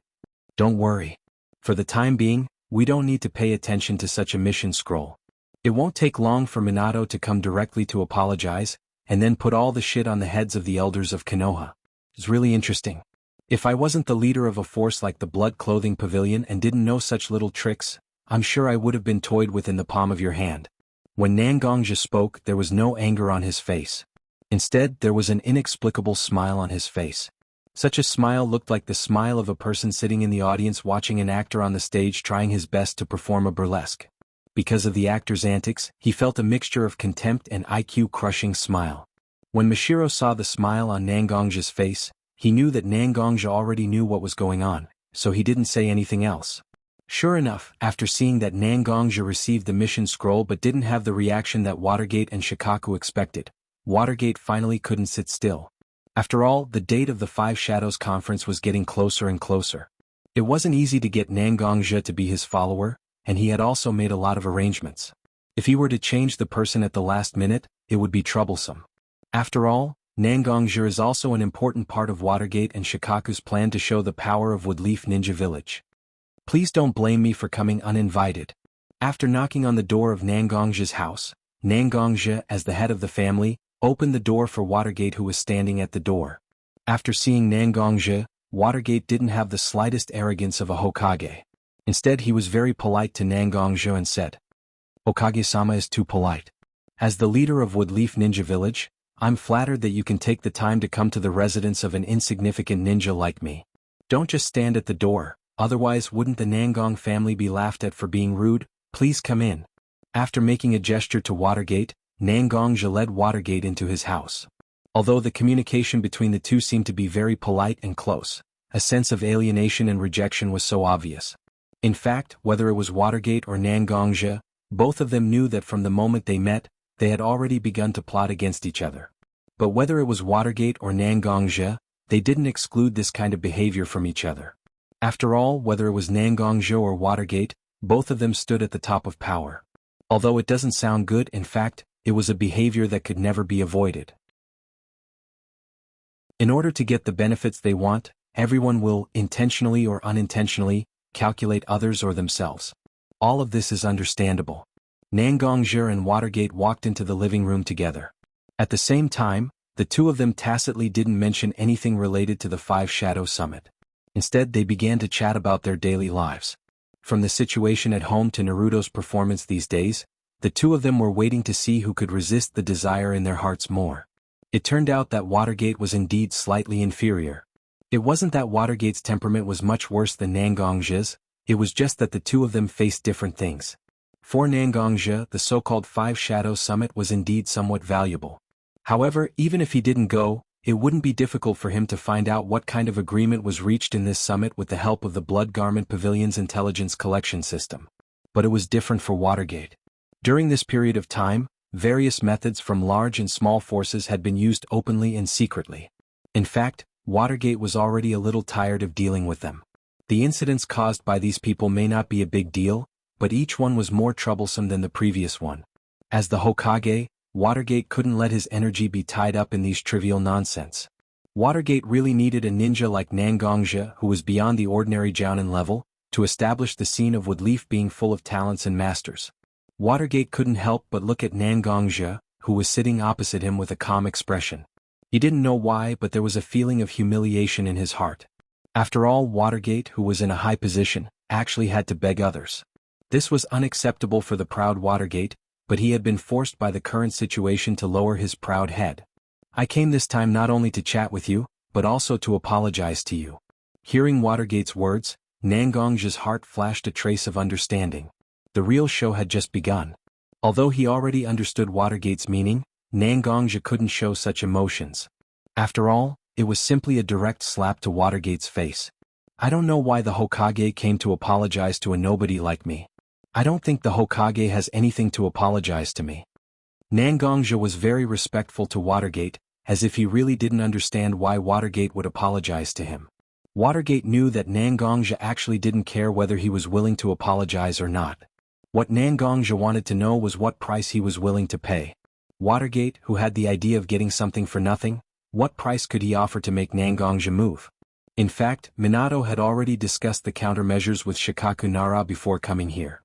Don't worry. For the time being, we don't need to pay attention to such a mission scroll. It won't take long for Minato to come directly to apologize, and then put all the shit on the heads of the elders of Konoha. It's really interesting. If I wasn't the leader of a force like the Blood Clothing Pavilion and didn't know such little tricks, I'm sure I would have been toyed with in the palm of your hand." When Nangongja spoke, there was no anger on his face. Instead, there was an inexplicable smile on his face. Such a smile looked like the smile of a person sitting in the audience watching an actor on the stage trying his best to perform a burlesque. Because of the actor's antics, he felt a mixture of contempt and IQ-crushing smile. When Mishiro saw the smile on Nangongja's face, he knew that Nangongja already knew what was going on, so he didn't say anything else. Sure enough, after seeing that Nangongja received the mission scroll but didn't have the reaction that Watergate and Shikaku expected, Watergate finally couldn't sit still. After all, the date of the Five Shadows Conference was getting closer and closer. It wasn't easy to get Nangongja to be his follower, and he had also made a lot of arrangements. If he were to change the person at the last minute, it would be troublesome. After all, Nangongja is also an important part of Watergate and Shikaku's plan to show the power of Woodleaf Ninja Village. Please don't blame me for coming uninvited. After knocking on the door of Nangongja's house, Nangongja, as the head of the family, opened the door for Watergate, who was standing at the door. After seeing Nangongja, Watergate didn't have the slightest arrogance of a Hokage. Instead, he was very polite to Nangongja and said, "Hokage-sama is too polite. As the leader of Woodleaf Ninja Village, I'm flattered that you can take the time to come to the residence of an insignificant ninja like me. Don't just stand at the door, otherwise wouldn't the Nangong family be laughed at for being rude? Please come in." After making a gesture to Watergate, Nangongja led Watergate into his house. Although the communication between the two seemed to be very polite and close, a sense of alienation and rejection was so obvious. In fact, whether it was Watergate or Nangongja, both of them knew that from the moment they met, they had already begun to plot against each other. But whether it was Watergate or Nangongja, they didn't exclude this kind of behavior from each other. After all, whether it was Nangongja or Watergate, both of them stood at the top of power. Although it doesn't sound good, in fact, it was a behavior that could never be avoided. In order to get the benefits they want, everyone will, intentionally or unintentionally, calculate others or themselves. All of this is understandable. Nangongja and Watergate walked into the living room together. At the same time, the two of them tacitly didn't mention anything related to the Five Shadow Summit. Instead, they began to chat about their daily lives. From the situation at home to Naruto's performance these days, the two of them were waiting to see who could resist the desire in their hearts more. It turned out that Watergate was indeed slightly inferior. It wasn't that Watergate's temperament was much worse than Nangongja's, it was just that the two of them faced different things. For Nangongja, the so-called Five Shadow Summit was indeed somewhat valuable. However, even if he didn't go, it wouldn't be difficult for him to find out what kind of agreement was reached in this summit with the help of the Blood Garment Pavilion's intelligence collection system. But it was different for Watergate. During this period of time, various methods from large and small forces had been used openly and secretly. In fact, Watergate was already a little tired of dealing with them. The incidents caused by these people may not be a big deal, but each one was more troublesome than the previous one. As the Hokage, Watergate couldn't let his energy be tied up in these trivial nonsense. Watergate really needed a ninja like Nangongja, who was beyond the ordinary Jounin level, to establish the scene of Woodleaf being full of talents and masters. Watergate couldn't help but look at Nangongja, who was sitting opposite him with a calm expression. He didn't know why, but there was a feeling of humiliation in his heart. After all, Watergate, who was in a high position, actually had to beg others. This was unacceptable for the proud Watergate, but he had been forced by the current situation to lower his proud head. "I came this time not only to chat with you, but also to apologize to you." Hearing Watergate's words, Nangongja's heart flashed a trace of understanding. The real show had just begun. Although he already understood Watergate's meaning, Nangongja couldn't show such emotions. After all, it was simply a direct slap to Watergate's face. "I don't know why the Hokage came to apologize to a nobody like me. I don't think the Hokage has anything to apologize to me. Nangongja was very respectful to Watergate, as if he really didn't understand why Watergate would apologize to him. Watergate knew that Nangongja actually didn't care whether he was willing to apologize or not. What Nangongja wanted to know was what price he was willing to pay. Watergate, who had the idea of getting something for nothing, what price could he offer to make Nangongja move? In fact, Minato had already discussed the countermeasures with Shikaku Nara before coming here.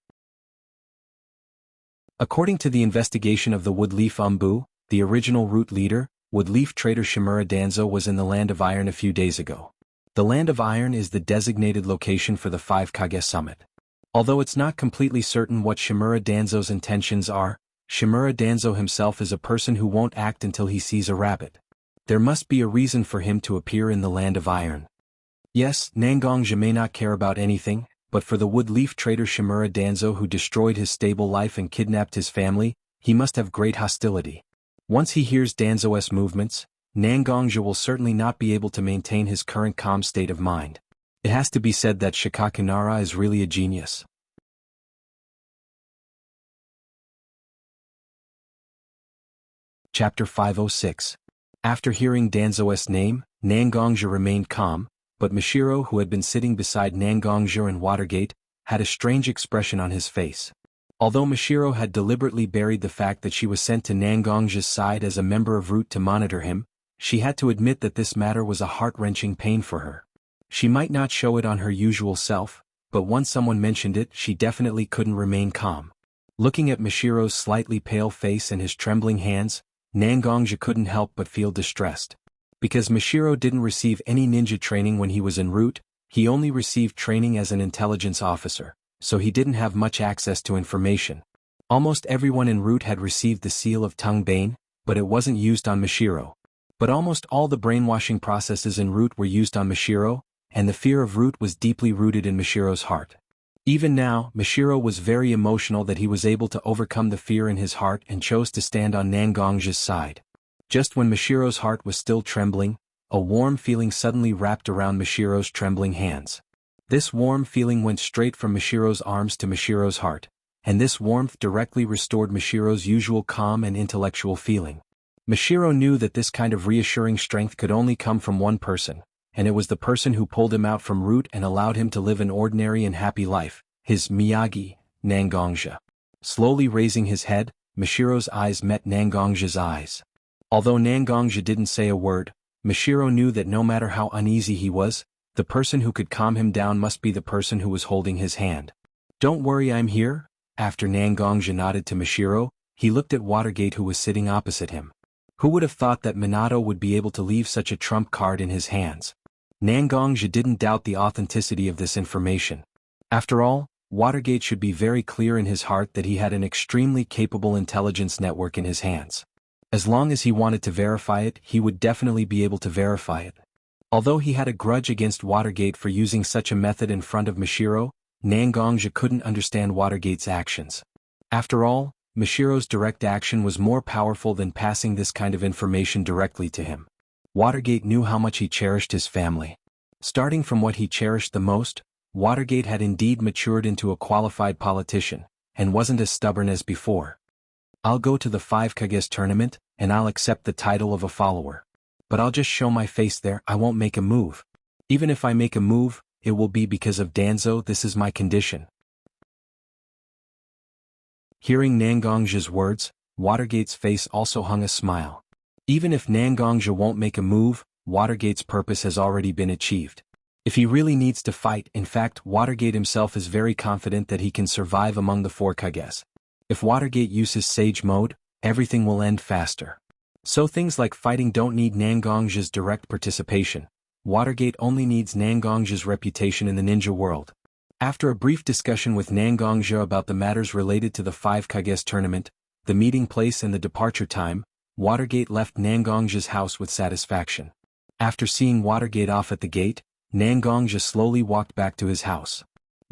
According to the investigation of the Woodleaf Umbu, the original root leader, Woodleaf trader Shimura Danzo was in the Land of Iron a few days ago. The Land of Iron is the designated location for the 5 Kage Summit. Although it's not completely certain what Shimura Danzo's intentions are, Shimura Danzo himself is a person who won't act until he sees a rabbit. There must be a reason for him to appear in the Land of Iron. Yes, Nangongja may not care about anything, but for the Woodleaf trader Shimura Danzo who destroyed his stable life and kidnapped his family, he must have great hostility. Once he hears Danzo's movements, Nangongja will certainly not be able to maintain his current calm state of mind. It has to be said that Shikaku Nara is really a genius. Chapter 506. After hearing Danzo's name, Nangongja remained calm, but Mashiro, who had been sitting beside Nangongja and Watergate, had a strange expression on his face. Although Mashiro had deliberately buried the fact that she was sent to Nangongja's side as a member of Root to monitor him, she had to admit that this matter was a heart-wrenching pain for her. She might not show it on her usual self, but once someone mentioned it, she definitely couldn't remain calm. Looking at Mashiro's slightly pale face and his trembling hands, Nangongja couldn't help but feel distressed. Because Mashiro didn't receive any ninja training when he was en route, he only received training as an intelligence officer, so he didn't have much access to information. Almost everyone en route had received the seal of Tongue Bane, but it wasn't used on Mashiro. But almost all the brainwashing processes en route were used on Mashiro, and the fear of Root was deeply rooted in Mashiro's heart. Even now, Mashiro was very emotional that he was able to overcome the fear in his heart and chose to stand on Nangongja's side. Just when Mashiro's heart was still trembling, a warm feeling suddenly wrapped around Mashiro's trembling hands. This warm feeling went straight from Mashiro's arms to Mashiro's heart, and this warmth directly restored Mashiro's usual calm and intellectual feeling. Mashiro knew that this kind of reassuring strength could only come from one person, and it was the person who pulled him out from Root and allowed him to live an ordinary and happy life, his Miyagi, Nangongja. Slowly raising his head, Mashiro's eyes met Nangongja's eyes. Although Nangongja didn't say a word, Mashiro knew that no matter how uneasy he was, the person who could calm him down must be the person who was holding his hand. "Don't worry, I'm here." After Nangongja nodded to Mashiro, he looked at Watergate who was sitting opposite him. Who would have thought that Minato would be able to leave such a trump card in his hands? Nangongja didn't doubt the authenticity of this information. After all, Watergate should be very clear in his heart that he had an extremely capable intelligence network in his hands. As long as he wanted to verify it, he would definitely be able to verify it. Although he had a grudge against Watergate for using such a method in front of Mashiro, Nangongja couldn't understand Watergate's actions. After all, Mashiro's direct action was more powerful than passing this kind of information directly to him. Watergate knew how much he cherished his family. Starting from what he cherished the most, Watergate had indeed matured into a qualified politician, and wasn't as stubborn as before. "I'll go to the 5 Kages tournament, and I'll accept the title of a follower. But I'll just show my face there, I won't make a move. Even if I make a move, it will be because of Danzo, this is my condition." Hearing Nangongja's words, Watergate's face also hung a smile. Even if Nangongja won't make a move, Watergate's purpose has already been achieved. If he really needs to fight, in fact, Watergate himself is very confident that he can survive among the 4 Kages. If Watergate uses Sage Mode, everything will end faster. So things like fighting don't need Nangongja's direct participation. Watergate only needs Nangongja's reputation in the ninja world. After a brief discussion with Nangongja about the matters related to the 5 Kages tournament, the meeting place and the departure time, Watergate left Nangongja's house with satisfaction. After seeing Watergate off at the gate, Nangongja slowly walked back to his house.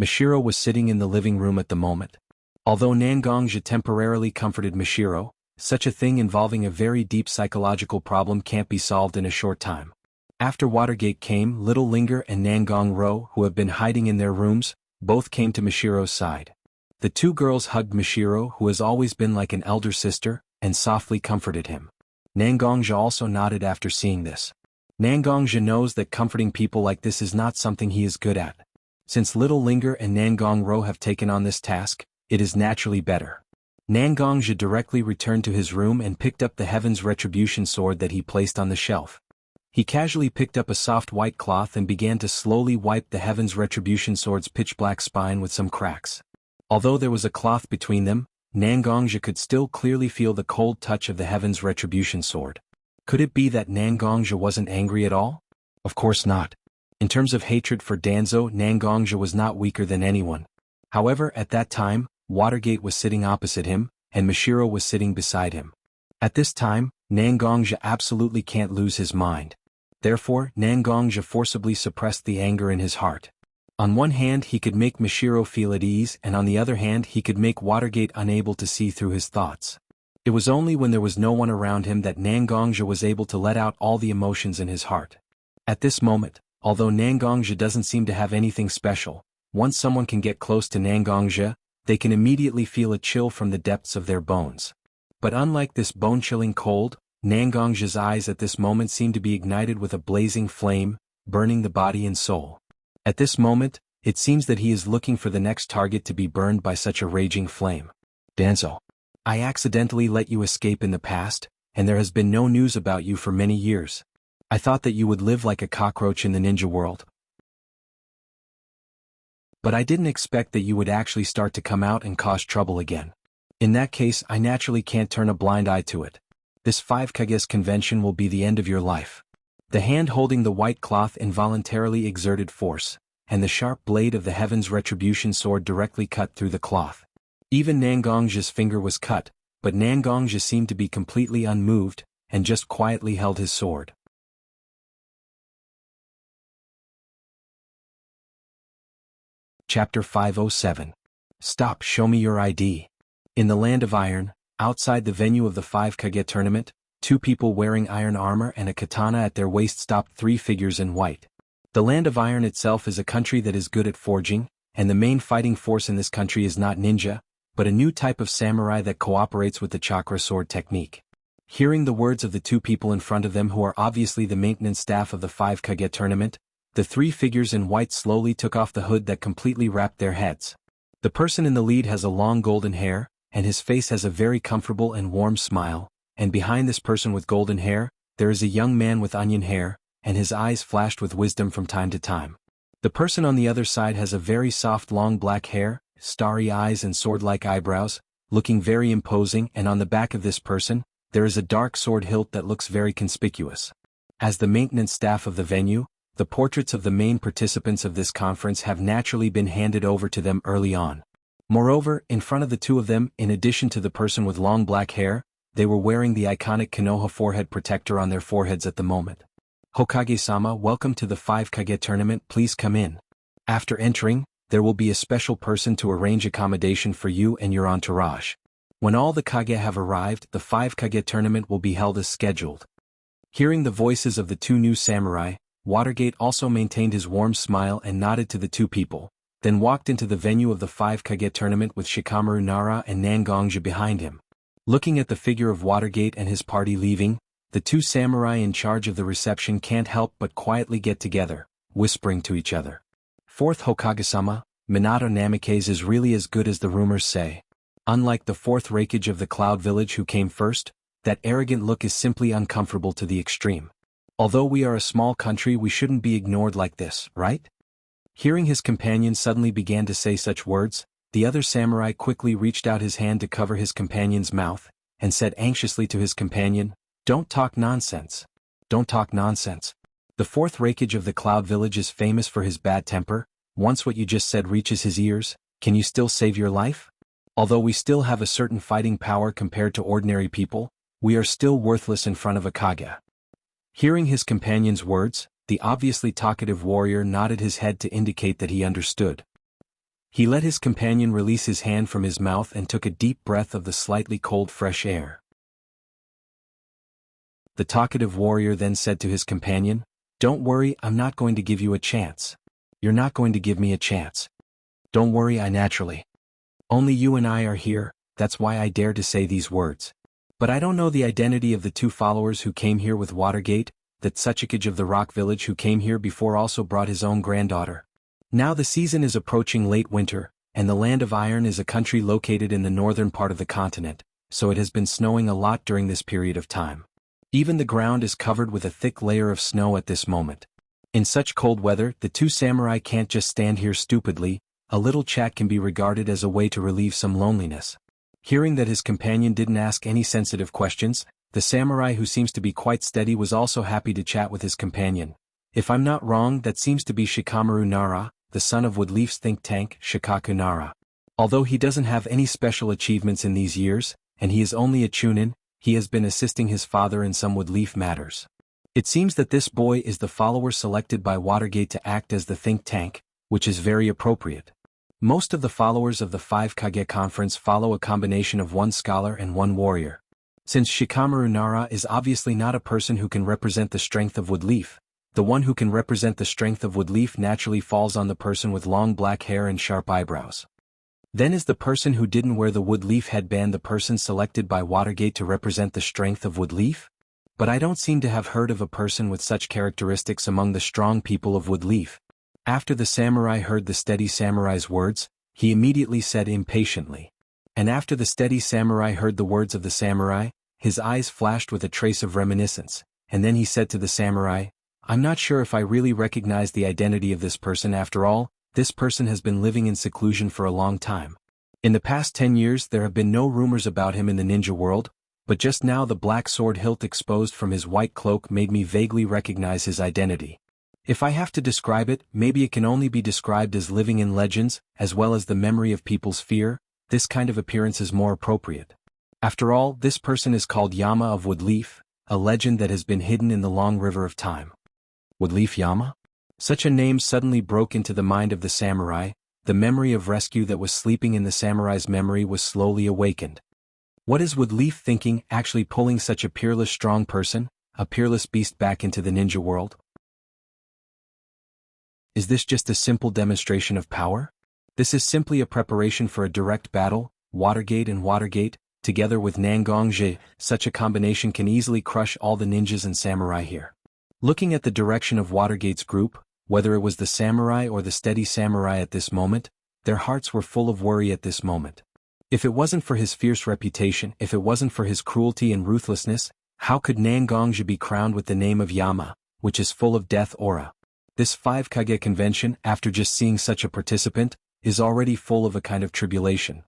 Mashiro was sitting in the living room at the moment. Although Nangongja temporarily comforted Mashiro, such a thing involving a very deep psychological problem can't be solved in a short time. After Watergate came, Little Linger and Nangong Ro, who have been hiding in their rooms, both came to Mashiro's side. The two girls hugged Mishiro, who has always been like an elder sister, and softly comforted him. Nangongja also nodded after seeing this. Nangongja knows that comforting people like this is not something he is good at. Since Little Linger and Nangongro have taken on this task, it is naturally better. Nangongja directly returned to his room and picked up the Heaven's Retribution sword that he placed on the shelf. He casually picked up a soft white cloth and began to slowly wipe the Heaven's Retribution sword's pitch-black spine with some cracks. Although there was a cloth between them, Nangongja could still clearly feel the cold touch of the Heaven's Retribution sword. Could it be that Nangongja wasn't angry at all? Of course not. In terms of hatred for Danzo, Nangongja was not weaker than anyone. However, at that time, Watergate was sitting opposite him, and Mishiro was sitting beside him. At this time, Nangongja absolutely can't lose his mind. Therefore, Nangongja forcibly suppressed the anger in his heart. On one hand he could make Mishiro feel at ease, and on the other hand he could make Watergate unable to see through his thoughts. It was only when there was no one around him that Nangongja was able to let out all the emotions in his heart. At this moment, although Nangongja doesn't seem to have anything special, once someone can get close to Nangongja, they can immediately feel a chill from the depths of their bones. But unlike this bone-chilling cold, Nangongja's eyes at this moment seem to be ignited with a blazing flame, burning the body and soul. At this moment, it seems that he is looking for the next target to be burned by such a raging flame. Danzo, I accidentally let you escape in the past, and there has been no news about you for many years. I thought that you would live like a cockroach in the ninja world. But I didn't expect that you would actually start to come out and cause trouble again. In that case, I naturally can't turn a blind eye to it. This 5 Kages convention will be the end of your life. The hand holding the white cloth involuntarily exerted force, and the sharp blade of the Heaven's Retribution sword directly cut through the cloth. Even Nangongja's finger was cut, but Nangongja seemed to be completely unmoved, and just quietly held his sword. Chapter 507. Stop, show me your ID. In the Land of Iron, outside the venue of the 5 Kage tournament, two people wearing iron armor and a katana at their waist stopped three figures in white. The Land of Iron itself is a country that is good at forging, and the main fighting force in this country is not ninja, but a new type of samurai that cooperates with the chakra sword technique. Hearing the words of the two people in front of them who are obviously the maintenance staff of the 5 Kage tournament, the three figures in white slowly took off the hood that completely wrapped their heads. The person in the lead has a long golden hair, and his face has a very comfortable and warm smile, and behind this person with golden hair, there is a young man with onion hair, and his eyes flashed with wisdom from time to time. The person on the other side has a very soft long black hair, starry eyes and sword-like eyebrows, looking very imposing, and on the back of this person, there is a dark sword hilt that looks very conspicuous. As the maintenance staff of the venue, the portraits of the main participants of this conference have naturally been handed over to them early on. Moreover, in front of the two of them, in addition to the person with long black hair, they were wearing the iconic Konoha forehead protector on their foreheads at the moment. Hokage-sama, welcome to the 5 Kage tournament, please come in. After entering, there will be a special person to arrange accommodation for you and your entourage. When all the Kage have arrived, the 5 Kage tournament will be held as scheduled. Hearing the voices of the two new samurai, Watergate also maintained his warm smile and nodded to the two people, then walked into the venue of the 5 Kage tournament with Shikamaru Nara and Nangongja behind him. Looking at the figure of Watergate and his party leaving, the two samurai in charge of the reception can't help but quietly get together, whispering to each other. Fourth Hokage-sama, Minato Namikaze is really as good as the rumors say. Unlike the fourth Raikage of the Cloud Village who came first, that arrogant look is simply uncomfortable to the extreme. Although we are a small country, we shouldn't be ignored like this, right? Hearing his companion suddenly began to say such words, the other samurai quickly reached out his hand to cover his companion's mouth, and said anxiously to his companion, "Don't talk nonsense. Don't talk nonsense. The fourth Raikage of the Cloud Village is famous for his bad temper. Once what you just said reaches his ears, can you still save your life? Although we still have a certain fighting power compared to ordinary people, we are still worthless in front of a Kage." Hearing his companion's words, the obviously talkative warrior nodded his head to indicate that he understood. He let his companion release his hand from his mouth and took a deep breath of the slightly cold fresh air. The talkative warrior then said to his companion, "Don't worry, I'm not going to give you a chance. You're not going to give me a chance. Don't worry, I naturally." Only you and I are here, that's why I dare to say these words. But I don't know the identity of the two followers who came here with Watergate, that Suchikage of the Rock Village who came here before also brought his own granddaughter. Now the season is approaching late winter, and the Land of Iron is a country located in the northern part of the continent, so it has been snowing a lot during this period of time. Even the ground is covered with a thick layer of snow at this moment. In such cold weather, the two samurai can't just stand here stupidly. A little chat can be regarded as a way to relieve some loneliness. Hearing that his companion didn't ask any sensitive questions, the samurai who seems to be quite steady was also happy to chat with his companion. If I'm not wrong, that seems to be Shikamaru Nara, the son of Woodleaf's think tank, Shikaku Nara. Although he doesn't have any special achievements in these years, and he is only a chunin, he has been assisting his father in some Woodleaf matters. It seems that this boy is the follower selected by Watergate to act as the think tank, which is very appropriate. Most of the followers of the 5 Kage Conference follow a combination of one scholar and one warrior. Since Shikamaru Nara is obviously not a person who can represent the strength of Woodleaf, the one who can represent the strength of Woodleaf naturally falls on the person with long black hair and sharp eyebrows. Then is the person who didn't wear the Woodleaf headband the person selected by Watergate to represent the strength of Woodleaf? But I don't seem to have heard of a person with such characteristics among the strong people of Woodleaf. After the samurai heard the steady samurai's words, he immediately said impatiently. And after the steady samurai heard the words of the samurai, his eyes flashed with a trace of reminiscence, and then he said to the samurai, I'm not sure if I really recognize the identity of this person after all. This person has been living in seclusion for a long time. In the past 10 years there have been no rumors about him in the ninja world, but just now the black sword hilt exposed from his white cloak made me vaguely recognize his identity. If I have to describe it, maybe it can only be described as living in legends, as well as the memory of people's fear. This kind of appearance is more appropriate. After all, this person is called Yama of Woodleaf, a legend that has been hidden in the long river of time. Woodleaf Yama? Such a name suddenly broke into the mind of the samurai. The memory of rescue that was sleeping in the samurai's memory was slowly awakened. What is Woodleaf thinking, actually pulling such a peerless strong person, a peerless beast back into the ninja world? Is this just a simple demonstration of power? This is simply a preparation for a direct battle. Watergate and Watergate, together with Nangongje, such a combination can easily crush all the ninjas and samurai here. Looking at the direction of Watergate's group, whether it was the samurai or the steady samurai at this moment, their hearts were full of worry at this moment. If it wasn't for his fierce reputation, if it wasn't for his cruelty and ruthlessness, how could Nangongje be crowned with the name of Yama, which is full of death aura? This 5 Kage convention, after just seeing such a participant, is already full of a kind of tribulation.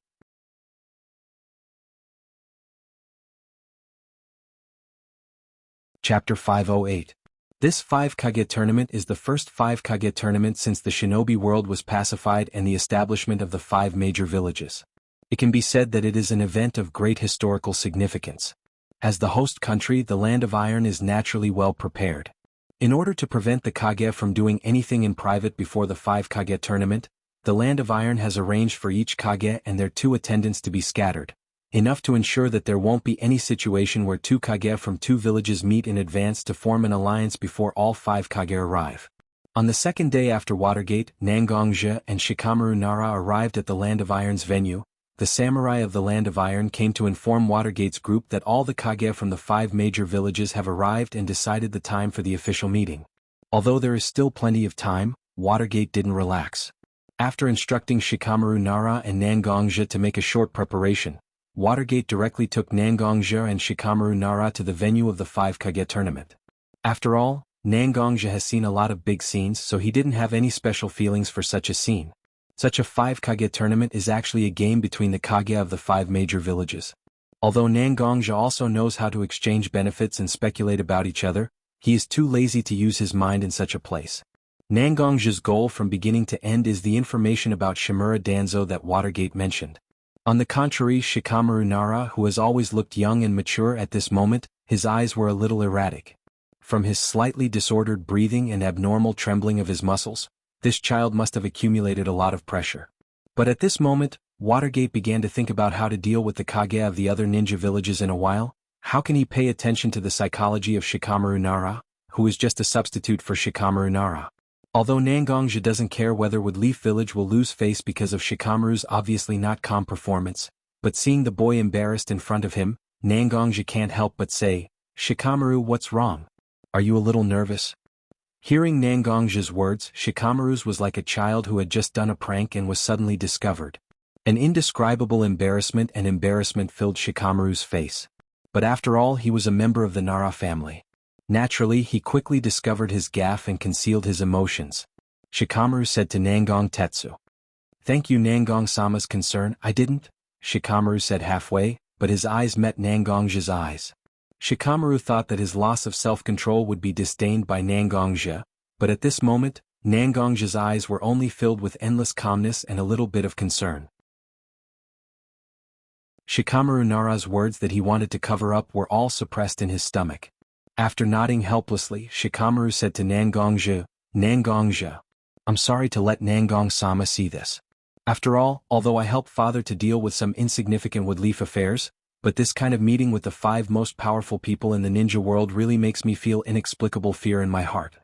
Chapter 508. This 5 Kage tournament is the first 5 Kage tournament since the shinobi world was pacified and the establishment of the 5 major villages. It can be said that it is an event of great historical significance. As the host country, the Land of Iron is naturally well prepared. In order to prevent the Kage from doing anything in private before the 5 Kage tournament, the Land of Iron has arranged for each Kage and their 2 attendants to be scattered, enough to ensure that there won't be any situation where 2 Kage from 2 villages meet in advance to form an alliance before all 5 Kage arrive. On the second day after Watergate, Nangongje and Shikamaru Nara arrived at the Land of Iron's venue. The samurai of the Land of Iron came to inform Watergate's group that all the Kage from the 5 major villages have arrived and decided the time for the official meeting. Although there is still plenty of time, Watergate didn't relax. After instructing Shikamaru Nara and Nangongje to make a short preparation, Watergate directly took Nangongje and Shikamaru Nara to the venue of the 5 Kage tournament. After all, Nangongje has seen a lot of big scenes, so he didn't have any special feelings for such a scene. Such a 5 Kage tournament is actually a game between the Kage of the 5 major villages. Although Nangongje also knows how to exchange benefits and speculate about each other, he is too lazy to use his mind in such a place. Nangongje's goal from beginning to end is the information about Shimura Danzo that Watergate mentioned. On the contrary, Shikamaru Nara, who has always looked young and mature at this moment, his eyes were a little erratic. From his slightly disordered breathing and abnormal trembling of his muscles, this child must have accumulated a lot of pressure. But at this moment, Watergate began to think about how to deal with the Kage of the other ninja villages in a while. How can he pay attention to the psychology of Shikamaru Nara, who is just a substitute for Shikamaru Nara? Although Nangongja doesn't care whether Woodleaf Village will lose face because of Shikamaru's obviously not calm performance, but seeing the boy embarrassed in front of him, Nangongja can't help but say, "Shikamaru, what's wrong? Are you a little nervous?" Hearing Nangongja's words, Shikamaru's was like a child who had just done a prank and was suddenly discovered. An indescribable embarrassment filled Shikamaru's face. But after all, he was a member of the Nara family. Naturally, he quickly discovered his gaffe and concealed his emotions. Shikamaru said to Nangong Tetsu. "Thank you, Nangong-sama's concern, I didn't," Shikamaru said halfway, but his eyes met Nangongja's eyes. Shikamaru thought that his loss of self-control would be disdained by Nangongja, but at this moment, Nangongja's eyes were only filled with endless calmness and a little bit of concern. Shikamaru Nara's words that he wanted to cover up were all suppressed in his stomach. After nodding helplessly, Shikamaru said to Nangongja, "Nangongja, I'm sorry to let Nangong-sama see this. After all, although I help father to deal with some insignificant Woodleaf affairs, but this kind of meeting with the 5 most powerful people in the ninja world really makes me feel inexplicable fear in my heart.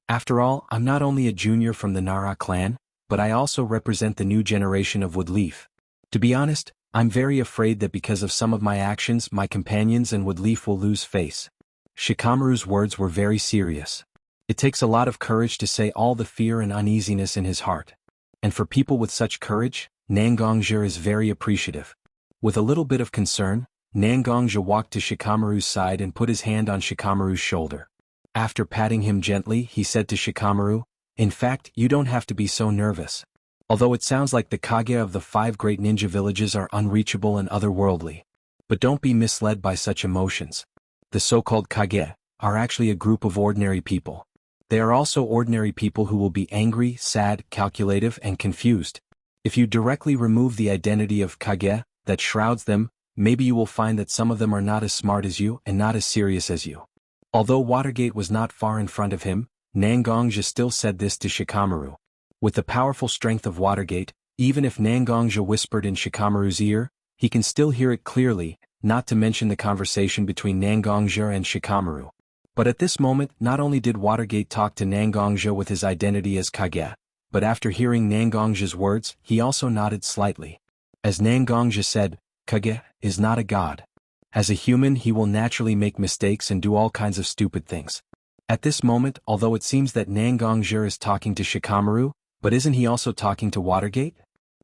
After all, I'm not only a junior from the Nara clan, but I also represent the new generation of Woodleaf. To be honest, I'm very afraid that because of some of my actions my companions and Woodleaf will lose face." Shikamaru's words were very serious. It takes a lot of courage to say all the fear and uneasiness in his heart. And for people with such courage, Nangongja is very appreciative. With a little bit of concern, Nangongja walked to Shikamaru's side and put his hand on Shikamaru's shoulder. After patting him gently, he said to Shikamaru, "In fact, you don't have to be so nervous. Although it sounds like the Kage of the 5 great ninja villages are unreachable and otherworldly. But don't be misled by such emotions. The so-called Kage are actually a group of ordinary people. They are also ordinary people who will be angry, sad, calculative, and confused. If you directly remove the identity of Kage that shrouds them, maybe you will find that some of them are not as smart as you and not as serious as you." Although Watergate was not far in front of him, Nangongja still said this to Shikamaru. With the powerful strength of Watergate, even if Nangongja whispered in Shikamaru's ear, he can still hear it clearly, not to mention the conversation between Nangongja and Shikamaru. But at this moment, not only did Watergate talk to Nangongja with his identity as Kage, but after hearing Nangongja's words, he also nodded slightly. As Nangongja said, Kage is not a god. As a human, he will naturally make mistakes and do all kinds of stupid things. At this moment, although it seems that Nangongja is talking to Shikamaru, but isn't he also talking to Watergate?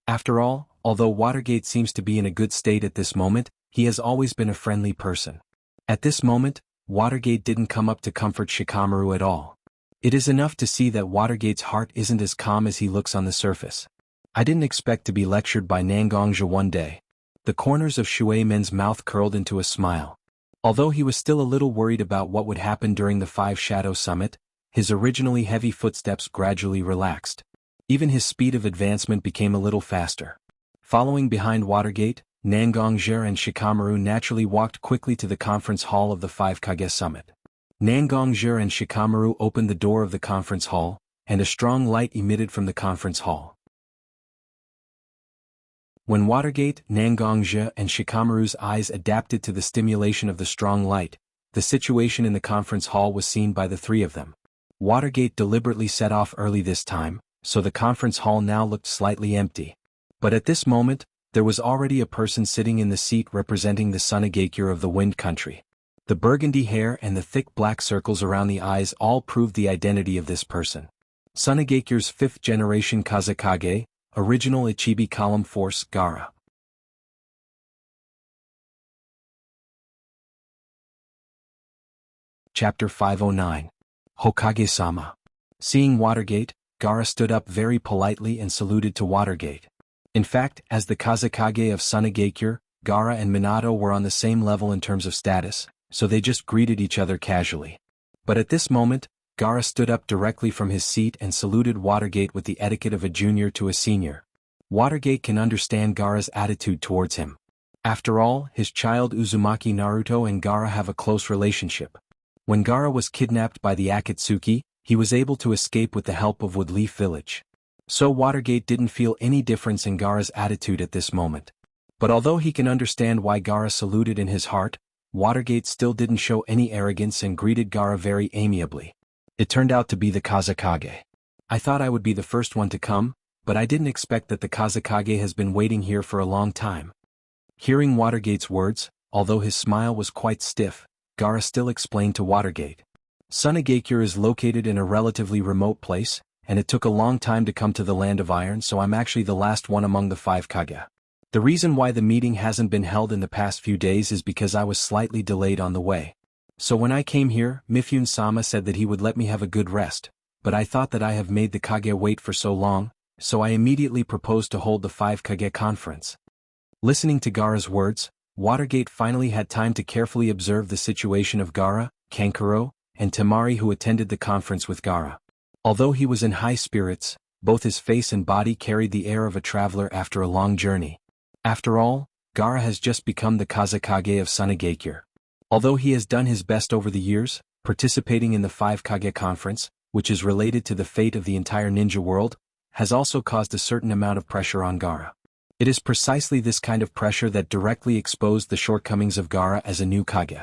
After all, although Watergate seems to be in a good state at this moment, he has always been a friendly person. At this moment, Watergate didn't come up to comfort Shikamaru at all. It is enough to see that Watergate's heart isn't as calm as he looks on the surface. I didn't expect to be lectured by Nangongja one day. The corners of Shui Men's mouth curled into a smile. Although he was still a little worried about what would happen during the 5 Shadow Summit, his originally heavy footsteps gradually relaxed. Even his speed of advancement became a little faster. Following behind Watergate, Nangongja and Shikamaru naturally walked quickly to the conference hall of the 5 Kage Summit. Nangongja and Shikamaru opened the door of the conference hall, and a strong light emitted from the conference hall. When Watergate, Nangongja and Shikamaru's eyes adapted to the stimulation of the strong light, the situation in the conference hall was seen by the 3 of them. Watergate deliberately set off early this time, so the conference hall now looked slightly empty. But at this moment, there was already a person sitting in the seat representing the Sunagakure of the Wind Country. The burgundy hair and the thick black circles around the eyes all proved the identity of this person. Sunagakure's 5th generation Kazekage, original Ichibi Column Force Gaara. Chapter 509. Hokage-sama. Seeing Watergate, Gaara stood up very politely and saluted to Watergate. In fact, as the Kazekage of Sunagakure, Gaara and Minato were on the same level in terms of status, so they just greeted each other casually. But at this moment, Gaara stood up directly from his seat and saluted Watergate with the etiquette of a junior to a senior. Watergate can understand Gaara's attitude towards him. After all, his child Uzumaki Naruto and Gaara have a close relationship. When Gaara was kidnapped by the Akatsuki, he was able to escape with the help of Woodleaf Village. So Watergate didn't feel any difference in Gaara's attitude at this moment. But although he can understand why Gaara saluted in his heart, Watergate still didn't show any arrogance and greeted Gaara very amiably. It turned out to be the Kazekage. I thought I would be the first one to come, but I didn't expect that the Kazekage has been waiting here for a long time. Hearing Watergate's words, although his smile was quite stiff, Gaara still explained to Watergate. Sunagakure is located in a relatively remote place, and it took a long time to come to the Land of Iron, so I'm actually the last one among the 5 Kage. The reason why the meeting hasn't been held in the past few days is because I was slightly delayed on the way. So when I came here, Mifune-sama said that he would let me have a good rest, but I thought that I have made the Kage wait for so long, so I immediately proposed to hold the 5 Kage conference. Listening to Gaara's words, Watergate finally had time to carefully observe the situation of Gaara, Kankuro, and Temari, who attended the conference with Gaara. Although he was in high spirits, both his face and body carried the air of a traveler after a long journey. After all, Gaara has just become the Kazekage of Sunagakure. Although he has done his best over the years, participating in the 5 Kage conference, which is related to the fate of the entire ninja world, has also caused a certain amount of pressure on Gaara. It is precisely this kind of pressure that directly exposed the shortcomings of Gaara as a new Kage.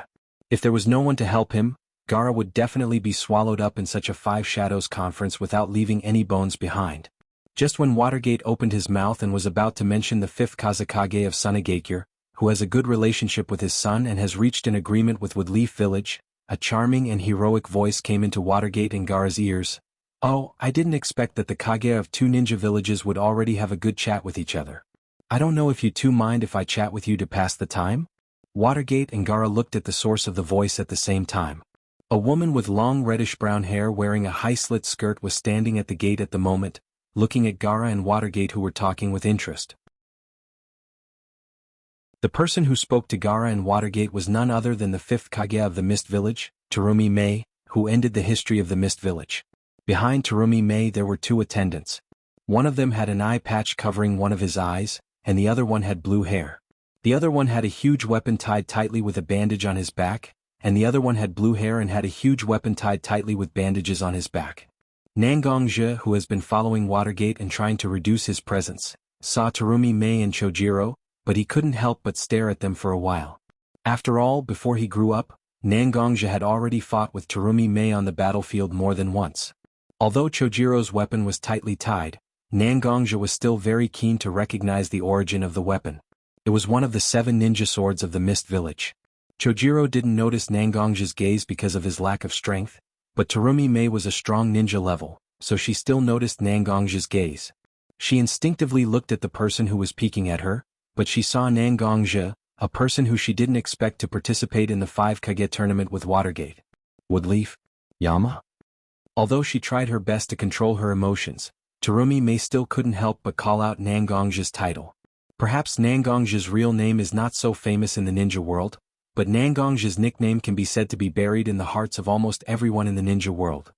If there was no one to help him, Gaara would definitely be swallowed up in such a 5 Shadows conference without leaving any bones behind. Just when Watergate opened his mouth and was about to mention the 5th Kazekage of Sunagakure, who has a good relationship with his son and has reached an agreement with Woodleaf Village, a charming and heroic voice came into Watergate and Gaara's ears. Oh, I didn't expect that the Kage of 2 ninja villages would already have a good chat with each other. I don't know if you two mind if I chat with you to pass the time? Watergate and Gaara looked at the source of the voice at the same time. A woman with long reddish-brown hair wearing a high-slit skirt was standing at the gate at the moment, looking at Gaara and Watergate, who were talking with interest. The person who spoke to Gaara and Watergate was none other than the 5th Kage of the Mist Village, Terumi Mei, who ended the history of the Mist Village. Behind Terumi Mei there were 2 attendants. One of them had an eye patch covering one of his eyes, and the other one had blue hair. The other one had a huge weapon tied tightly with a bandage on his back, and the other one had blue hair and had a huge weapon tied tightly with bandages on his back. Nangongje, who has been following Watergate and trying to reduce his presence, saw Terumi Mei and Chojiro, but he couldn't help but stare at them for a while. After all, before he grew up, Nangongje had already fought with Terumi Mei on the battlefield more than once. Although Chojiro's weapon was tightly tied, Nangongje was still very keen to recognize the origin of the weapon. It was one of the 7 ninja swords of the Mist Village. Chojiro didn't notice Nangongje's gaze because of his lack of strength, but Terumi Mei was a strong ninja level, so she still noticed Nangongje's gaze. She instinctively looked at the person who was peeking at her, but she saw Nangongje, a person who she didn't expect to participate in the 5 Kage tournament with Watergate. Woodleaf? Yama? Although she tried her best to control her emotions, Terumi Mei still couldn't help but call out Nangongje's title. Perhaps Nangongje's real name is not so famous in the ninja world, but Nangongje's nickname can be said to be buried in the hearts of almost everyone in the ninja world.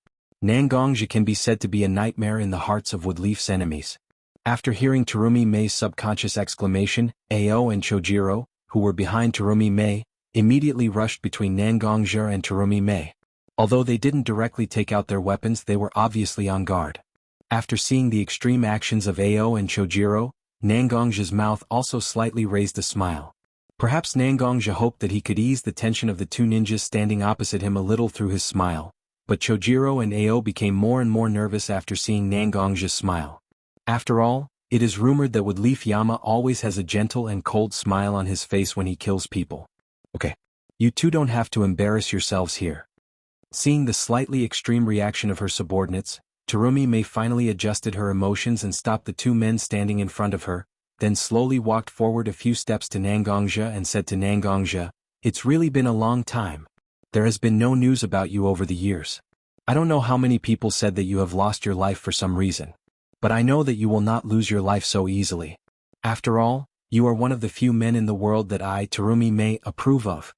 Nangongje can be said to be a nightmare in the hearts of Woodleaf's enemies. After hearing Terumi Mei's subconscious exclamation, Ao and Chojiro, who were behind Terumi Mei, immediately rushed between Nangongje and Terumi Mei. Although they didn't directly take out their weapons, they were obviously on guard. After seeing the extreme actions of Ao and Chojiro, Nangongje's mouth also slightly raised a smile. Perhaps Nangongje hoped that he could ease the tension of the 2 ninjas standing opposite him a little through his smile, but Chojiro and Ao became more and more nervous after seeing Nangongje's smile. After all, it is rumored that Woodleaf Yama always has a gentle and cold smile on his face when he kills people. Okay. You two don't have to embarrass yourselves here. Seeing the slightly extreme reaction of her subordinates, Terumi Mei finally adjusted her emotions and stopped the 2 men standing in front of her, then slowly walked forward a few steps to Nangongje and said to Nangongje, "It's really been a long time. There has been no news about you over the years. I don't know how many people said that you have lost your life for some reason. But I know that you will not lose your life so easily. After all, you are one of the few men in the world that I, Terumi Mei, approve of."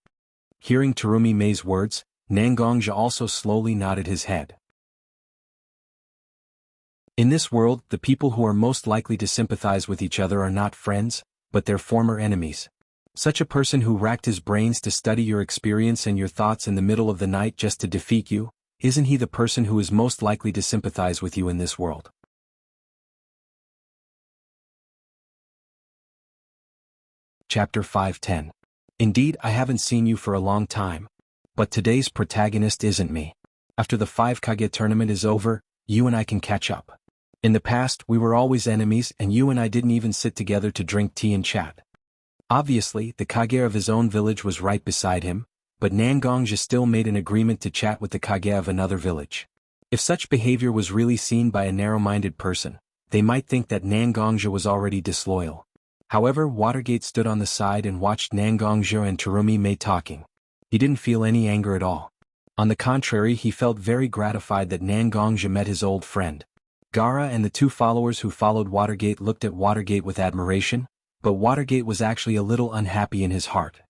Hearing Terumi Mei's words, Nangongje also slowly nodded his head. In this world, the people who are most likely to sympathize with each other are not friends, but their former enemies. Such a person who racked his brains to study your experience and your thoughts in the middle of the night just to defeat you, isn't he the person who is most likely to sympathize with you in this world? Chapter 510. Indeed, I haven't seen you for a long time. But today's protagonist isn't me. After the 5 Kage tournament is over, you and I can catch up. In the past we were always enemies and you and I didn't even sit together to drink tea and chat. Obviously, the Kage of his own village was right beside him, but Nangongja still made an agreement to chat with the Kage of another village. If such behavior was really seen by a narrow-minded person, they might think that Nangongja was already disloyal. However, Watergate stood on the side and watched Nangongja and Terumi Mei talking. He didn't feel any anger at all. On the contrary, he felt very gratified that Nangongja met his old friend. Gaara and the two followers who followed Watergate looked at Watergate with admiration, but Watergate was actually a little unhappy in his heart.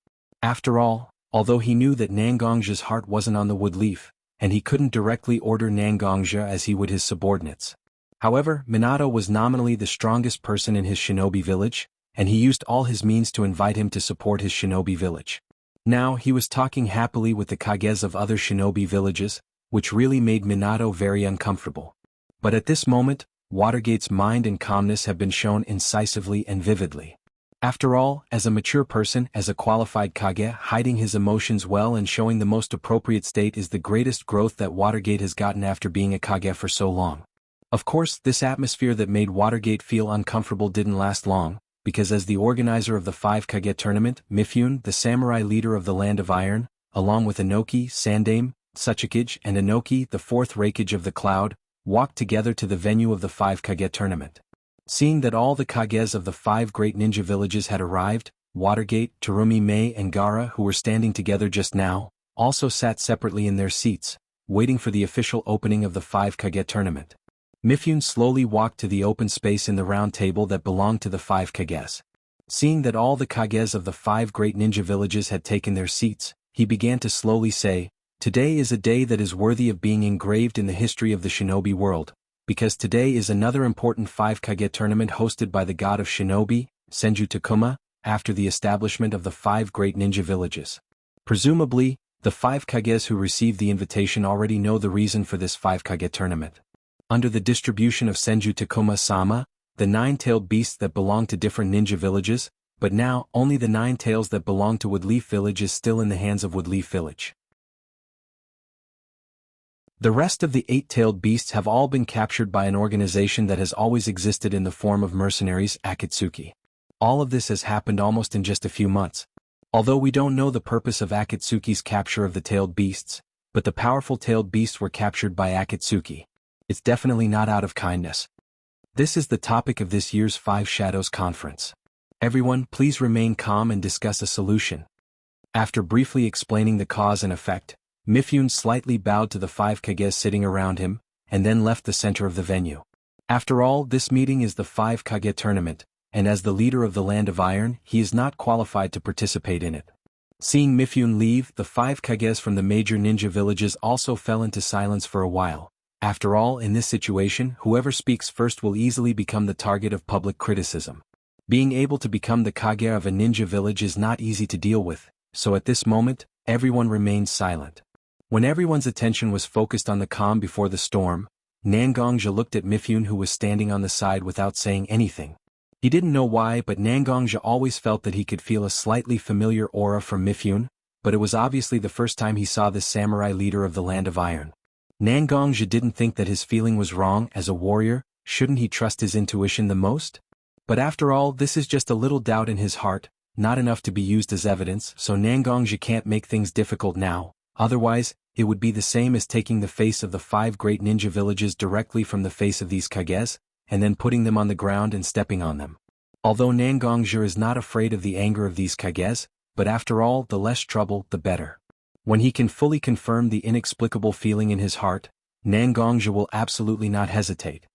After all, although he knew that Nangongja's heart wasn't on the wood leaf, and he couldn't directly order Nangongja as he would his subordinates. However, Minato was nominally the strongest person in his shinobi village, and he used all his means to invite him to support his shinobi village. Now he was talking happily with the Kages of other shinobi villages, which really made Minato very uncomfortable. But at this moment, Watergate's mind and calmness have been shown incisively and vividly. After all, as a mature person, as a qualified Kage, hiding his emotions well and showing the most appropriate state is the greatest growth that Watergate has gotten after being a Kage for so long. Of course, this atmosphere that made Watergate feel uncomfortable didn't last long, because as the organizer of the 5 Kage tournament, Mifune, the samurai leader of the Land of Iron, along with Inoki, Sandaime, Tsuchikage, and Inoki, the 4th Raikage of the Cloud, walked together to the venue of the 5 Kage tournament. Seeing that all the Kages of the 5 great ninja villages had arrived, Watergate, Terumi Mei and Gaara, who were standing together just now, also sat separately in their seats, waiting for the official opening of the 5 Kage tournament. Mifune slowly walked to the open space in the round table that belonged to the 5 Kages. Seeing that all the Kages of the 5 great ninja villages had taken their seats, he began to slowly say, "Today is a day that is worthy of being engraved in the history of the shinobi world, because today is another important 5 Kage tournament hosted by the god of shinobi, Senju Takuma, after the establishment of the 5 great ninja villages. Presumably, the 5 Kages who received the invitation already know the reason for this 5 Kage tournament. Under the distribution of Senju Takuma-sama, the 9-tailed beasts that belong to different ninja villages, but now only the 9 tails that belong to Woodleaf Village is still in the hands of Woodleaf Village. The rest of the 8-tailed beasts have all been captured by an organization that has always existed in the form of mercenaries, Akatsuki. All of this has happened almost in just a few months. Although we don't know the purpose of Akatsuki's capture of the tailed beasts, but the powerful tailed beasts were captured by Akatsuki. It's definitely not out of kindness. This is the topic of this year's 5 Shadows Conference. Everyone, please remain calm and discuss a solution. After briefly explaining the cause and effect, Mifune slightly bowed to the 5 Kages sitting around him, and then left the center of the venue. After all, this meeting is the 5 Kage tournament, and as the leader of the Land of Iron, he is not qualified to participate in it. Seeing Mifune leave, the 5 Kages from the major ninja villages also fell into silence for a while. After all, in this situation, whoever speaks first will easily become the target of public criticism. Being able to become the Kage of a ninja village is not easy to deal with, so at this moment, everyone remained silent. When everyone's attention was focused on the calm before the storm, Nangongja looked at Mifune, who was standing on the side without saying anything. He didn't know why, but Nangongja always felt that he could feel a slightly familiar aura from Mifune, but it was obviously the first time he saw this samurai leader of the Land of Iron. Nangongja didn't think that his feeling was wrong. As a warrior, shouldn't he trust his intuition the most? But after all, this is just a little doubt in his heart, not enough to be used as evidence, so Nangongja can't make things difficult now, otherwise, it would be the same as taking the face of the 5 great ninja villages directly from the face of these Kages, and then putting them on the ground and stepping on them. Although Nangongja is not afraid of the anger of these Kages, but after all, the less trouble, the better. When he can fully confirm the inexplicable feeling in his heart, Nangongja will absolutely not hesitate.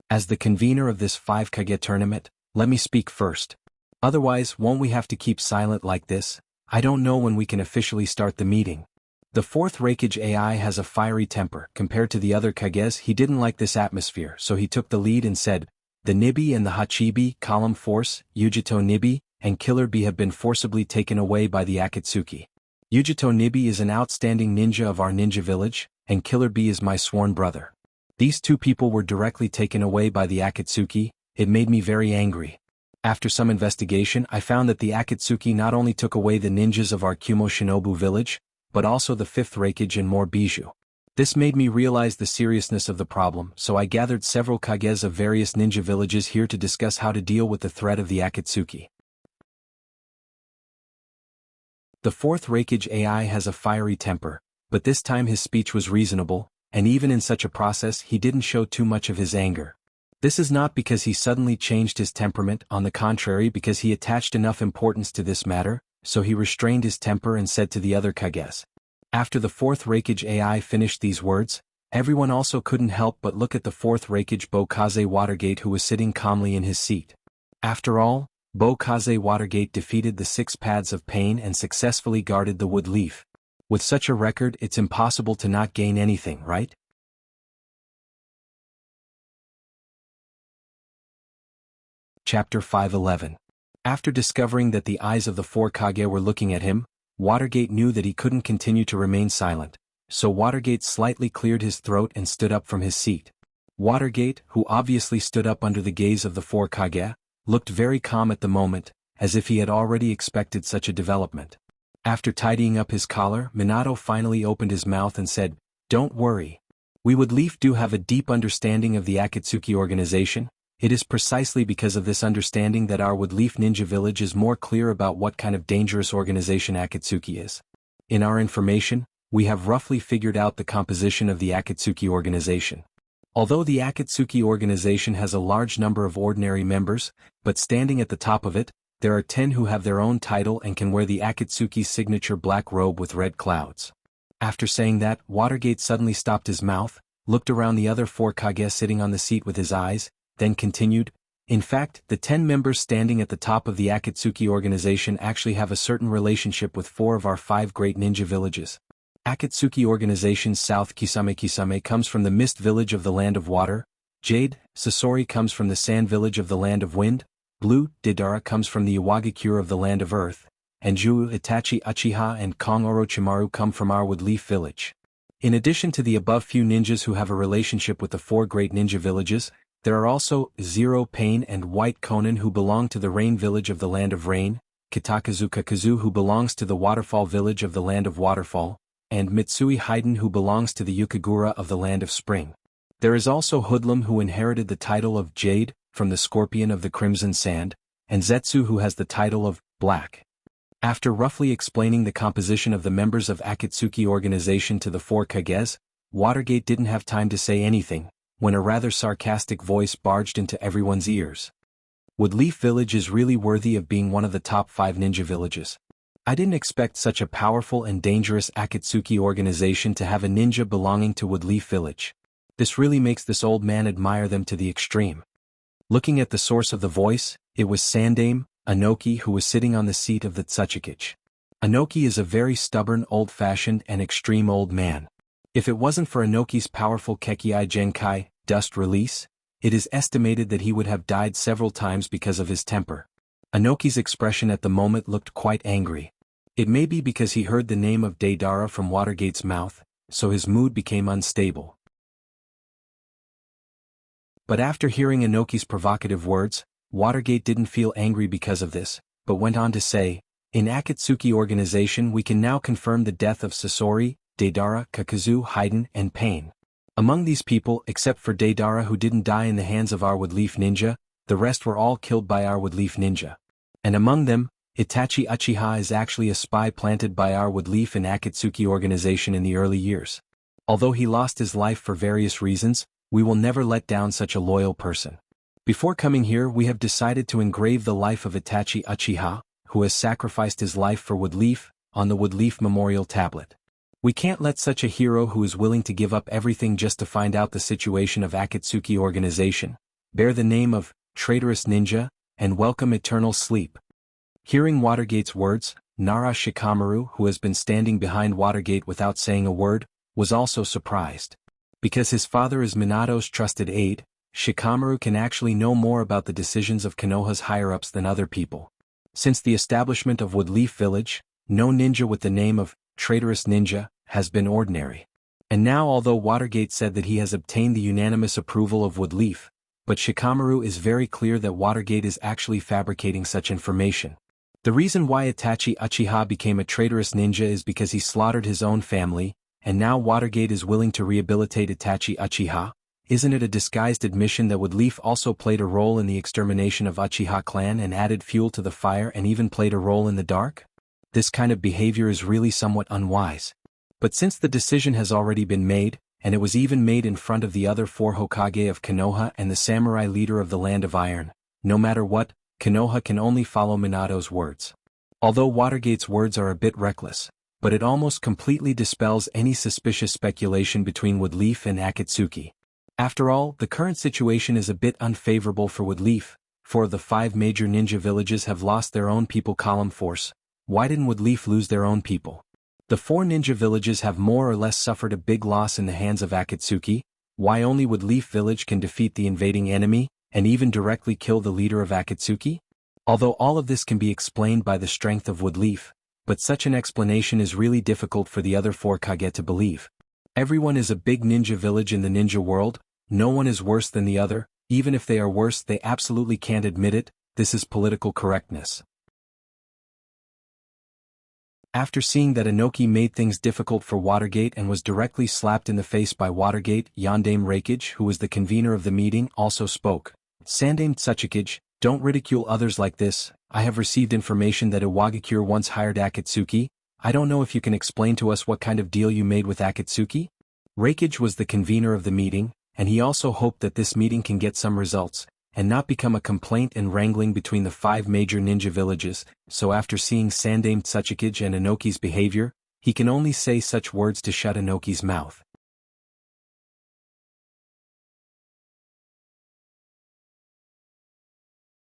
As the convener of this 5 Kage tournament, let me speak first. Otherwise, won't we have to keep silent like this? I don't know when we can officially start the meeting. The 4th Raikage AI has a fiery temper. Compared to the other Kages, he didn't like this atmosphere, so he took the lead and said, "The Nibi and the Hachibi, Column Force, Yujito Nibi, and Killer Bee have been forcibly taken away by the Akatsuki. Yujito Nibi is an outstanding ninja of our ninja village, and Killer Bee is my sworn brother. These 2 people were directly taken away by the Akatsuki. It made me very angry. After some investigation, I found that the Akatsuki not only took away the ninjas of our Kumo Shinobu village, but also the 5th Raikage and more bijou. This made me realize the seriousness of the problem, so I gathered several kages of various ninja villages here to discuss how to deal with the threat of the Akatsuki. The fourth Reikage AI has a fiery temper, but this time his speech was reasonable, and even in such a process he didn't show too much of his anger. This is not because he suddenly changed his temperament, on the contrary because he attached enough importance to this matter, so he restrained his temper and said to the other kages. After the fourth Reikage AI finished these words, everyone also couldn't help but look at the fourth Reikage Bokaze Watergate who was sitting calmly in his seat. After all, Bokaze Watergate defeated the 6 paths of pain and successfully guarded the wood leaf. With such a record it's impossible to not gain anything, right? Chapter 511. After discovering that the eyes of the 4 Kage were looking at him, Watergate knew that he couldn't continue to remain silent, so Watergate slightly cleared his throat and stood up from his seat. Watergate, who obviously stood up under the gaze of the 4 Kage, looked very calm at the moment, as if he had already expected such a development. After tidying up his collar, Minato finally opened his mouth and said, "Don't worry. We would Leaf do have a deep understanding of the Akatsuki organization. It is precisely because of this understanding that our Wood Leaf Ninja Village is more clear about what kind of dangerous organization Akatsuki is. In our information, we have roughly figured out the composition of the Akatsuki organization. Although the Akatsuki organization has a large number of ordinary members, but standing at the top of it, there are 10 who have their own title and can wear the Akatsuki's signature black robe with red clouds." After saying that, Watergate suddenly stopped his mouth, looked around the other 4 Kage sitting on the seat with his eyes, then continued, "In fact, the 10 members standing at the top of the Akatsuki organization actually have a certain relationship with 4 of our 5 great ninja villages. Akatsuki Organization's South Kisame comes from the Mist Village of the Land of Water, Jade, Sasori comes from the Sand Village of the Land of Wind, Blue, Deidara comes from the Iwagakure of the Land of Earth, and Juu, Itachi Uchiha and Kong Orochimaru come from our Wood Leaf Village. In addition to the above few ninjas who have a relationship with the 4 great ninja villages, there are also Zero Pain and White Conan who belong to the Rain Village of the Land of Rain, Kitakazu Kakazu who belongs to the Waterfall Village of the Land of Waterfall, and Mitsui Haiden who belongs to the Yukagura of the Land of Spring. There is also Hoodlum who inherited the title of Jade, from the Scorpion of the Crimson Sand, and Zetsu who has the title of Black." After roughly explaining the composition of the members of Akatsuki organization to the 4 Kages, Watergate didn't have time to say anything, when a rather sarcastic voice barged into everyone's ears. "Wood Leaf Village is really worthy of being one of the top 5 ninja villages. I didn't expect such a powerful and dangerous Akatsuki organization to have a ninja belonging to Wood Leaf Village. This really makes this old man admire them to the extreme." Looking at the source of the voice, it was Sandame, Anoki who was sitting on the seat of the Tsuchikage. Anoki is a very stubborn, old-fashioned and extreme old man. If it wasn't for Anoki's powerful Kekkei Genkai, dust release, it is estimated that he would have died several times because of his temper. Anoki's expression at the moment looked quite angry. It may be because he heard the name of Deidara from Watergate's mouth, so his mood became unstable. But after hearing Anoki's provocative words, Watergate didn't feel angry because of this, but went on to say, "In Akatsuki organization we can now confirm the death of Sasori, Deidara, Kakazu, Haiden, and Pain. Among these people, except for Deidara who didn't die in the hands of our Wood Leaf Ninja, the rest were all killed by our Wood Leaf Ninja. And among them, Itachi Uchiha is actually a spy planted by our Wood Leaf and Akatsuki organization in the early years. Although he lost his life for various reasons, we will never let down such a loyal person. Before coming here we have decided to engrave the life of Itachi Uchiha, who has sacrificed his life for Wood Leaf, on the Wood Leaf Memorial Tablet. We can't let such a hero who is willing to give up everything just to find out the situation of Akatsuki organization, bear the name of traitorous ninja, and welcome eternal sleep." Hearing Watergate's words, Nara Shikamaru, who has been standing behind Watergate without saying a word, was also surprised. Because his father is Minato's trusted aide, Shikamaru can actually know more about the decisions of Konoha's higher-ups than other people. Since the establishment of Wood Leaf Village, no ninja with the name of traitorous ninja has been ordinary. And now although Watergate said that he has obtained the unanimous approval of Wood Leaf, but Shikamaru is very clear that Watergate is actually fabricating such information. The reason why Itachi Uchiha became a traitorous ninja is because he slaughtered his own family, and now Watergate is willing to rehabilitate Itachi Uchiha? Isn't it a disguised admission that Woodleaf also played a role in the extermination of Uchiha clan and added fuel to the fire and even played a role in the dark? This kind of behavior is really somewhat unwise. But since the decision has already been made, and it was even made in front of the other 4 Hokage of Konoha and the samurai leader of the Land of Iron, no matter what, Konoha can only follow Minato's words. Although Watergate's words are a bit reckless, but it almost completely dispels any suspicious speculation between Woodleaf and Akatsuki. After all, the current situation is a bit unfavorable for Woodleaf. 4 of the 5 major ninja villages have lost their own people column force. Why didn't Woodleaf lose their own people? The 4 ninja villages have more or less suffered a big loss in the hands of Akatsuki. Why only Woodleaf village can defeat the invading enemy, and even directly kill the leader of Akatsuki? Although all of this can be explained by the strength of Woodleaf, but such an explanation is really difficult for the other 4 Kage to believe. Everyone is a big ninja village in the ninja world, no one is worse than the other, even if they are worse they absolutely can't admit it. This is political correctness. After seeing that Inoki made things difficult for Watergate and was directly slapped in the face by Watergate, Yondaime Reikage, who was the convener of the meeting, also spoke. Sandaime Tsuchikage, don't ridicule others like this. I have received information that Iwagakure once hired Akatsuki. I don't know if you can explain to us what kind of deal you made with Akatsuki? Reikage was the convener of the meeting, and he also hoped that this meeting can get some results, and not become a complaint and wrangling between the 5 major ninja villages. So after seeing Sandaime Tsuchikage and Inoki's behavior, he can only say such words to shut Inoki's mouth.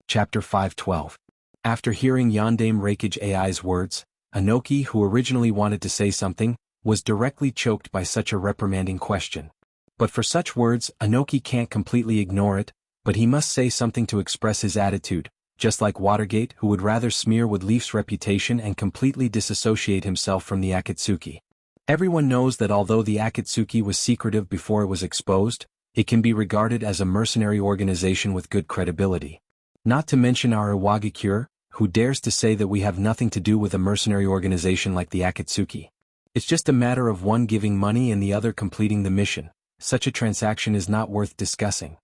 Chapter 512. After hearing Yondaime Reikage AI's words, Inoki, who originally wanted to say something, was directly choked by such a reprimanding question. But for such words, Inoki can't completely ignore it, but he must say something to express his attitude, just like Watergate, who would rather smear Woodleaf's reputation and completely disassociate himself from the Akatsuki. Everyone knows that although the Akatsuki was secretive before it was exposed, it can be regarded as a mercenary organization with good credibility. Not to mention our Iwagakure, who dares to say that we have nothing to do with a mercenary organization like the Akatsuki. It's just a matter of one giving money and the other completing the mission. Such a transaction is not worth discussing.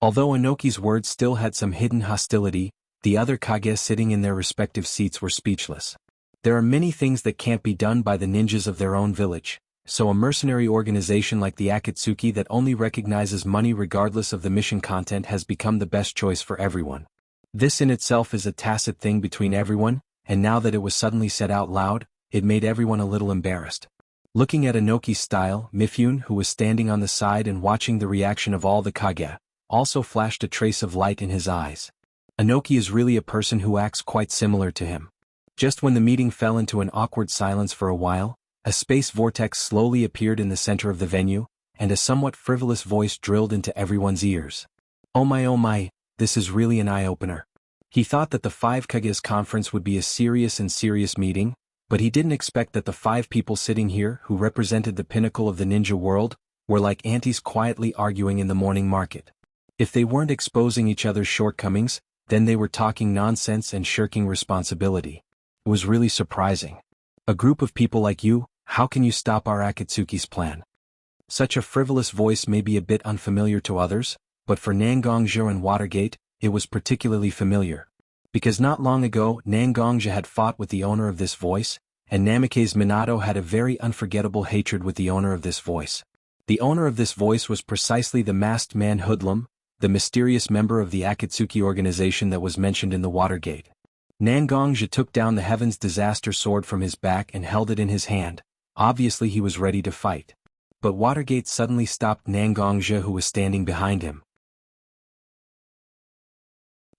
Although Inoki's words still had some hidden hostility, the other Kage sitting in their respective seats were speechless. There are many things that can't be done by the ninjas of their own village, so a mercenary organization like the Akatsuki that only recognizes money regardless of the mission content has become the best choice for everyone. This in itself is a tacit thing between everyone, and now that it was suddenly said out loud, it made everyone a little embarrassed. Looking at Inoki's style, Mifune, who was standing on the side and watching the reaction of all the Kage, also flashed a trace of light in his eyes. Inoki is really a person who acts quite similar to him. Just when the meeting fell into an awkward silence for a while, a space vortex slowly appeared in the center of the venue, and a somewhat frivolous voice drilled into everyone's ears. Oh my, this is really an eye-opener. He thought that the 5 Kage's conference would be a serious meeting, but he didn't expect that the 5 people sitting here, who represented the pinnacle of the ninja world, were like aunties quietly arguing in the morning market. If they weren't exposing each other's shortcomings, then they were talking nonsense and shirking responsibility. It was really surprising. A group of people like you, how can you stop our Akatsuki's plan? Such a frivolous voice may be a bit unfamiliar to others, but for Nangongja and Watergate, it was particularly familiar. Because not long ago Nangongja had fought with the owner of this voice, and Namikaze Minato had a very unforgettable hatred with the owner of this voice. The owner of this voice was precisely the masked man Hoodlum, the mysterious member of the Akatsuki organization that was mentioned in the Watergate. Nangongja took down the Heaven's Disaster sword from his back and held it in his hand. Obviously he was ready to fight. But Watergate suddenly stopped Nangongja, who was standing behind him.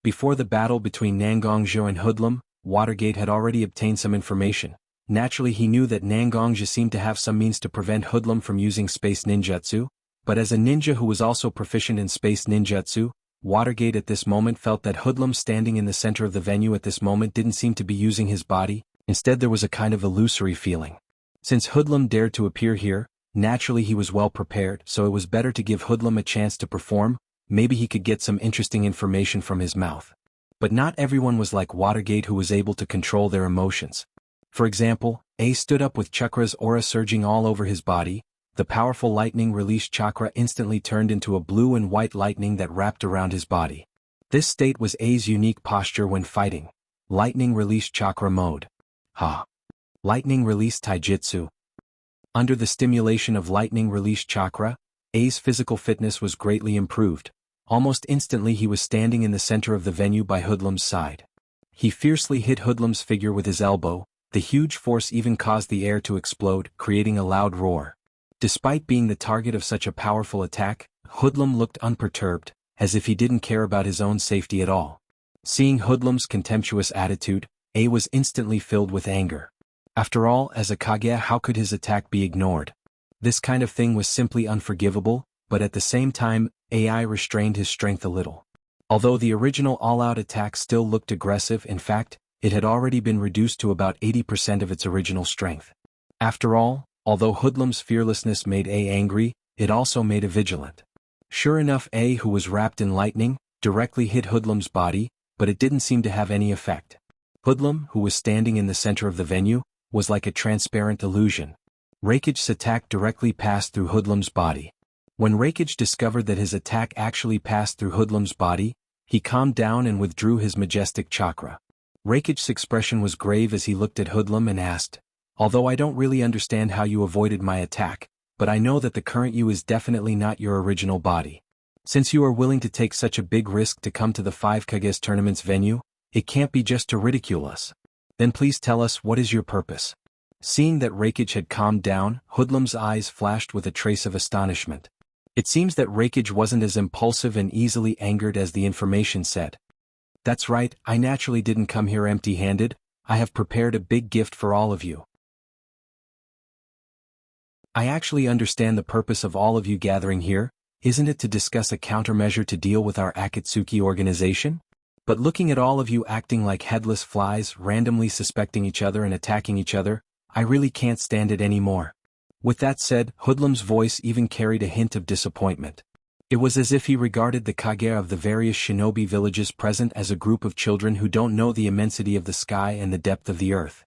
Before the battle between Nangongja and Hoodlum, Watergate had already obtained some information. Naturally he knew that Nangongja seemed to have some means to prevent Hoodlum from using space ninjutsu, but as a ninja who was also proficient in space ninjutsu, Watergate at this moment felt that Hoodlum standing in the center of the venue at this moment didn't seem to be using his body. Instead there was a kind of illusory feeling. Since Hoodlum dared to appear here, naturally he was well prepared, so it was better to give Hoodlum a chance to perform. Maybe he could get some interesting information from his mouth. But not everyone was like Watergate, who was able to control their emotions. For example, A stood up with chakra's aura surging all over his body. The powerful lightning release chakra instantly turned into a blue and white lightning that wrapped around his body. This state was A's unique posture when fighting. Lightning release chakra mode. Lightning release taijutsu. Under the stimulation of lightning release chakra, A's physical fitness was greatly improved. Almost instantly he was standing in the center of the venue by Hoodlum's side. He fiercely hit Hoodlum's figure with his elbow. The huge force even caused the air to explode, creating a loud roar. Despite being the target of such a powerful attack, Hoodlum looked unperturbed, as if he didn't care about his own safety at all. Seeing Hoodlum's contemptuous attitude, A was instantly filled with anger. After all, as a Kage, how could his attack be ignored? This kind of thing was simply unforgivable, but at the same time, AI restrained his strength a little. Although the original all-out attack still looked aggressive, in fact, it had already been reduced to about 80% of its original strength. After all, although Hoodlum's fearlessness made A angry, it also made A vigilant. Sure enough, A, who was wrapped in lightning, directly hit Hoodlum's body, but it didn't seem to have any effect. Hoodlum, who was standing in the center of the venue, was like a transparent illusion. Raikage's attack directly passed through Hoodlum's body. When Raikage discovered that his attack actually passed through Hoodlum's body, he calmed down and withdrew his majestic chakra. Raikage's expression was grave as he looked at Hoodlum and asked, "Although I don't really understand how you avoided my attack, but I know that the current you is definitely not your original body. Since you are willing to take such a big risk to come to the 5 Kages tournament's venue, it can't be just to ridicule us. Then please tell us, what is your purpose?" Seeing that Raikage had calmed down, Hoodlum's eyes flashed with a trace of astonishment. It seems that Raikage wasn't as impulsive and easily angered as the information said. "That's right, I naturally didn't come here empty-handed. I have prepared a big gift for all of you. I actually understand the purpose of all of you gathering here. Isn't it to discuss a countermeasure to deal with our Akatsuki organization? But looking at all of you acting like headless flies, randomly suspecting each other and attacking each other, I really can't stand it anymore." With that said, Hoodlum's voice even carried a hint of disappointment. It was as if he regarded the Kage of the various shinobi villages present as a group of children who don't know the immensity of the sky and the depth of the earth.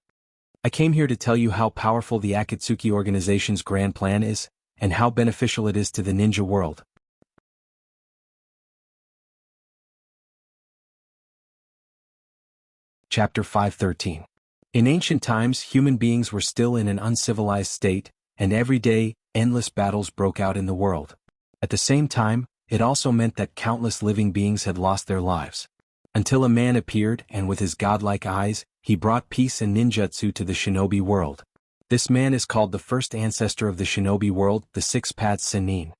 "I came here to tell you how powerful the Akatsuki organization's grand plan is, and how beneficial it is to the ninja world." Chapter 513. In ancient times, human beings were still in an uncivilized state, and every day, endless battles broke out in the world. At the same time, it also meant that countless living beings had lost their lives. Until a man appeared, and with his godlike eyes, he brought peace and ninjutsu to the shinobi world. This man is called the first ancestor of the shinobi world, the Six-Paths Sennin.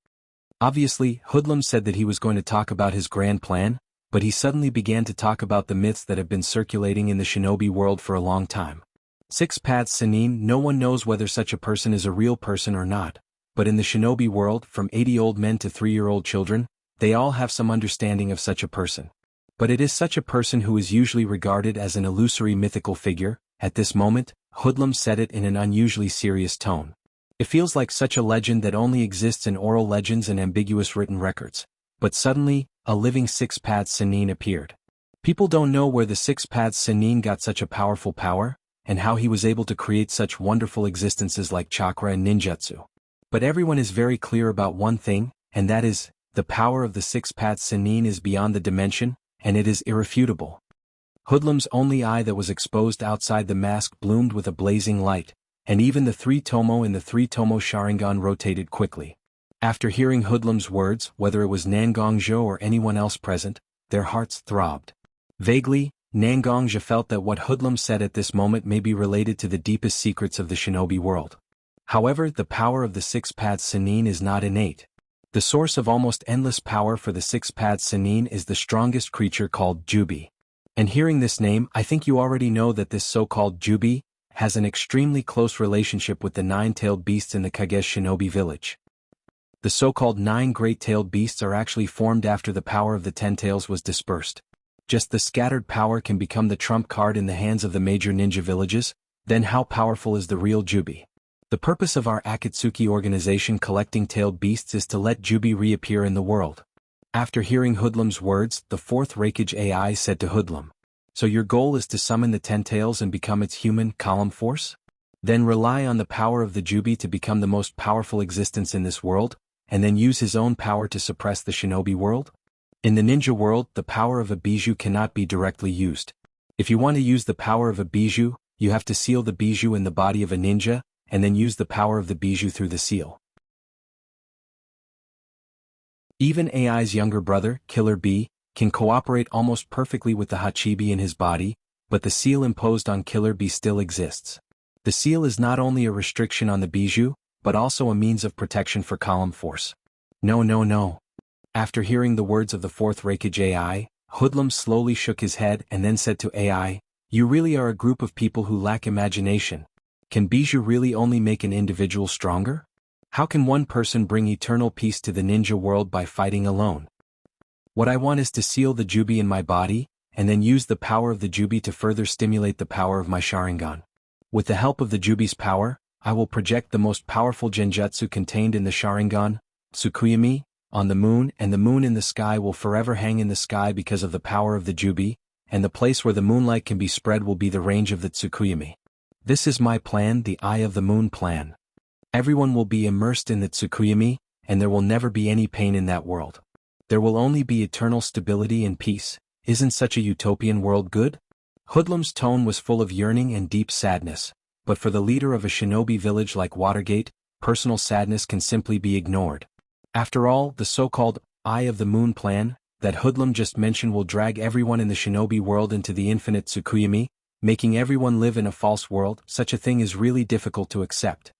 Obviously, Hoodlum said that he was going to talk about his grand plan, but he suddenly began to talk about the myths that have been circulating in the shinobi world for a long time. Six-Paths Sennin, no one knows whether such a person is a real person or not, but in the shinobi world, from 80 old men to 3-year-old children, they all have some understanding of such a person. But it is such a person who is usually regarded as an illusory mythical figure. At this moment, Hoodlum said it in an unusually serious tone. It feels like such a legend that only exists in oral legends and ambiguous written records. But suddenly, a living Six-Paths Sennin appeared. People don't know where the Six-Paths Sennin got such a powerful power, and how he was able to create such wonderful existences like chakra and ninjutsu. But everyone is very clear about one thing, and that is, the power of the Six-Paths Sennin is beyond the dimension, and it is irrefutable. Hoodlum's only eye that was exposed outside the mask bloomed with a blazing light, and even the 3 Tomo in the 3 Tomo Sharingan rotated quickly. After hearing Hoodlum's words, whether it was Nangongjo or anyone else present, their hearts throbbed. Vaguely, Nangongjo felt that what Hoodlum said at this moment may be related to the deepest secrets of the shinobi world. However, the power of the Six-Paths Sennin is not innate. The source of almost endless power for the Six-Paths Sennin is the strongest creature called Jubi. And hearing this name, I think you already know that this so-called Jubi has an extremely close relationship with the 9-tailed beasts in the Kage shinobi village. The so-called 9 great-tailed beasts are actually formed after the power of the 10 tails was dispersed. Just the scattered power can become the trump card in the hands of the major ninja villages. Then how powerful is the real Jubi? The purpose of our Akatsuki organization collecting tailed beasts is to let Jubi reappear in the world. After hearing Hoodlum's words, the 4th Raikage AI said to Hoodlum, So your goal is to summon the Ten Tails and become its human column force? Then rely on the power of the Jubi to become the most powerful existence in this world, and then use his own power to suppress the shinobi world? In the ninja world, the power of a bijou cannot be directly used. If you want to use the power of a bijou, you have to seal the bijou in the body of a ninja, and then use the power of the bijou through the seal. Even AI's younger brother, Killer Bee, can cooperate almost perfectly with the Hachibi in his body, but the seal imposed on Killer Bee still exists. The seal is not only a restriction on the bijou, but also a means of protection for column force. No. After hearing the words of the fourth Reikage AI, Hoodlum slowly shook his head and then said to AI, "You really are a group of people who lack imagination. Can bijou really only make an individual stronger? How can one person bring eternal peace to the ninja world by fighting alone? What I want is to seal the Jubi in my body, and then use the power of the Jubi to further stimulate the power of my Sharingan. With the help of the Jubi's power, I will project the most powerful genjutsu contained in the Sharingan, Tsukuyami, on the moon, and the moon in the sky will forever hang in the sky because of the power of the Jubi, and the place where the moonlight can be spread will be the range of the Tsukuyami. This is my plan, the Eye of the Moon plan. Everyone will be immersed in the Tsukuyami, and there will never be any pain in that world. There will only be eternal stability and peace. Isn't such a utopian world good?" Hoodlum's tone was full of yearning and deep sadness, but for the leader of a shinobi village like Watergate, personal sadness can simply be ignored. After all, the so-called Eye of the Moon plan that Hoodlum just mentioned will drag everyone in the shinobi world into the infinite Tsukuyami, making everyone live in a false world. Such a thing is really difficult to accept.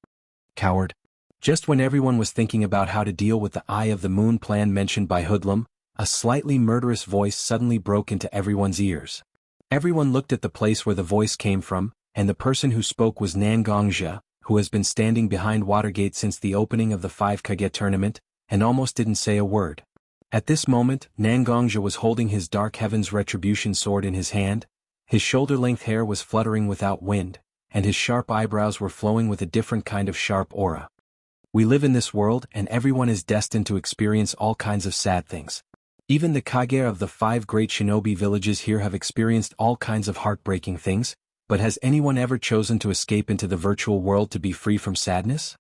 Coward. Just when everyone was thinking about how to deal with the Eye of the Moon plan mentioned by Hoodlum, a slightly murderous voice suddenly broke into everyone's ears. Everyone looked at the place where the voice came from, and the person who spoke was Nangongja, who has been standing behind Watergate since the opening of the 5 Kage tournament, and almost didn't say a word. At this moment, Nangongja was holding his Dark Heaven's Retribution sword in his hand, his shoulder-length hair was fluttering without wind, and his sharp eyebrows were flowing with a different kind of sharp aura. We live in this world, and everyone is destined to experience all kinds of sad things. Even the Kage of the 5 great shinobi villages here have experienced all kinds of heartbreaking things, but has anyone ever chosen to escape into the virtual world to be free from sadness?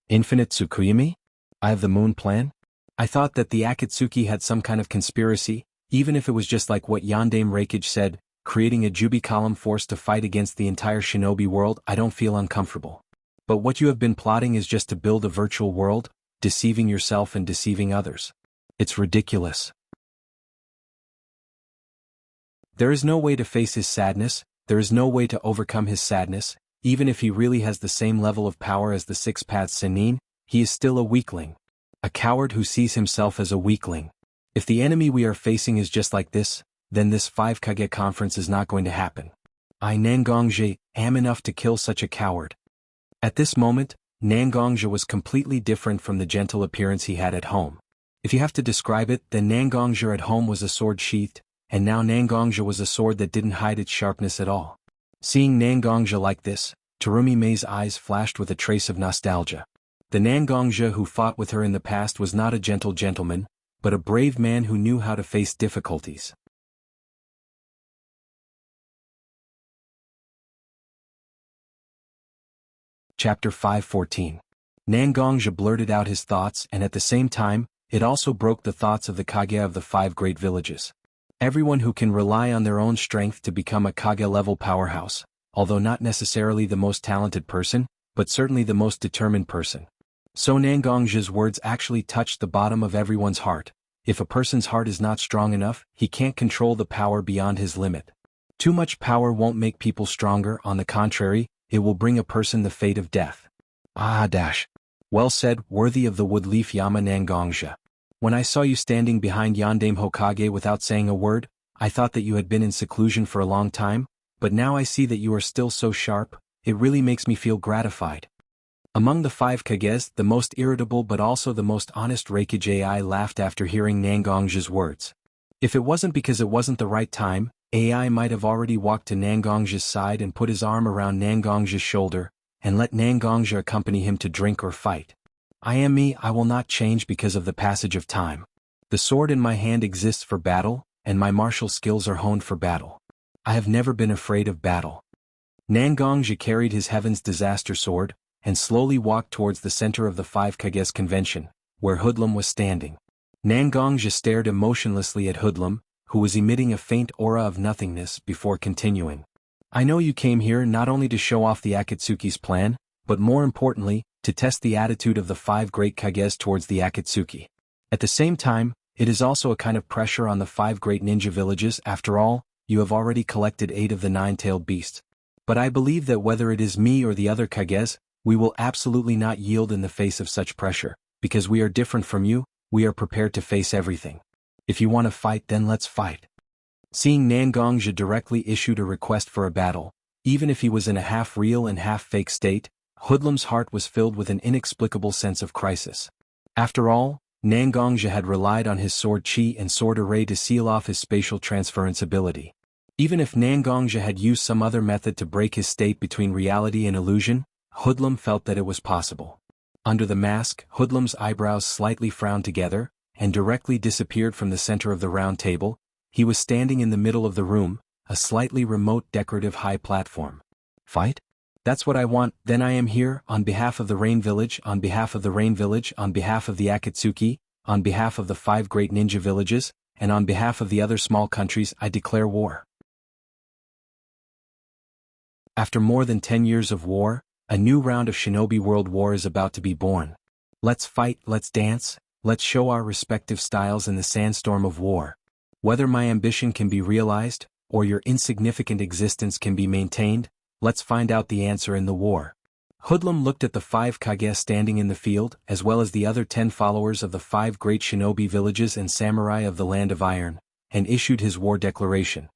Infinite Tsukuyami? Eye of the Moon plan? I thought that the Akatsuki had some kind of conspiracy, even if it was just like what Yandame Reikage said, creating a Jubi column force to fight against the entire shinobi world. I don't feel uncomfortable. But what you have been plotting is just to build a virtual world, deceiving yourself and deceiving others. It's ridiculous. There is no way to face his sadness, there is no way to overcome his sadness, even if he really has the same level of power as the 6 Paths Sennin, he is still a weakling. A coward who sees himself as a weakling. If the enemy we are facing is just like this, then this 5 Kage conference is not going to happen. I Nangongja am enough to kill such a coward. At this moment, Nangongja was completely different from the gentle appearance he had at home. If you have to describe it, then Nangongja at home was a sword sheathed, and now Nangongja was a sword that didn't hide its sharpness at all. Seeing Nangongja like this, Terumi Mei's eyes flashed with a trace of nostalgia. The Nangongja who fought with her in the past was not a gentle gentleman, but a brave man who knew how to face difficulties. Chapter 5:14. Nangongja blurted out his thoughts, and at the same time, it also broke the thoughts of the Kage of the 5 great villages. Everyone who can rely on their own strength to become a Kage-level powerhouse, although not necessarily the most talented person, but certainly the most determined person. So Nangongja's words actually touched the bottom of everyone's heart. If a person's heart is not strong enough, he can't control the power beyond his limit. Too much power won't make people stronger, on the contrary, it will bring a person the fate of death. Well said, worthy of the Woodleaf Yama Nangongja. When I saw you standing behind Yandame Hokage without saying a word, I thought that you had been in seclusion for a long time, but now I see that you are still so sharp, it really makes me feel gratified. Among the 5 Kages, the most irritable but also the most honest Reikage AI laughed after hearing Nangongja's words. If it wasn't because it wasn't the right time, AI might have already walked to Nangongja's side and put his arm around Nangongja's shoulder, and let Nangongja accompany him to drink or fight. I am me, I will not change because of the passage of time. The sword in my hand exists for battle, and my martial skills are honed for battle. I have never been afraid of battle. Nangongja carried his Heaven's Disaster Sword, and slowly walked towards the center of the Five Kages convention, where Hoodlum was standing. Nangongja stared emotionlessly at Hoodlum, who was emitting a faint aura of nothingness before continuing. I know you came here not only to show off the Akatsuki's plan, but more importantly, to test the attitude of the five great Kages towards the Akatsuki. At the same time, it is also a kind of pressure on the five great ninja villages. After all, you have already collected 8 of the 9-tailed beasts. But I believe that whether it is me or the other Kages, we will absolutely not yield in the face of such pressure, because we are different from you, we are prepared to face everything. If you want to fight, then let's fight. Seeing Nangongja directly issued a request for a battle, even if he was in a half-real and half-fake state, Hoodlum's heart was filled with an inexplicable sense of crisis. After all, Nangongja had relied on his sword chi and sword array to seal off his spatial transference ability. Even if Nangongja had used some other method to break his state between reality and illusion, Hoodlum felt that it was possible. Under the mask, Hoodlum's eyebrows slightly frowned together, and directly disappeared from the center of the round table. He was standing in the middle of the room, a slightly remote decorative high platform. Fight? That's what I want. Then I am here, on behalf of the Rain Village, on behalf of the Rain Village, on behalf of the Akatsuki, on behalf of the 5 great ninja villages, and on behalf of the other small countries, I declare war. After more than 10 years of war, a new round of Shinobi World War is about to be born. Let's fight, let's dance, let's show our respective styles in the sandstorm of war. Whether my ambition can be realized, or your insignificant existence can be maintained, let's find out the answer in the war. Hoodlum looked at the 5 Kage standing in the field, as well as the other 10 followers of the 5 great shinobi villages and samurai of the Land of Iron, and issued his war declaration.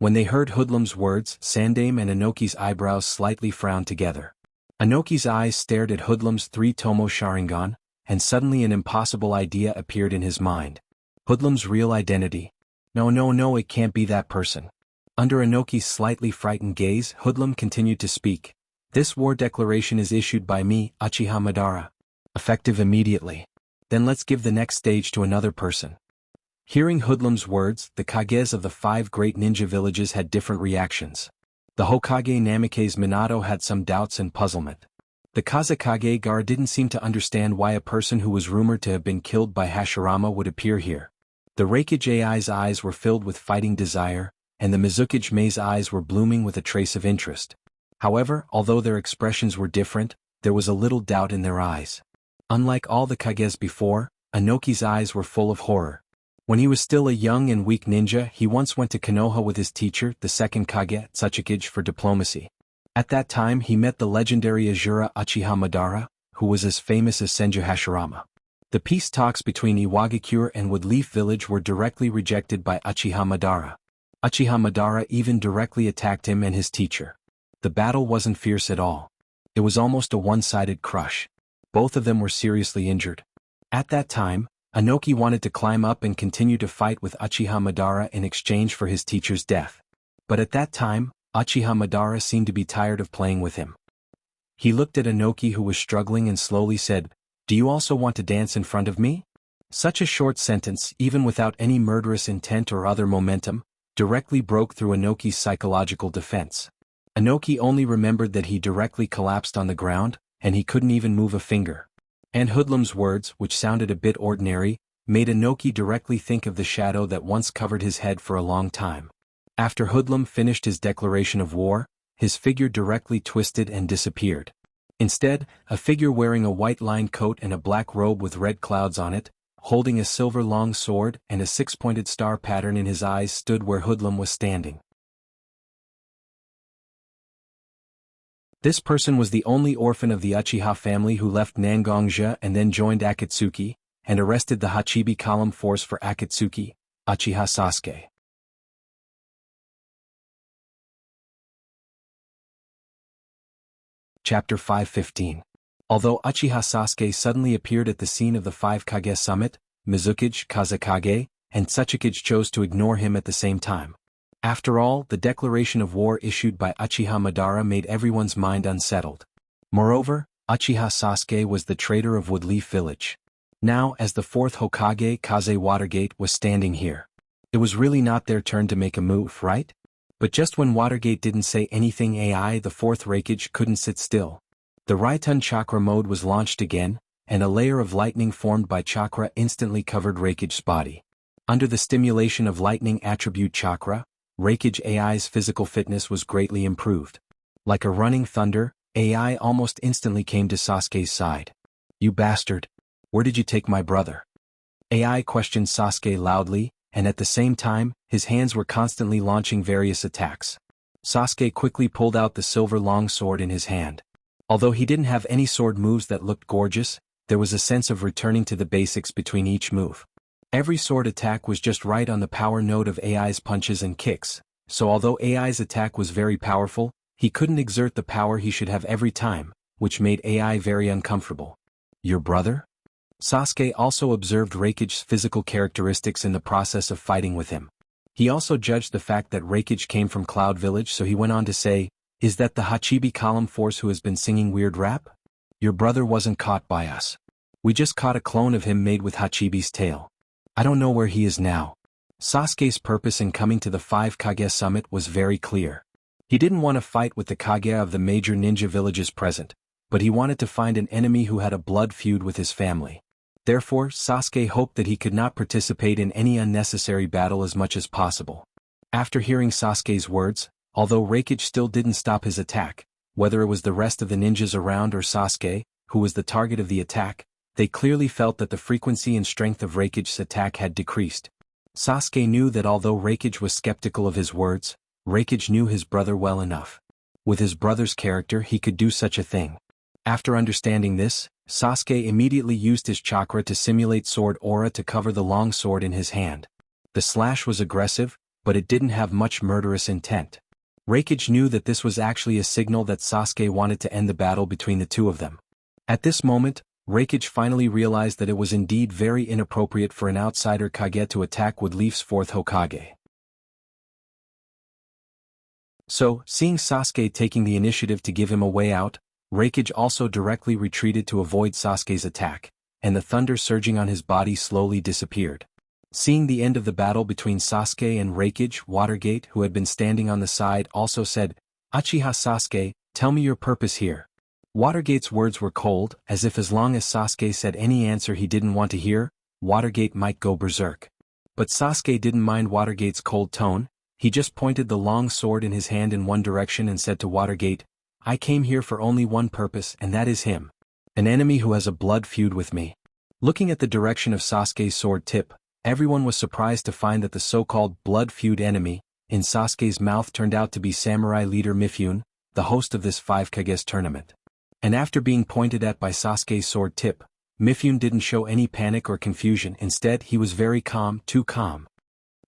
When they heard Hoodlum's words, Sandame and Inoki's eyebrows slightly frowned together. Inoki's eyes stared at Hoodlum's 3-tomo Sharingan, and suddenly an impossible idea appeared in his mind. Hoodlum's real identity. No, it can't be that person. Under Inoki's slightly frightened gaze, Hoodlum continued to speak. This war declaration is issued by me, Uchiha Madara. Effective immediately. Then let's give the next stage to another person. Hearing Hoodlum's words, the Kages of the 5 great ninja villages had different reactions. The Hokage Namikaze Minato had some doubts and puzzlement. The Kazekage Gar didn't seem to understand why a person who was rumored to have been killed by Hashirama would appear here. The Reikage Ai's eyes were filled with fighting desire, and the Mizukage Mei's eyes were blooming with a trace of interest. However, although their expressions were different, there was a little doubt in their eyes. Unlike all the Kages before, Inoki's eyes were full of horror. When he was still a young and weak ninja, he once went to Konoha with his teacher, the second Kage, Tsuchikage, for diplomacy. At that time he met the legendary Azura Uchiha Madara, who was as famous as Senju Hashirama. The peace talks between Iwagakure and Woodleaf Village were directly rejected by Uchiha Madara. Uchiha Madara even directly attacked him and his teacher. The battle wasn't fierce at all. It was almost a one-sided crush. Both of them were seriously injured. At that time, Inoki wanted to climb up and continue to fight with Uchiha Madara in exchange for his teacher's death. But at that time, Uchiha Madara seemed to be tired of playing with him. He looked at Inoki, who was struggling, and slowly said, "Do you also want to dance in front of me?" Such a short sentence, even without any murderous intent or other momentum, directly broke through Inoki's psychological defense. Inoki only remembered that he directly collapsed on the ground, and he couldn't even move a finger. And Hoodlum's words, which sounded a bit ordinary, made Inoki directly think of the shadow that once covered his head for a long time. After Hoodlum finished his declaration of war, his figure directly twisted and disappeared. Instead, a figure wearing a white-lined coat and a black robe with red clouds on it, holding a silver long sword and a 6-pointed star pattern in his eyes, stood where Hoodlum was standing. This person was the only orphan of the Uchiha family who left Nangongja and then joined Akatsuki, and arrested the Hachibi column force for Akatsuki, Uchiha Sasuke. Chapter 515. Although Uchiha Sasuke suddenly appeared at the scene of the 5 Kage summit, Mizukage, Kazekage, and Tsuchikage chose to ignore him at the same time. After all, the declaration of war issued by Uchiha Madara made everyone's mind unsettled. Moreover, Uchiha Sasuke was the traitor of Woodleaf Village. Now, as the 4th Hokage, Kaze Watergate was standing here. It was really not their turn to make a move, right? But just when Watergate didn't say anything, the fourth Raikage couldn't sit still. The Raitun chakra mode was launched again, and a layer of lightning formed by chakra instantly covered Raikage's body. Under the stimulation of lightning attribute chakra, Raikage AI's physical fitness was greatly improved. Like a running thunder, AI almost instantly came to Sasuke's side. "You bastard! Where did you take my brother?" AI questioned Sasuke loudly, and at the same time, his hands were constantly launching various attacks. Sasuke quickly pulled out the silver longsword in his hand. Although he didn't have any sword moves that looked gorgeous, there was a sense of returning to the basics between each move. Every sword attack was just right on the power node of AI's punches and kicks, so although AI's attack was very powerful, he couldn't exert the power he should have every time, which made AI very uncomfortable. "Your brother?" Sasuke also observed Raikage's physical characteristics in the process of fighting with him. He also judged the fact that Raikage came from Cloud Village, so he went on to say, "Is that the Hachibi column force who has been singing weird rap? Your brother wasn't caught by us. We just caught a clone of him made with Hachibi's tail. I don't know where he is now." Sasuke's purpose in coming to the 5 Kage summit was very clear. He didn't want to fight with the Kage of the major ninja villages present, but he wanted to find an enemy who had a blood feud with his family. Therefore, Sasuke hoped that he could not participate in any unnecessary battle as much as possible. After hearing Sasuke's words, although Raikage still didn't stop his attack, whether it was the rest of the ninjas around or Sasuke, who was the target of the attack, they clearly felt that the frequency and strength of Raikage's attack had decreased. Sasuke knew that although Raikage was skeptical of his words, Raikage knew his brother well enough. With his brother's character, he could do such a thing. After understanding this, Sasuke immediately used his chakra to simulate sword aura to cover the long sword in his hand. The slash was aggressive, but it didn't have much murderous intent. Raikage knew that this was actually a signal that Sasuke wanted to end the battle between the two of them. At this moment, Raikage finally realized that it was indeed very inappropriate for an outsider Kage to attack Wood Leaf's fourth Hokage. So, seeing Sasuke taking the initiative to give him a way out, Raikage also directly retreated to avoid Sasuke's attack, and the thunder surging on his body slowly disappeared. Seeing the end of the battle between Sasuke and Raikage, Watergate, who had been standing on the side, also said, "Uchiha Sasuke, tell me your purpose here." Watergate's words were cold, as if as long as Sasuke said any answer he didn't want to hear, Watergate might go berserk. But Sasuke didn't mind Watergate's cold tone. He just pointed the long sword in his hand in one direction and said to Watergate, "I came here for only one purpose, and that is him. An enemy who has a blood feud with me." Looking at the direction of Sasuke's sword tip, everyone was surprised to find that the so-called blood feud enemy, in Sasuke's mouth, turned out to be samurai leader Mifune, the host of this 5 Kages tournament. And after being pointed at by Sasuke's sword tip, Mifune didn't show any panic or confusion. Instead, he was very calm, too calm.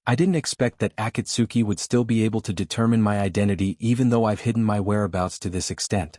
"I didn't expect that Akatsuki would still be able to determine my identity even though I've hidden my whereabouts to this extent,"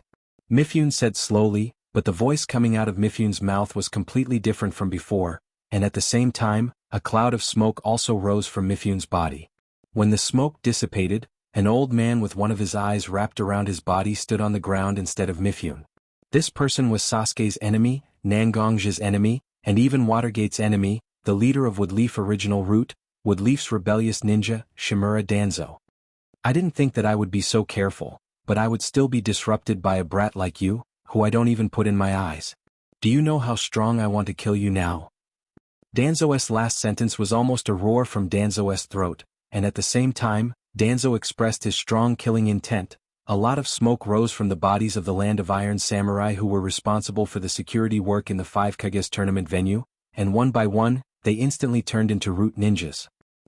Mifune said slowly, but the voice coming out of Mifune's mouth was completely different from before, and at the same time, a cloud of smoke also rose from Mifune's body. When the smoke dissipated, an old man with one of his eyes wrapped around his body stood on the ground instead of Mifune. This person was Sasuke's enemy, Nangong's enemy, and even Watergate's enemy, the leader of Wood Leaf Original Root, Wood Leaf's rebellious ninja, Shimura Danzo. "I didn't think that I would be so careful, but I would still be disrupted by a brat like you, who I don't even put in my eyes. Do you know how strong I want to kill you now?" Danzo's last sentence was almost a roar from Danzo's throat, and at the same time, Danzo expressed his strong killing intent. A lot of smoke rose from the bodies of the Land of Iron samurai who were responsible for the security work in the 5 Kages tournament venue, and one by one, they instantly turned into root ninjas.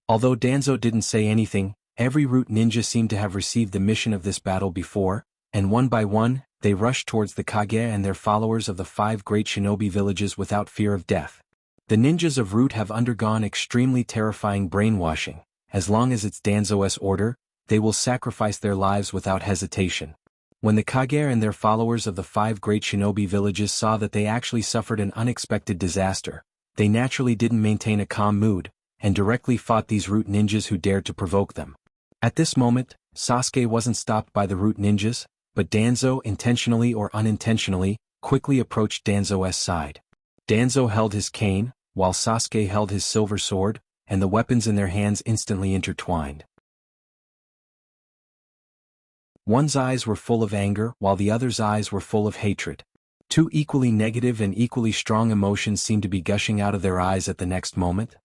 Although Danzo didn't say anything, every root ninja seemed to have received the mission of this battle before, and one by one, they rushed towards the Kage and their followers of the 5 great shinobi villages without fear of death. The ninjas of Root have undergone extremely terrifying brainwashing. As long as it's Danzo's order, they will sacrifice their lives without hesitation. When the Kage and their followers of the 5 great shinobi villages saw that they actually suffered an unexpected disaster, they naturally didn't maintain a calm mood, and directly fought these root ninjas who dared to provoke them. At this moment, Sasuke wasn't stopped by the root ninjas, but Danzo, intentionally or unintentionally, quickly approached Danzo's side. Danzo held his cane, while Sasuke held his silver sword, and the weapons in their hands instantly intertwined. One's eyes were full of anger while the other's eyes were full of hatred. Two equally negative and equally strong emotions seemed to be gushing out of their eyes at the next moment.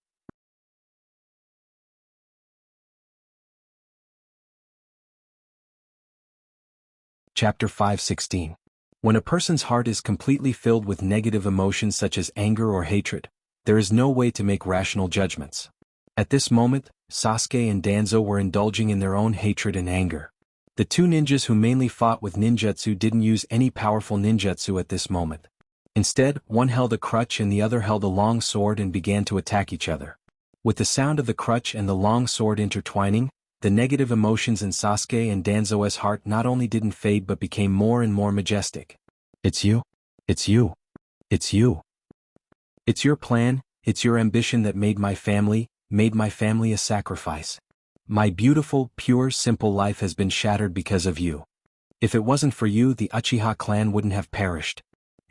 Chapter 5:16. When a person's heart is completely filled with negative emotions such as anger or hatred, there is no way to make rational judgments. At this moment, Sasuke and Danzo were indulging in their own hatred and anger. The two ninjas who mainly fought with ninjutsu didn't use any powerful ninjutsu at this moment. Instead, one held a crutch and the other held a long sword and began to attack each other. With the sound of the crutch and the long sword intertwining, the negative emotions in Sasuke and Danzo's heart not only didn't fade but became more and more majestic. It's you. It's you. It's you. It's your plan, it's your ambition that made my family a sacrifice. My beautiful, pure, simple life has been shattered because of you. If it wasn't for you, the Uchiha clan wouldn't have perished.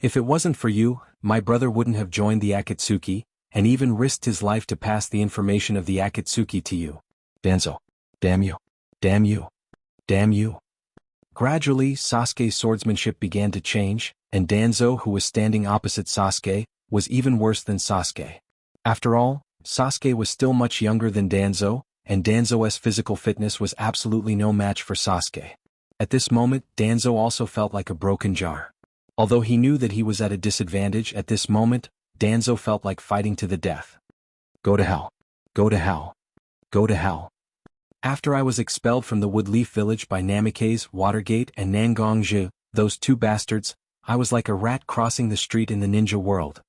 If it wasn't for you, my brother wouldn't have joined the Akatsuki, and even risked his life to pass the information of the Akatsuki to you. Danzo. Damn you. Damn you. Damn you. Gradually, Sasuke's swordsmanship began to change, and Danzo, who was standing opposite Sasuke, was even worse than Sasuke. After all, Sasuke was still much younger than Danzo, and Danzo's physical fitness was absolutely no match for Sasuke. At this moment, Danzo also felt like a broken jar. Although he knew that he was at a disadvantage at this moment, Danzo felt like fighting to the death. Go to hell. Go to hell. Go to hell. After I was expelled from the Woodleaf village by Namikaze, Watergate and Nangongji, those two bastards, I was like a rat crossing the street in the ninja world.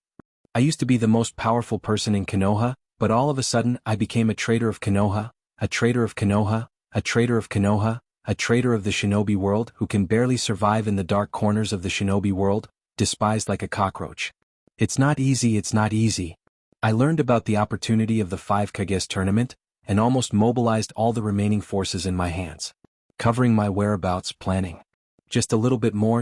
I used to be the most powerful person in Konoha, but all of a sudden I became a traitor of Konoha, a traitor of Konoha, a traitor of Konoha, a traitor of the shinobi world who can barely survive in the dark corners of the shinobi world, despised like a cockroach. It's not easy, it's not easy. I learned about the opportunity of the 5 Kages tournament, and almost mobilized all the remaining forces in my hands. Covering my whereabouts, planning. Just a little bit more,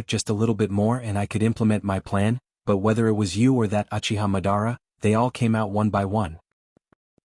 and I could implement my plan, but whether it was you or that Uchiha Madara, they all came out one by one.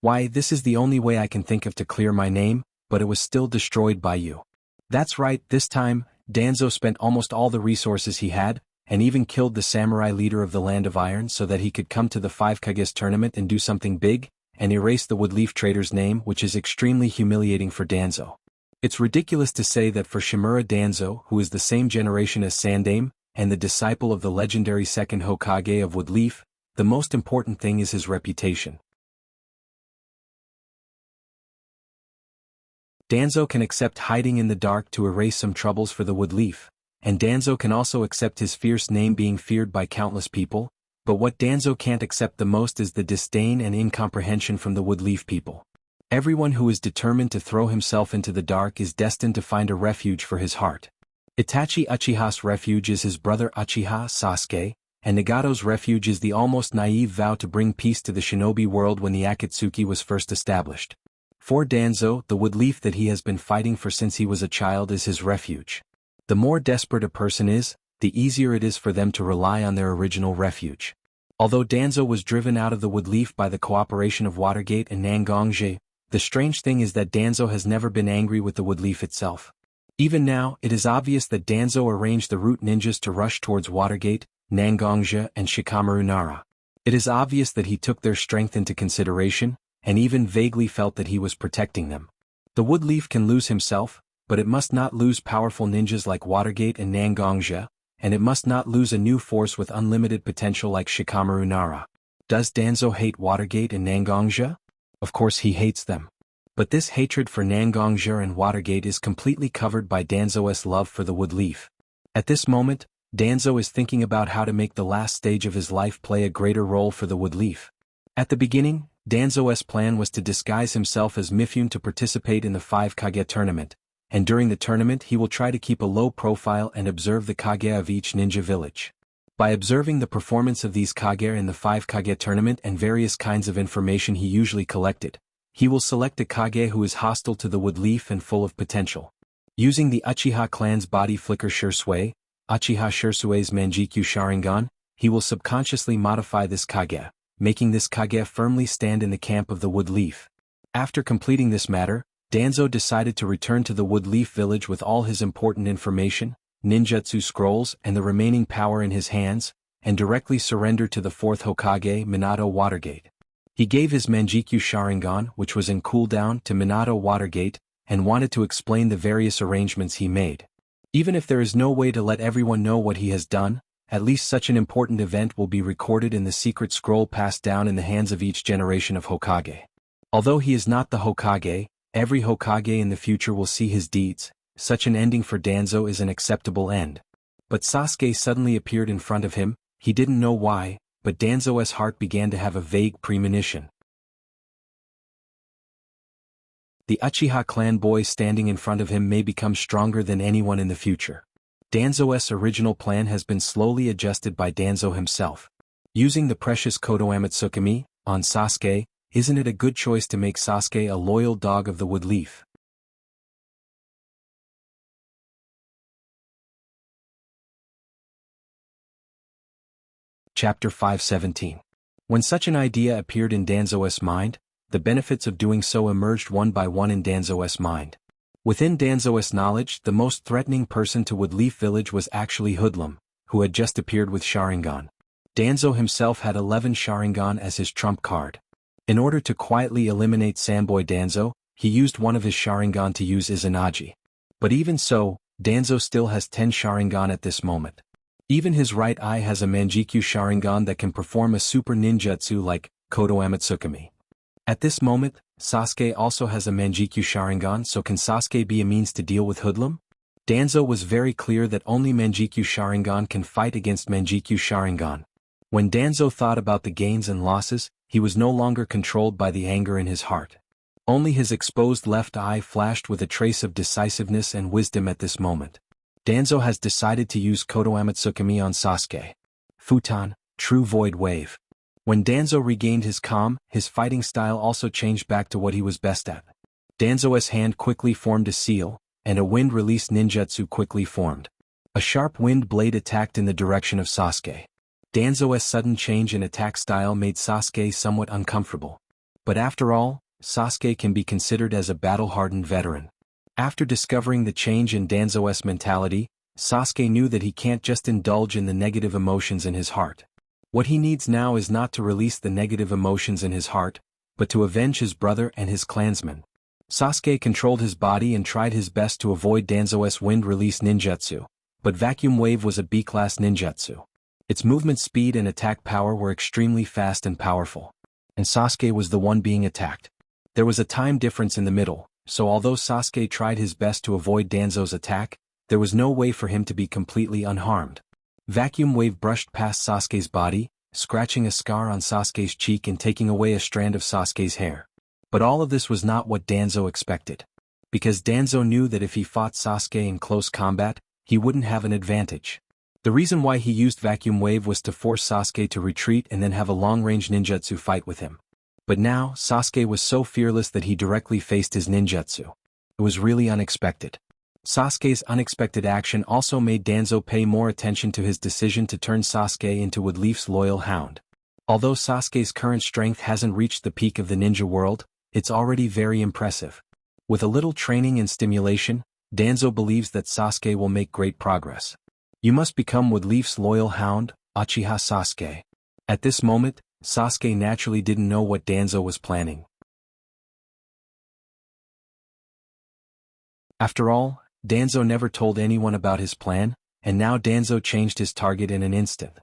Why, this is the only way I can think of to clear my name, but it was still destroyed by you. That's right, this time, Danzo spent almost all the resources he had, and even killed the samurai leader of the Land of Iron so that he could come to the 5 Kages tournament and do something big, and erase the Woodleaf trader's name, which is extremely humiliating for Danzo. It's ridiculous to say that for Shimura Danzo, who is the same generation as Sandaime, and the disciple of the legendary second Hokage of Woodleaf, the most important thing is his reputation. Danzo can accept hiding in the dark to erase some troubles for the Woodleaf, and Danzo can also accept his fierce name being feared by countless people, but what Danzo can't accept the most is the disdain and incomprehension from the Woodleaf people. Everyone who is determined to throw himself into the dark is destined to find a refuge for his heart. Itachi Uchiha's refuge is his brother Uchiha, Sasuke, and Nagato's refuge is the almost naive vow to bring peace to the shinobi world when the Akatsuki was first established. For Danzo, the Woodleaf that he has been fighting for since he was a child is his refuge. The more desperate a person is, the easier it is for them to rely on their original refuge. Although Danzo was driven out of the Woodleaf by the cooperation of Watergate and Nangongji, the strange thing is that Danzo has never been angry with the Woodleaf itself. Even now, it is obvious that Danzo arranged the root ninjas to rush towards Watergate, Nangongji and Shikamaru Nara. It is obvious that he took their strength into consideration, and even vaguely felt that he was protecting them. The Woodleaf can lose himself, but it must not lose powerful ninjas like Watergate and Nangongji, and it must not lose a new force with unlimited potential like Shikamaru Nara. Does Danzo hate Watergate and Nangongji? Of course he hates them. But this hatred for Nangongji and Watergate is completely covered by Danzo's love for the Woodleaf. At this moment, Danzo is thinking about how to make the last stage of his life play a greater role for the Woodleaf. At the beginning, Danzo's plan was to disguise himself as Mifune to participate in the 5 Kage tournament, and during the tournament he will try to keep a low profile and observe the Kage of each ninja village. By observing the performance of these Kage in the 5 Kage tournament and various kinds of information he usually collected, he will select a Kage who is hostile to the Woodleaf and full of potential. Using the Uchiha clan's body flicker Shursui, Uchiha Shursui's Manjikyu Sharingan, he will subconsciously modify this Kage, making this Kage firmly stand in the camp of the Woodleaf. After completing this matter, Danzo decided to return to the Woodleaf village with all his important information, ninjutsu scrolls and the remaining power in his hands, and directly surrender to the 4th Hokage Minato Watergate. He gave his Manjikyu Sharingan, which was in cooldown, to Minato Watergate, and wanted to explain the various arrangements he made. Even if there is no way to let everyone know what he has done, at least such an important event will be recorded in the secret scroll passed down in the hands of each generation of Hokage. Although he is not the Hokage, every Hokage in the future will see his deeds. Such an ending for Danzo is an acceptable end. But Sasuke suddenly appeared in front of him. He didn't know why, but Danzo's heart began to have a vague premonition. The Uchiha clan boy standing in front of him may become stronger than anyone in the future. Danzo's original plan has been slowly adjusted by Danzo himself. Using the precious Kodo Amatsukami on Sasuke, isn't it a good choice to make Sasuke a loyal dog of the Woodleaf? Chapter 517. When such an idea appeared in Danzo's mind, the benefits of doing so emerged one by one in Danzo's mind. Within Danzo's knowledge, the most threatening person to Woodleaf village was actually Hoodlum, who had just appeared with Sharingan. Danzo himself had 11 Sharingan as his trump card. In order to quietly eliminate Samboy Danzo, he used one of his Sharingan to use Izanagi. But even so, Danzo still has 10 Sharingan at this moment. Even his right eye has a Manjikyu Sharingan that can perform a super ninjutsu like Kodo Amatsukami. At this moment, Sasuke also has a Manjikyu Sharingan, so can Sasuke be a means to deal with Hoodlum? Danzo was very clear that only Manjikyu Sharingan can fight against Manjikyu Sharingan. When Danzo thought about the gains and losses, he was no longer controlled by the anger in his heart. Only his exposed left eye flashed with a trace of decisiveness and wisdom at this moment. Danzo has decided to use Kodo Amatsukami on Sasuke. Futon, True Void Wave. When Danzo regained his calm, his fighting style also changed back to what he was best at. Danzo's hand quickly formed a seal, and a wind-release ninjutsu quickly formed. A sharp wind blade attacked in the direction of Sasuke. Danzo's sudden change in attack style made Sasuke somewhat uncomfortable. But after all, Sasuke can be considered as a battle-hardened veteran. After discovering the change in Danzo's mentality, Sasuke knew that he can't just indulge in the negative emotions in his heart. What he needs now is not to release the negative emotions in his heart, but to avenge his brother and his clansmen. Sasuke controlled his body and tried his best to avoid Danzo's wind-release ninjutsu, but Vacuum Wave was a B-class ninjutsu. Its movement speed and attack power were extremely fast and powerful. And Sasuke was the one being attacked. There was a time difference in the middle, so although Sasuke tried his best to avoid Danzo's attack, there was no way for him to be completely unharmed. Vacuum Wave brushed past Sasuke's body, scratching a scar on Sasuke's cheek and taking away a strand of Sasuke's hair. But all of this was not what Danzo expected. Because Danzo knew that if he fought Sasuke in close combat, he wouldn't have an advantage. The reason why he used Vacuum Wave was to force Sasuke to retreat and then have a long-range ninjutsu fight with him. But now, Sasuke was so fearless that he directly faced his ninjutsu. It was really unexpected. Sasuke's unexpected action also made Danzo pay more attention to his decision to turn Sasuke into Woodleaf's loyal hound. Although Sasuke's current strength hasn't reached the peak of the ninja world, it's already very impressive. With a little training and stimulation, Danzo believes that Sasuke will make great progress. You must become Woodleaf's loyal hound, Uchiha Sasuke. At this moment, Sasuke naturally didn't know what Danzo was planning. After all, Danzo never told anyone about his plan, and now Danzo changed his target in an instant.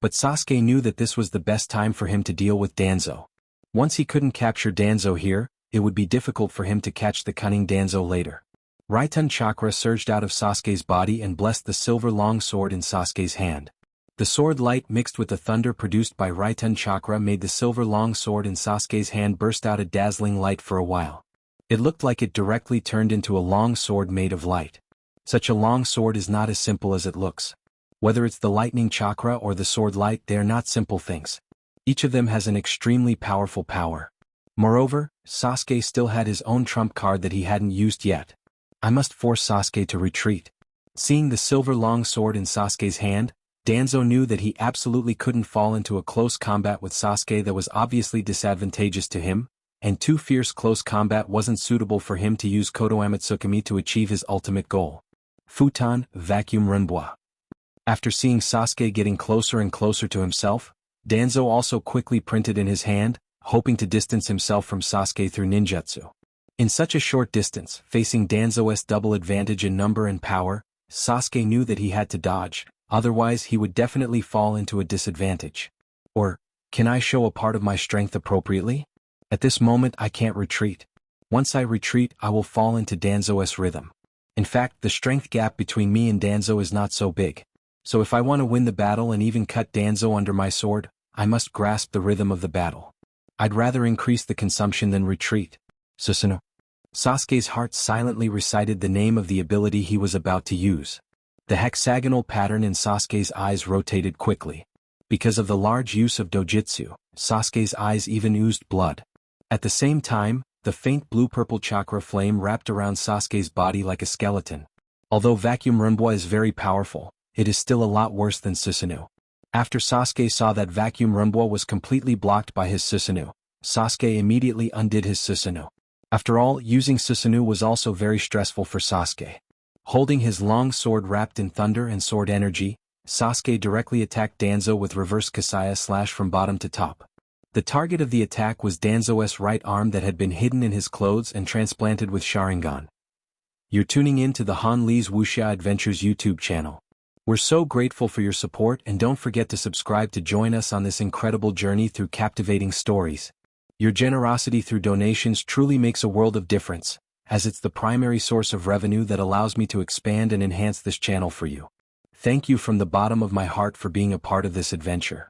But Sasuke knew that this was the best time for him to deal with Danzo. Once he couldn't capture Danzo here, it would be difficult for him to catch the cunning Danzo later. Raiten chakra surged out of Sasuke's body and blessed the silver long sword in Sasuke's hand. The sword light mixed with the thunder produced by Raiten chakra made the silver long sword in Sasuke's hand burst out a dazzling light for a while. It looked like it directly turned into a long sword made of light. Such a long sword is not as simple as it looks. Whether it's the lightning chakra or the sword light, they are not simple things. Each of them has an extremely powerful power. Moreover, Sasuke still had his own trump card that he hadn't used yet. I must force Sasuke to retreat. Seeing the silver long sword in Sasuke's hand, Danzo knew that he absolutely couldn't fall into a close combat with Sasuke that was obviously disadvantageous to him, and too fierce close combat wasn't suitable for him to use Kodoamatsukami to achieve his ultimate goal. Futon, Vacuum Renbois. After seeing Sasuke getting closer and closer to himself, Danzo also quickly printed in his hand, hoping to distance himself from Sasuke through ninjutsu. In such a short distance, facing Danzo's double advantage in number and power, Sasuke knew that he had to dodge, otherwise he would definitely fall into a disadvantage. Or, can I show a part of my strength appropriately? At this moment I can't retreat. Once I retreat I will fall into Danzo's rhythm. In fact, the strength gap between me and Danzo is not so big. So if I want to win the battle and even cut Danzo under my sword, I must grasp the rhythm of the battle. I'd rather increase the consumption than retreat. Susanoo. Sasuke's heart silently recited the name of the ability he was about to use. The hexagonal pattern in Sasuke's eyes rotated quickly. Because of the large use of dojutsu, Sasuke's eyes even oozed blood. At the same time, the faint blue-purple chakra flame wrapped around Sasuke's body like a skeleton. Although Vacuum Renbois is very powerful, it is still a lot worse than Susanoo. After Sasuke saw that Vacuum Renbois was completely blocked by his Susanoo, Sasuke immediately undid his Susanoo. After all, using Susanoo was also very stressful for Sasuke. Holding his long sword wrapped in thunder and sword energy, Sasuke directly attacked Danzo with reverse Kasaya slash from bottom to top. The target of the attack was Danzo's right arm that had been hidden in his clothes and transplanted with Sharingan. You're tuning in to the Han Lee's Wuxia Adventures YouTube channel. We're so grateful for your support, and don't forget to subscribe to join us on this incredible journey through captivating stories. Your generosity through donations truly makes a world of difference, as it's the primary source of revenue that allows me to expand and enhance this channel for you. Thank you from the bottom of my heart for being a part of this adventure.